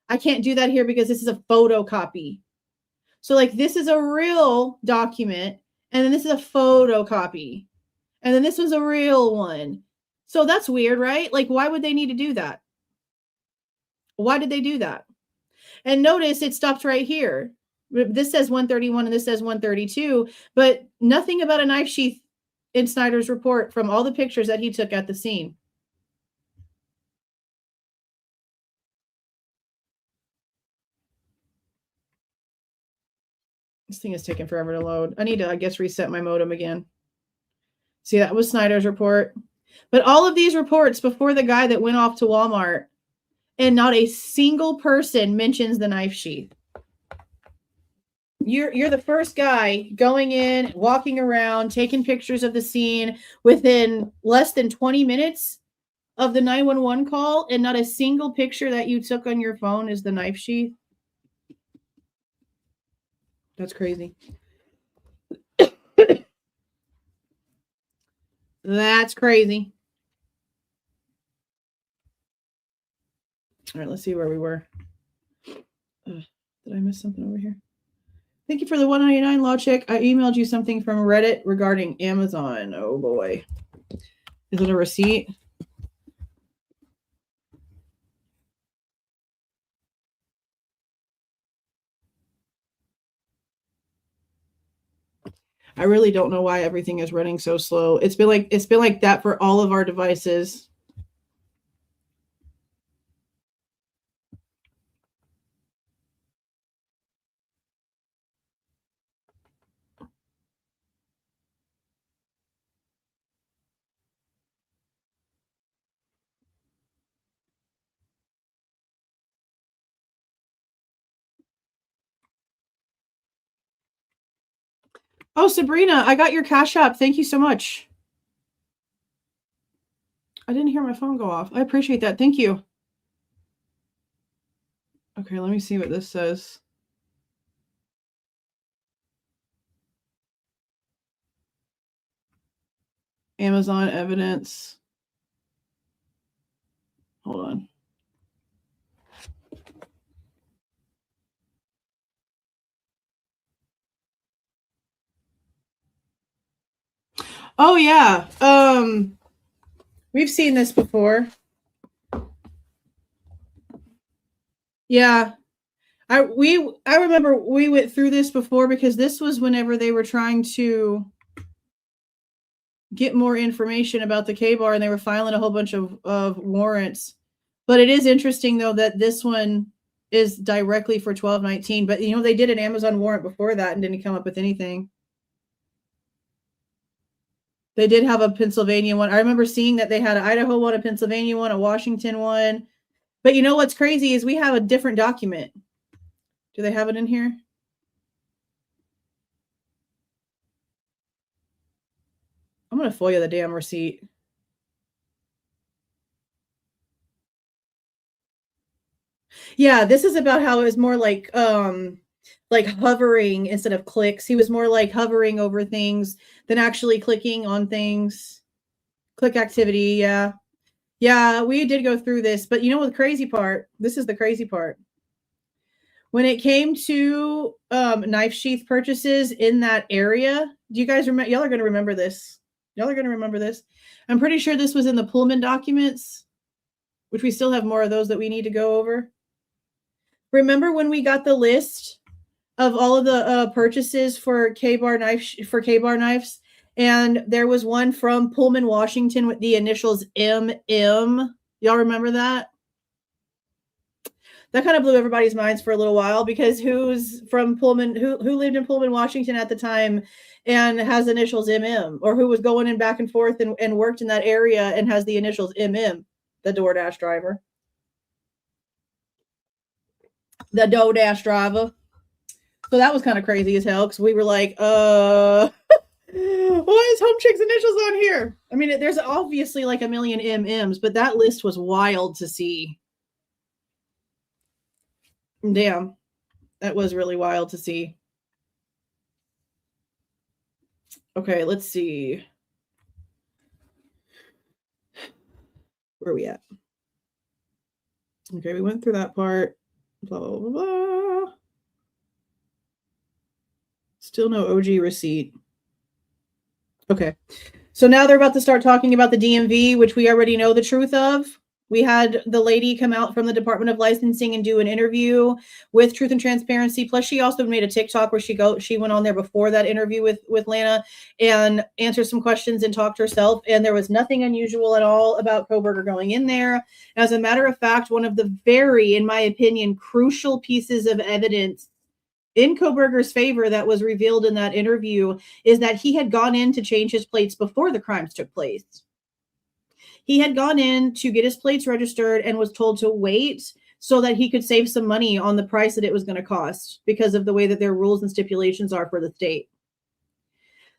I can't do that here because this is a photocopy. So like this is a real document, and then this is a photocopy. And then this was a real one. So that's weird, right? Like, why would they need to do that? Why did they do that? And notice it stops right here. This says 131 and this says 132, but nothing about a knife sheath in Snyder's report from all the pictures that he took at the scene. This thing is taking forever to load. I need to, I guess, reset my modem again. See, that was Snyder's report. But all of these reports before the guy that went off to Walmart, and not a single person mentions the knife sheath. You're the first guy going in, walking around, taking pictures of the scene within less than 20 minutes of the 911 call, and not a single picture that you took on your phone is the knife sheath. That's crazy. That's crazy. All right, let's see where we were. Did I miss something over here? Thank you for the $1.99 law check. I emailed you something from Reddit regarding Amazon. Oh boy. Is it a receipt? I really don't know why everything is running so slow. It's been like that for all of our devices. Oh, Sabrina, I got your Cash App. Thank you so much. I didn't hear my phone go off. I appreciate that. Thank you. Okay, let me see what this says. Amazon evidence. Hold on. Oh yeah. We've seen this before. Yeah. I remember we went through this before because this was whenever they were trying to get more information about the K-bar and they were filing a whole bunch of warrants. But it is interesting though that this one is directly for 1219. But you know, they did an Amazon warrant before that and didn't come up with anything. They did have a Pennsylvania one. I remember seeing that they had an Idaho one, a Pennsylvania one, a Washington one. But you know what's crazy is we have a different document. Do they have it in here? I'm going to FOIA the damn receipt. Yeah, this is about how it was more like hovering instead of clicks. He was more like hovering over things than actually clicking on things. Click activity, yeah. Yeah, we did go through this, but you know what the crazy part? This is the crazy part. When it came to knife sheath purchases in that area, do you guys remember? Y'all are going to remember this. Y'all are going to remember this. I'm pretty sure this was in the Pullman documents, which we still have more of those that we need to go over. Remember when we got the list of all of the purchases for K-bar knives, and there was one from Pullman, Washington, with the initials MM. Y'all remember that? That kind of blew everybody's minds for a little while because who's from Pullman, who lived in Pullman, Washington at the time and has initials MM, or who was going in back and forth and worked in that area and has the initials MM, the DoorDash driver. The DoorDash driver. So that was kind of crazy as hell because we were like, why is Home Chick's initials on here? I mean, there's obviously like a million MMs, but that list was wild to see. Damn, that was really wild to see. Okay, let's see. Where are we at? Okay, we went through that part. Blah, blah, blah, blah. Still no OG receipt. Okay, so now they're about to start talking about the DMV, which we already know the truth of. We had the lady come out from the Department of Licensing and do an interview with Truth and Transparency. Plus, she also made a TikTok where she went on there before that interview with Lana and answered some questions and talked herself. And there was nothing unusual at all about Kohberger going in there. As a matter of fact, one of the very, in my opinion, crucial pieces of evidence in Kohberger's favor that was revealed in that interview is that he had gone in to change his plates before the crimes took place. He had gone in to get his plates registered and was told to wait so that he could save some money on the price that it was going to cost because of the way that their rules and stipulations are for the state.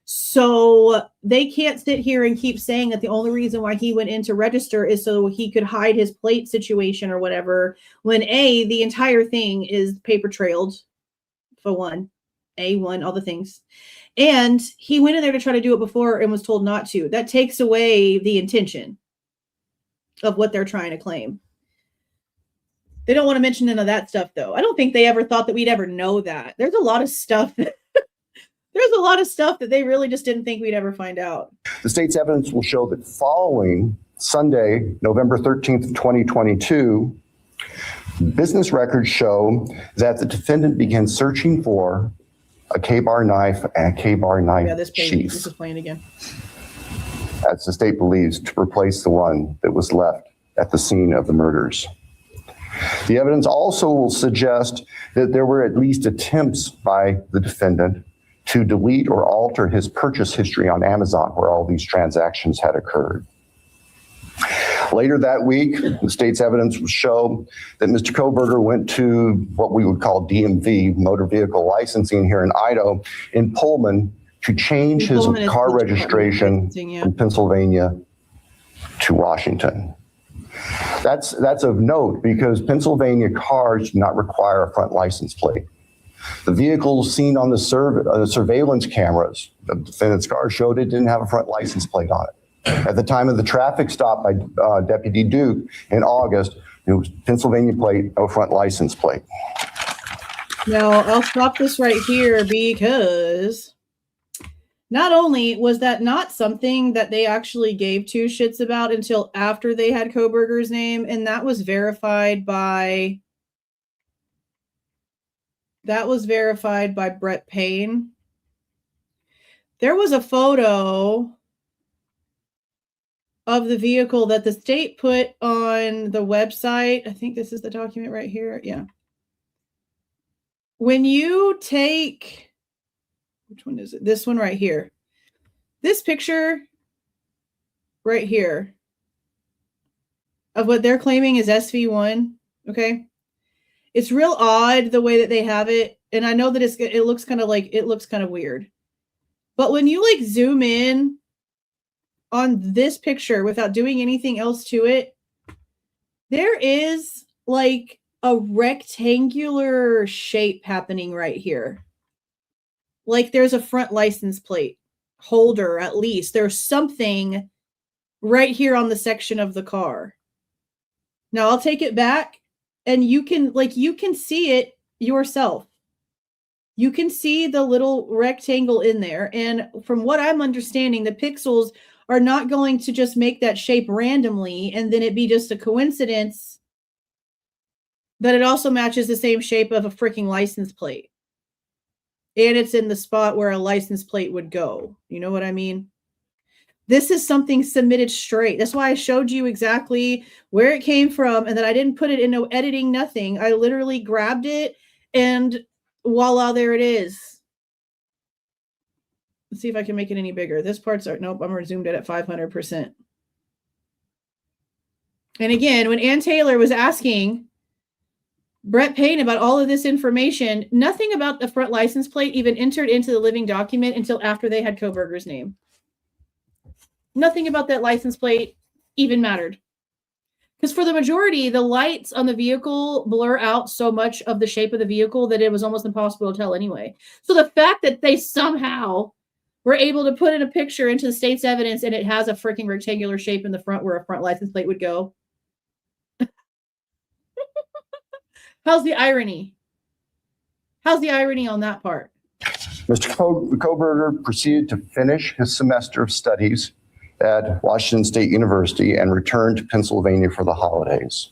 So they can't sit here and keep saying that the only reason why he went in to register is so he could hide his plate situation or whatever, when the entire thing is paper trailed, for one, all the things. And he went in there to try to do it before and was told not to. That takes away the intention of what they're trying to claim. They don't want to mention none of that stuff, though. I don't think they ever thought that we'd ever know that. There's a lot of stuff that they really just didn't think we'd ever find out. The state's evidence will show that following Sunday, November 13th, 2022, business records show that the defendant began searching for a K-bar knife and a K-bar knife sheath. This is playing again. As the state believes, to replace the one that was left at the scene of the murders. The evidence also will suggest that there were at least attempts by the defendant to delete or alter his purchase history on Amazon, where all these transactions had occurred. Later that week, the state's evidence will show that Mr. Kohberger went to what we would call DMV, motor vehicle licensing here in Idaho, in Pullman, to change his car registration from Pennsylvania to Washington. That's of note because Pennsylvania cars do not require a front license plate. The vehicles seen on the surveillance cameras of the defendant's car showed it didn't have a front license plate on it. At the time of the traffic stop by Deputy Duke in August, it was Pennsylvania plate, no front license plate. Now, I'll stop this right here because not only was that not something that they actually gave two shits about until after they had Kohberger's name, and that was verified by Brett Payne. There was a photo of the vehicle that the state put on the website. I think this is the document right here. Yeah. When you take, which one is it? This one right here. This picture right here of what they're claiming is SV1. Okay. It's real odd the way that they have it. And I know that it looks kind of weird. But when you like zoom in on this picture without doing anything else to it, there is like a rectangular shape happening right here. Like there's a front license plate holder, at least. There's something right here on the section of the car. Now I'll take it back and you can see it yourself. You can see the little rectangle in there. And from what I'm understanding, the pixels are not going to just make that shape randomly and then it be just a coincidence that it also matches the same shape of a freaking license plate. And it's in the spot where a license plate would go. You know what I mean? This is something submitted straight. That's why I showed you exactly where it came from and that I didn't put it in no editing, nothing. I literally grabbed it and voila, there it is. Let's see if I can make it any bigger. This part's, nope, I'm zoomed in at 500%. And again, when Ann Taylor was asking Brett Payne about all of this information, nothing about the front license plate even entered into the living document until after they had Kohberger's name. Nothing about that license plate even mattered. Because for the majority, the lights on the vehicle blur out so much of the shape of the vehicle that it was almost impossible to tell anyway. So the fact that they somehow were able to put in a picture into the state's evidence and it has a freaking rectangular shape in the front where a front license plate would go. How's the irony? How's the irony on that part? Mr. Kohberger proceeded to finish his semester of studies at Washington State University and returned to Pennsylvania for the holidays.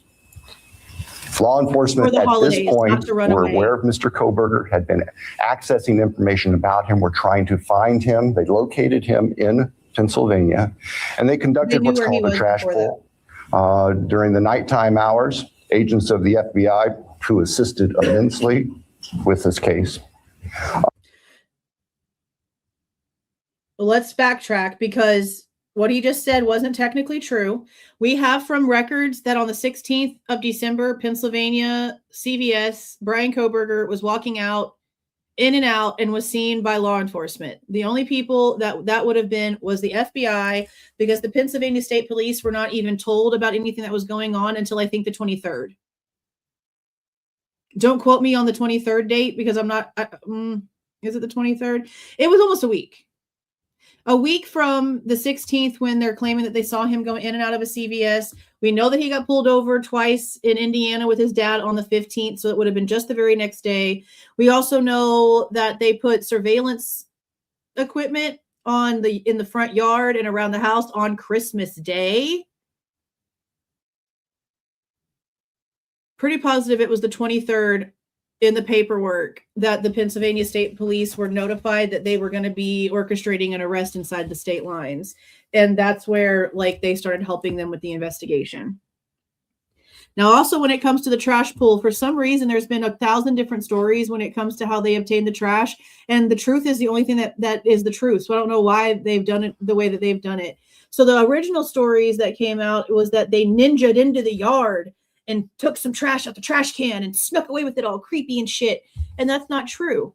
Law enforcement at this point were aware of Mr. Kohberger, had been accessing information about him, were trying to find him. They located him in Pennsylvania, and they conducted what's called a trash pull. During the nighttime hours, agents of the FBI, who assisted immensely with this case. Let's backtrack because what he just said wasn't technically true. We have from records that on the 16th of December, Pennsylvania, CVS, Bryan Kohberger was walking out, in and out, and was seen by law enforcement. The only people that would have been was the FBI, because the Pennsylvania State Police were not even told about anything that was going on until I think the 23rd. Don't quote me on the 23rd date because I'm not, is it the 23rd? It was almost a week. A week from the 16th when they're claiming that they saw him going in and out of a CVS. We know that he got pulled over twice in Indiana with his dad on the 15th, so it would have been just the very next day. We also know that they put surveillance equipment in the front yard and around the house on Christmas Day. Pretty positive it was the 23rd in the paperwork that the Pennsylvania State Police were notified that they were going to be orchestrating an arrest inside the state lines. And that's where they started helping them with the investigation. Now, also when it comes to the trash pool, for some reason, there's been 1,000 different stories when it comes to how they obtained the trash. And the truth is the only thing that is the truth. So I don't know why they've done it the way that they've done it. So the original stories that came out was that they ninja'd into the yard and took some trash out the trash can and snuck away with it all creepy and shit. And that's not true.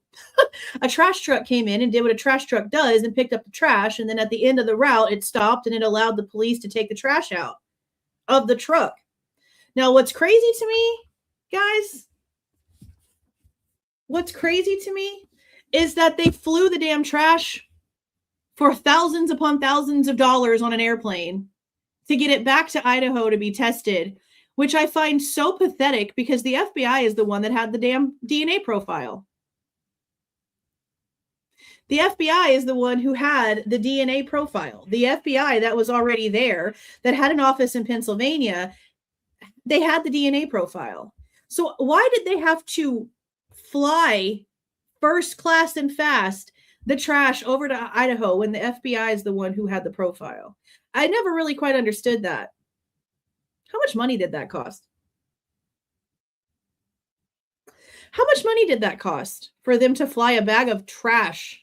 A trash truck came in and did what a trash truck does and picked up the trash. And then at the end of the route, it stopped and it allowed the police to take the trash out of the truck. Now, what's crazy to me, guys, what's crazy to me is that they flew the damn trash for thousands upon thousands of dollars on an airplane to get it back to Idaho to be tested, which I find so pathetic because the FBI is the one that had the damn DNA profile. The FBI is the one who had the DNA profile. The FBI that was already there, that had an office in Pennsylvania, they had the DNA profile. So why did they have to fly first class and fast the trash over to Idaho when the FBI is the one who had the profile? I never really quite understood that. How much money did that cost? How much money did that cost for them to fly a bag of trash?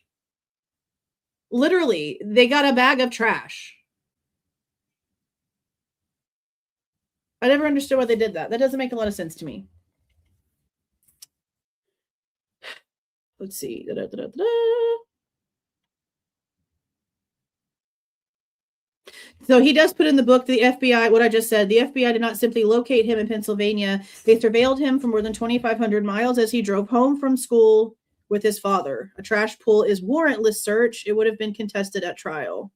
Literally, they got a bag of trash. I never understood why they did that. That doesn't make a lot of sense to me. Let's see. So he does put in the book, the FBI, what I just said, the FBI did not simply locate him in Pennsylvania. They surveilled him for more than 2,500 miles as he drove home from school with his father. A trash pull is warrantless search. It would have been contested at trial.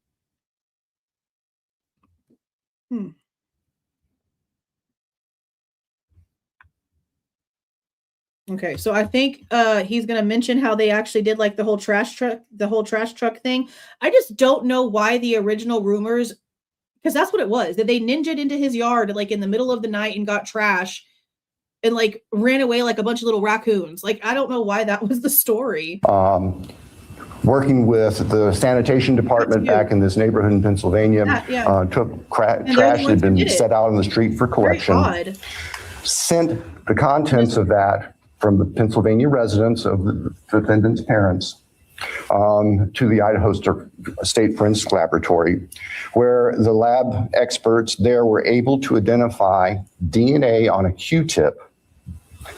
Okay, so I think he's going to mention how they actually did like the whole trash truck thing. I just don't know why the original rumors, because that's what it was, that they ninja'd into his yard like in the middle of the night and got trash and like ran away like a bunch of little raccoons. Like, I don't know why that was the story. Working with the sanitation department back in this neighborhood in Pennsylvania, took trash that had been set out on the street for collection, sent the contents of that from the Pennsylvania residence of the defendant's parents to the Idaho State Forensic Laboratory, where the lab experts there were able to identify DNA on a Q-tip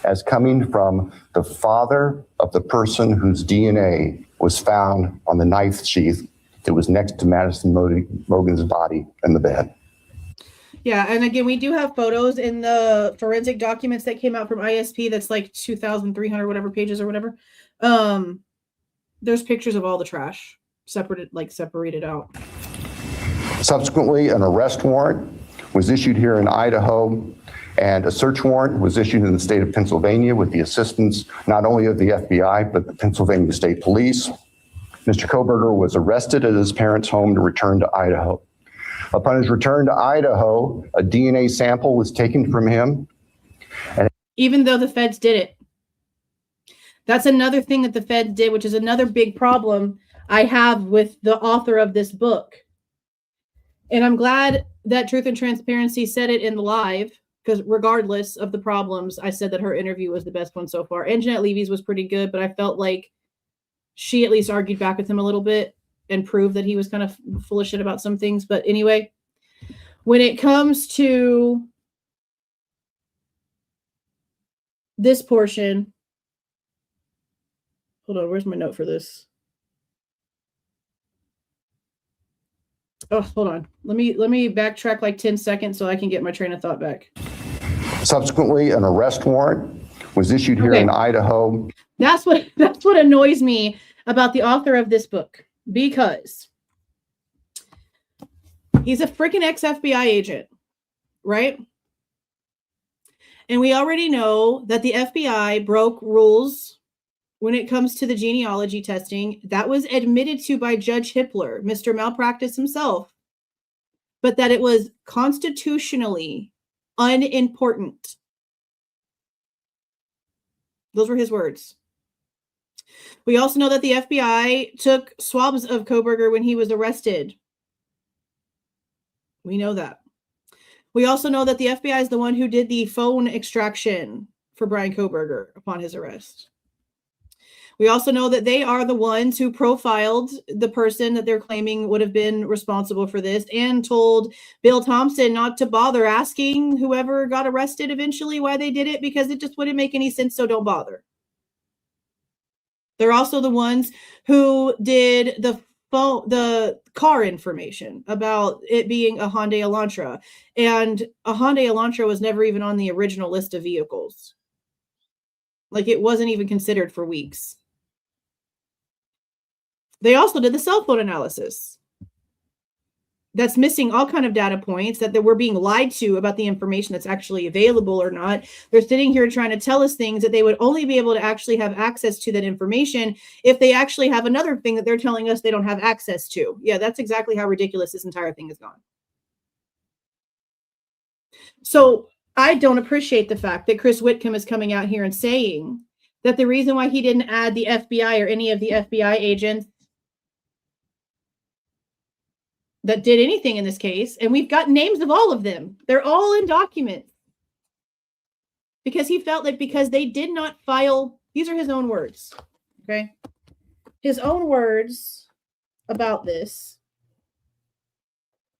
as coming from the father of the person whose DNA was found on the knife sheath that was next to Madison Mogen's body in the bed. Yeah, and again, we do have photos in the forensic documents that came out from ISP. That's like 2,300 whatever pages or whatever. There's pictures of all the trash separated out. Subsequently, an arrest warrant was issued here in Idaho, and a search warrant was issued in the state of Pennsylvania with the assistance not only of the FBI, but the Pennsylvania State Police. Mr. Kohberger was arrested at his parents' home to return to Idaho. Upon his return to Idaho, a DNA sample was taken from him. Even though the feds did it. That's another thing that the feds did, which is another big problem I have with the author of this book. And I'm glad that Truth and Transparency said it in the live, because regardless of the problems, I said that her interview was the best one so far. And Jeanette Levy's was pretty good, but I felt like she at least argued back with him a little bit and prove that he was kind of full of shit about some things. But anyway, when it comes to this portion, hold on, where's my note for this? Oh, hold on. Let me backtrack like 10 seconds so I can get my train of thought back. Subsequently, an arrest warrant was issued here in Idaho. That's what annoys me about the author of this book. Because he's a freaking ex-FBI agent, right? And we already know that the FBI broke rules when it comes to the genealogy testing. That was admitted to by Judge Hippler, Mr. Malpractice himself, but that it was constitutionally unimportant. Those were his words. We also know that the FBI took swabs of Kohberger when he was arrested. We know that. We also know that the FBI is the one who did the phone extraction for Bryan Kohberger upon his arrest. We also know that they are the ones who profiled the person that they're claiming would have been responsible for this and told Bill Thompson not to bother asking whoever got arrested eventually why they did it, because it just wouldn't make any sense, so don't bother. They're also the ones who did the car information about it being a Hyundai Elantra, and a Hyundai Elantra was never even on the original list of vehicles. Like, it wasn't even considered for weeks. They also did the cell phone analysis. That's missing all kind of data points, that we're being lied to about the information that's actually available or not. They're sitting here trying to tell us things that they would only be able to actually have access to that information if they actually have another thing that they're telling us they don't have access to. Yeah, that's exactly how ridiculous this entire thing has gone. So I don't appreciate the fact that Chris Whitcomb is coming out here and saying that the reason why he didn't add the FBI or any of the FBI agents that did anything in this case, and we've got names of all of them, they're all in documents, because he felt like because they did not file, these are his own words, okay? His own words about this,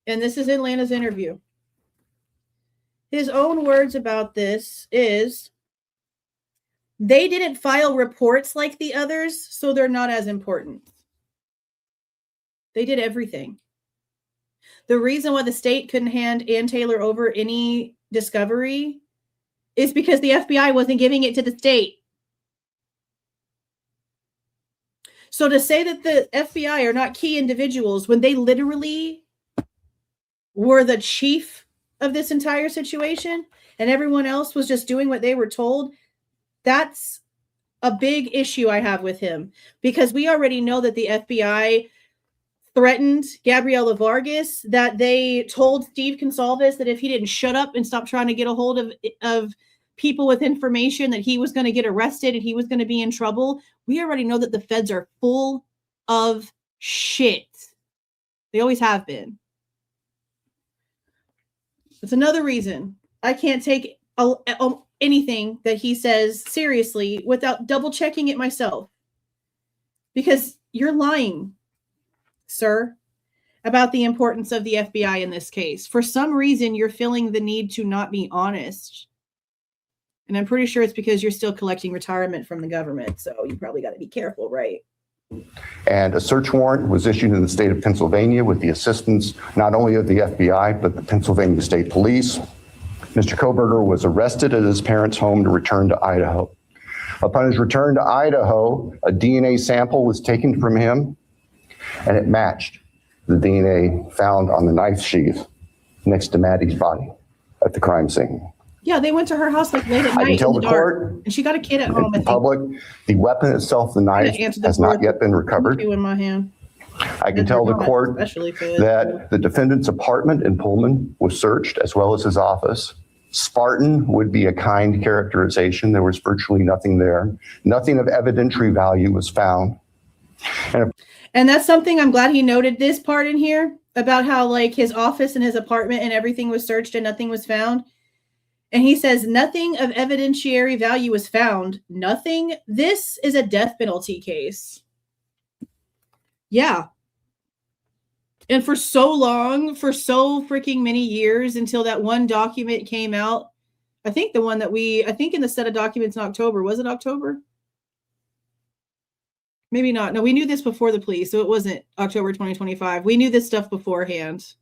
and this is in Lana's interview. His own words about this is, they didn't file reports like the others, so they're not as important. They did everything. The reason why the state couldn't hand Ann Taylor over any discovery is because the FBI wasn't giving it to the state. So to say that the FBI are not key individuals when they literally were the chief of this entire situation and everyone else was just doing what they were told, that's a big issue I have with him, because we already know that the FBI threatened Gabriela Vargas, that they told Steve Goncalves that if he didn't shut up and stop trying to get a hold of people with information, that he was going to get arrested and he was going to be in trouble. We already know that the feds are full of shit. They always have been. It's another reason I can't take anything that he says seriously without double checking it myself, because you're lying, sir, about the importance of the FBI in this case. For some reason, you're feeling the need to not be honest. And I'm pretty sure it's because you're still collecting retirement from the government. So you probably got to be careful, right? And a search warrant was issued in the state of Pennsylvania with the assistance not only of the FBI, but the Pennsylvania State Police. Mr. Kohberger was arrested at his parents' home to return to Idaho. Upon his return to Idaho, a DNA sample was taken from him, and it matched the DNA found on the knife sheath next to Maddie's body at the crime scene. Yeah, they went to her house like late at night. I can tell in the court, and she got a kid at home. in public, the weapon itself, the knife, has not yet been recovered. In my hand. I can tell the court that the defendant's apartment in Pullman was searched, as well as his office. Spartan would be a kind characterization. There was virtually nothing there. Nothing of evidentiary value was found. And that's something I'm glad he noted this part in here about how like his office and his apartment and everything was searched and nothing was found. And he says nothing of evidentiary value was found. Nothing. This is a death penalty case. Yeah. And for so long, for so freaking many years, until that one document came out, I think the one that I think in the set of documents in October, was it October? Maybe not. No, we knew this before the plea, so it wasn't October 2025. We knew this stuff beforehand.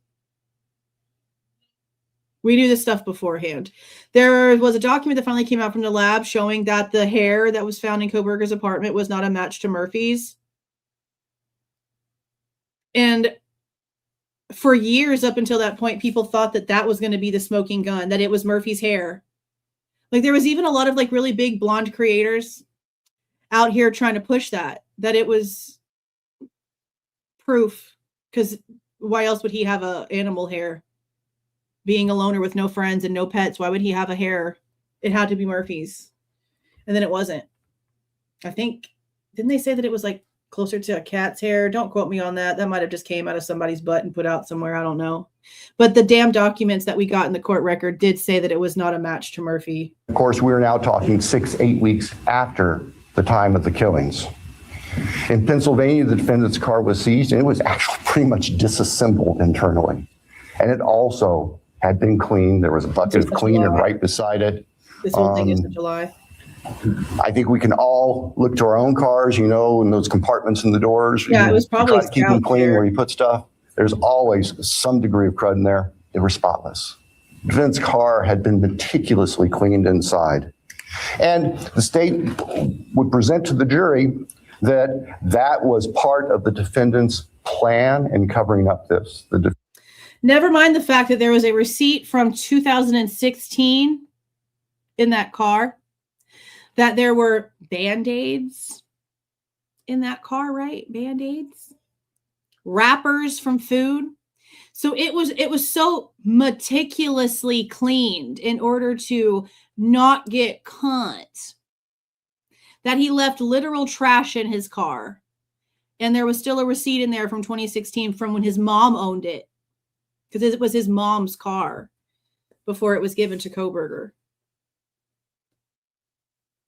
There was a document that finally came out from the lab showing that the hair that was found in Kohberger's apartment was not a match to Murphy's. And for years up until that point, people thought that that was going to be the smoking gun, that it was Murphy's hair. Like there was even a lot of like really big blonde creators out here trying to push that it was proof, because why else would he have a animal hair? Being a loner with no friends and no pets, why would he have a hair? It had to be Murphy's. And then it wasn't. I think, didn't they say that it was like closer to a cat's hair? Don't quote me on that. That might have just came out of somebody's butt and put out somewhere. I don't know. But the damn documents that we got in the court record did say that it was not a match to Murphy. Of course, we're now talking 6-8 weeks after the time of the killings. In Pennsylvania, the defendant's car was seized and it was actually pretty much disassembled internally. And it also had been cleaned. There was a bucket of cleaner right beside it. This whole thing is in July. I think we can all look to our own cars, in those compartments in the doors. Yeah, it was probably try to keep them clean where you put stuff. There's always some degree of crud in there. They were spotless. The defendant's car had been meticulously cleaned inside. And the state would present to the jury that was part of the defendant's plan in covering up this. Never mind the fact that there was a receipt from 2016 in that car, that there were Band-Aids in that car, right? Band-Aids, wrappers from food. So it was so meticulously cleaned in order to not get caught that he left literal trash in his car. And there was still a receipt in there from 2016 from when his mom owned it, because it was his mom's car before it was given to Kohberger.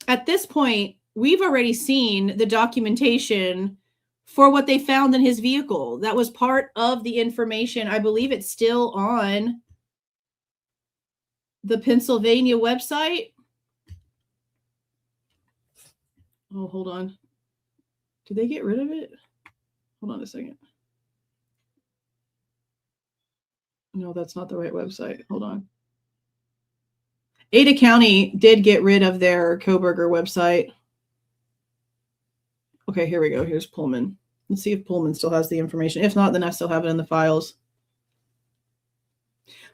At this point, we've already seen the documentation for what they found in his vehicle. That was part of the information. I believe it's still on the Pennsylvania website. Oh, hold on. Did they get rid of it? Hold on a second. No, that's not the right website. Hold on. Ada County did get rid of their Kohberger website. Okay, here we go. Here's Pullman. Let's see if Pullman still has the information. If not, then I still have it in the files.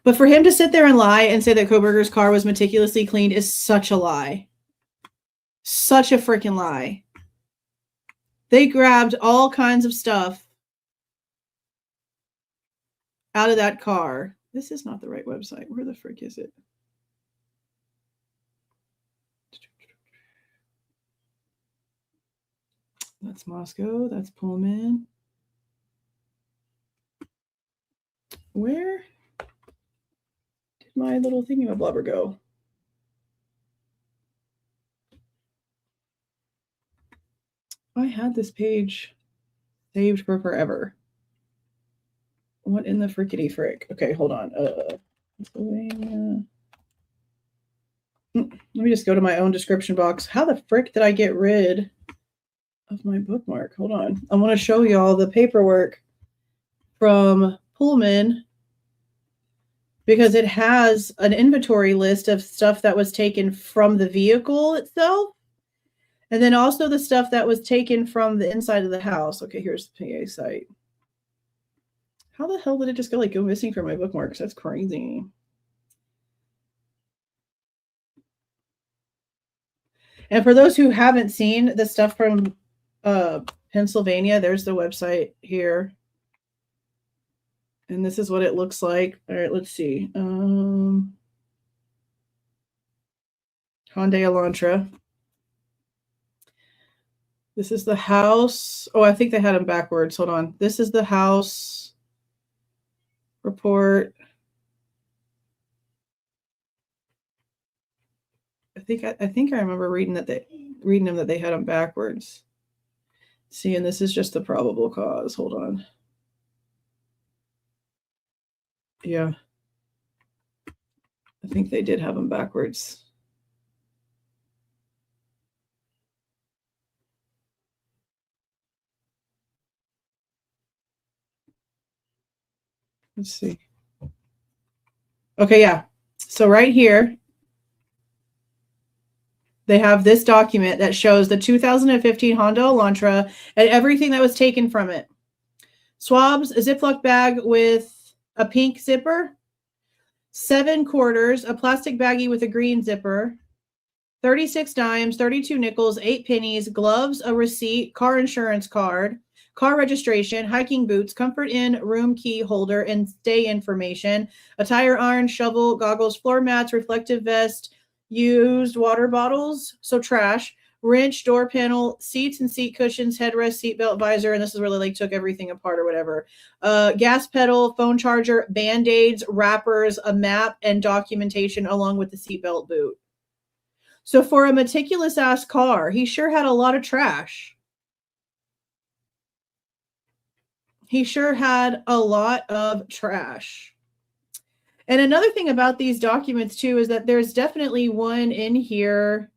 But for him to sit there and lie and say that Kohberger's car was meticulously cleaned is such a lie. Such a freaking lie. They grabbed all kinds of stuff out of that car. This is not the right website. Where the frick is it? That's Moscow. That's Pullman. Where did my little thingy-my-blubber go? I had this page saved for forever. What in the frickety frick? Okay, hold on. Pennsylvania. Let me just go to my own description box. How the frick did I get rid of my bookmark? Hold on. I want to show y'all the paperwork from Pullman because it has an inventory list of stuff that was taken from the vehicle itself. And then also the stuff that was taken from the inside of the house. Okay, here's the PA site. How the hell did it just go missing from my bookmarks? That's crazy. And for those who haven't seen the stuff from Pennsylvania, there's the website here. And this is what it looks like. All right, let's see. Hyundai Elantra. This is the house. Oh, I think they had them backwards. Hold on. This is the house report. I think I remember reading them that they had them backwards. See, and this is just the probable cause. Hold on. Yeah. I think they did have them backwards. Let's see. Okay, yeah. So right here, they have this document that shows the 2015 Honda Elantra and everything that was taken from it. Swabs, a Ziploc bag with a pink zipper, 7 quarters, a plastic baggie with a green zipper, 36 dimes, 32 nickels, 8 pennies, gloves, a receipt, car insurance card, car registration, hiking boots, comfort inn, room key holder, and stay information, a tire iron, shovel, goggles, floor mats, reflective vest, used water bottles, so trash, wrench, door panel, seats and seat cushions, headrest, seatbelt, visor, and this is where they took everything apart or whatever. Gas pedal, phone charger, Band-Aids, wrappers, a map, and documentation along with the seatbelt boot. So for a meticulous ass car, he sure had a lot of trash. He sure had a lot of trash. And another thing about these documents too is that there's definitely one in here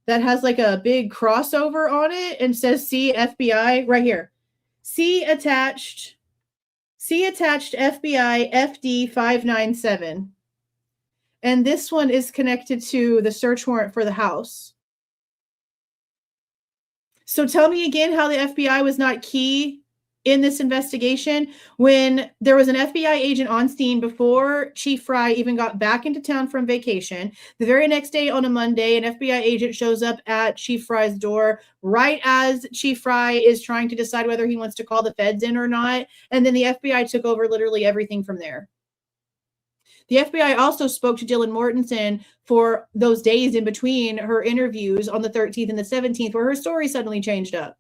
that has like a big crossover on it and says see FBI right here. See attached FBI FD 597. And this one is connected to the search warrant for the house. So tell me again how the FBI was not key in this investigation when there was an FBI agent on scene before Chief Fry even got back into town from vacation. The very next day on a Monday, an FBI agent shows up at Chief Fry's door right as Chief Fry is trying to decide whether he wants to call the feds in or not. And then the FBI took over literally everything from there. The FBI also spoke to Dylan Mortensen for those days in between her interviews on the 13th and the 17th, where her story suddenly changed up.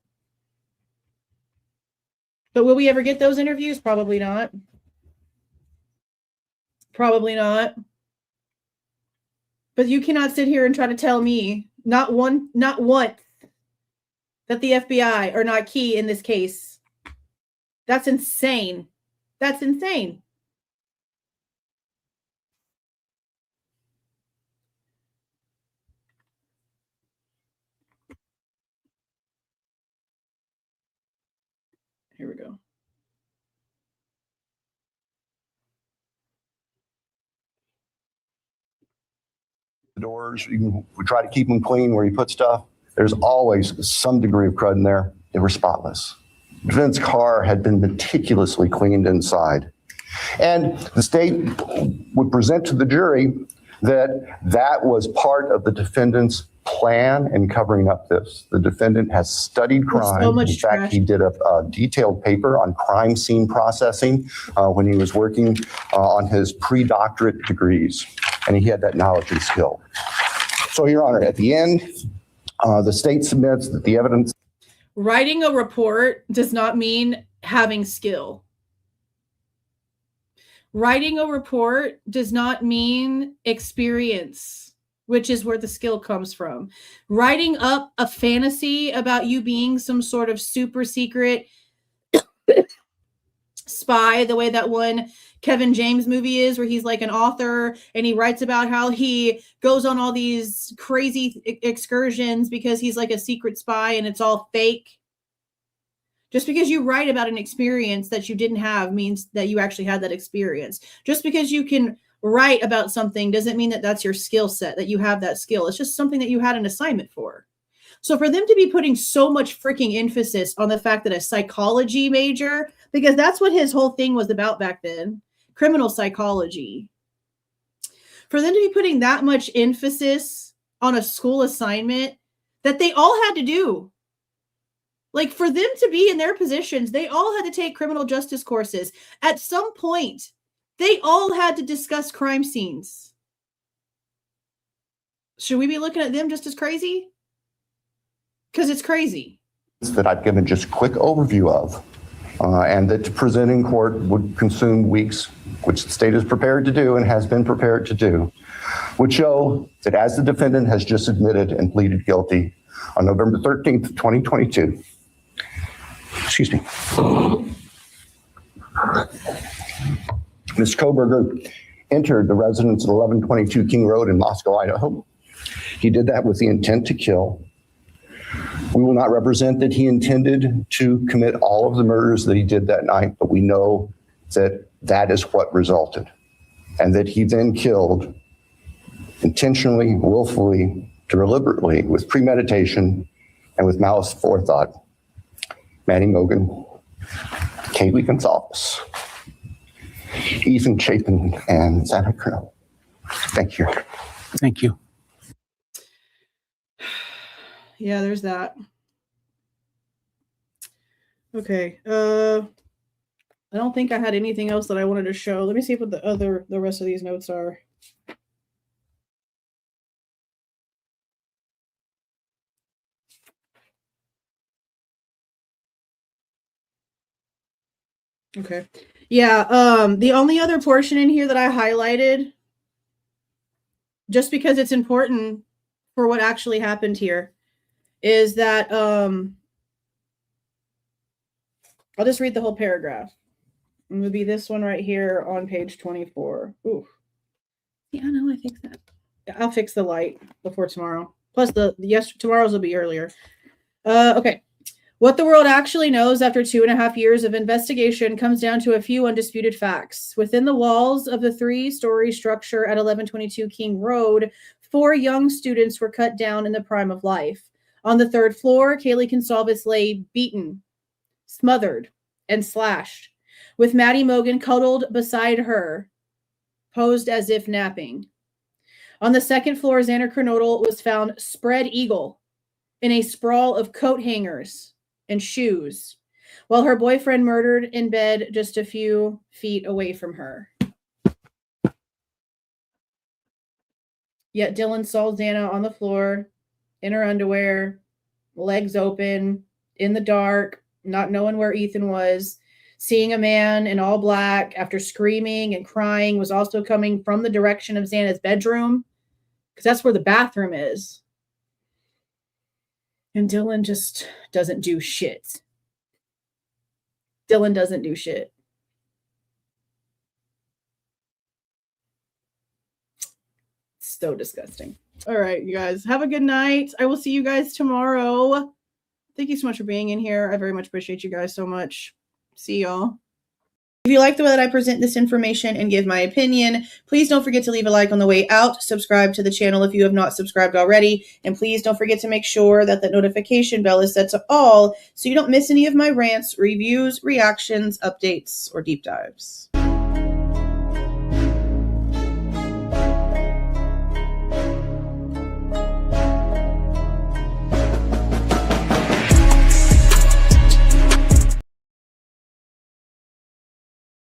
But will we ever get those interviews? Probably not. Probably not. But you cannot sit here and try to tell me, not once, that the FBI are not key in this case. That's insane. That's insane. Here we go. The doors, we try to keep them clean where you put stuff. There's always some degree of crud in there. They were spotless. The defendant's car had been meticulously cleaned inside. And the state would present to the jury that that was part of the defendant's plan in covering up this. The defendant has studied crime. So much in fact, trash. he did a detailed paper on crime scene processing when he was working on his pre-doctorate degrees, and he had that knowledge and skill. So, Your Honor, at the end, the state submits that the evidence. Writing a report does not mean having skill. Writing a report does not mean experience, which is where the skill comes from. Writing up a fantasy about you being some sort of super secret spy, the way that one Kevin James movie is, where he's like an author and he writes about how he goes on all these crazy excursions because he's like a secret spy and it's all fake. Just because you write about an experience that you didn't have means that you actually had that experience. Just because you can write about something doesn't mean that that's your skill set, that you have that skill. It's just something that you had an assignment for. So for them to be putting so much freaking emphasis on the fact that a psychology major, because that's what his whole thing was about back then, criminal psychology. For them to be putting that much emphasis on a school assignment that they all had to do. Like, for them to be in their positions, they all had to take criminal justice courses. At some point, they all had to discuss crime scenes. Should we be looking at them just as crazy? Because it's crazy. That I've given just a quick overview of, and that to present in court would consume weeks, which the state is prepared to do and has been prepared to do, would show that as the defendant has just admitted and pleaded guilty on November 13th, 2022, excuse me, Ms. Kohberger entered the residence at 1122 King Road in Moscow, Idaho. He did that with the intent to kill. We will not represent that he intended to commit all of the murders that he did that night, but we know that that is what resulted, and that he then killed intentionally, willfully, deliberately, with premeditation, and with malice forethought, Maddie Mogen, Kaylee Goncalves, Ethan Chapin, and Xana Kernodle. Thank you. Thank you. Yeah, there's that. Okay. I don't think I had anything else that I wanted to show. Let me see what the rest of these notes are. Okay. Yeah, the only other portion in here that I highlighted, just because it's important for what actually happened here, is that I'll just read the whole paragraph. It would be this one right here on page 24. Ooh. Yeah, I know I fixed that. I'll fix the light before tomorrow. Plus tomorrow's will be earlier. Okay. What the world actually knows after 2.5 years of investigation comes down to a few undisputed facts. Within the walls of the 3-story structure at 1122 King Road, 4 young students were cut down in the prime of life. On the 3rd floor, Kaylee Goncalves lay beaten, smothered, and slashed, with Maddie Mogen cuddled beside her, posed as if napping. On the 2nd floor, Xana Kernodle was found spread eagle in a sprawl of coat hangers and shoes, while her boyfriend murdered in bed just a few feet away from her. Yet Dylan saw Xana on the floor, in her underwear, legs open, in the dark, not knowing where Ethan was. Seeing a man in all black after screaming and crying was also coming from the direction of Xana's bedroom, because that's where the bathroom is. And Dylan just doesn't do shit. Dylan doesn't do shit. So disgusting. All right, you guys, have a good night. I will see you guys tomorrow. Thank you so much for being in here. I very much appreciate you guys so much. See y'all. If you like the way that I present this information and give my opinion, please don't forget to leave a like on the way out. Subscribe to the channel if you have not subscribed already. And please don't forget to make sure that the notification bell is set to all so you don't miss any of my rants, reviews, reactions, updates, or deep dives.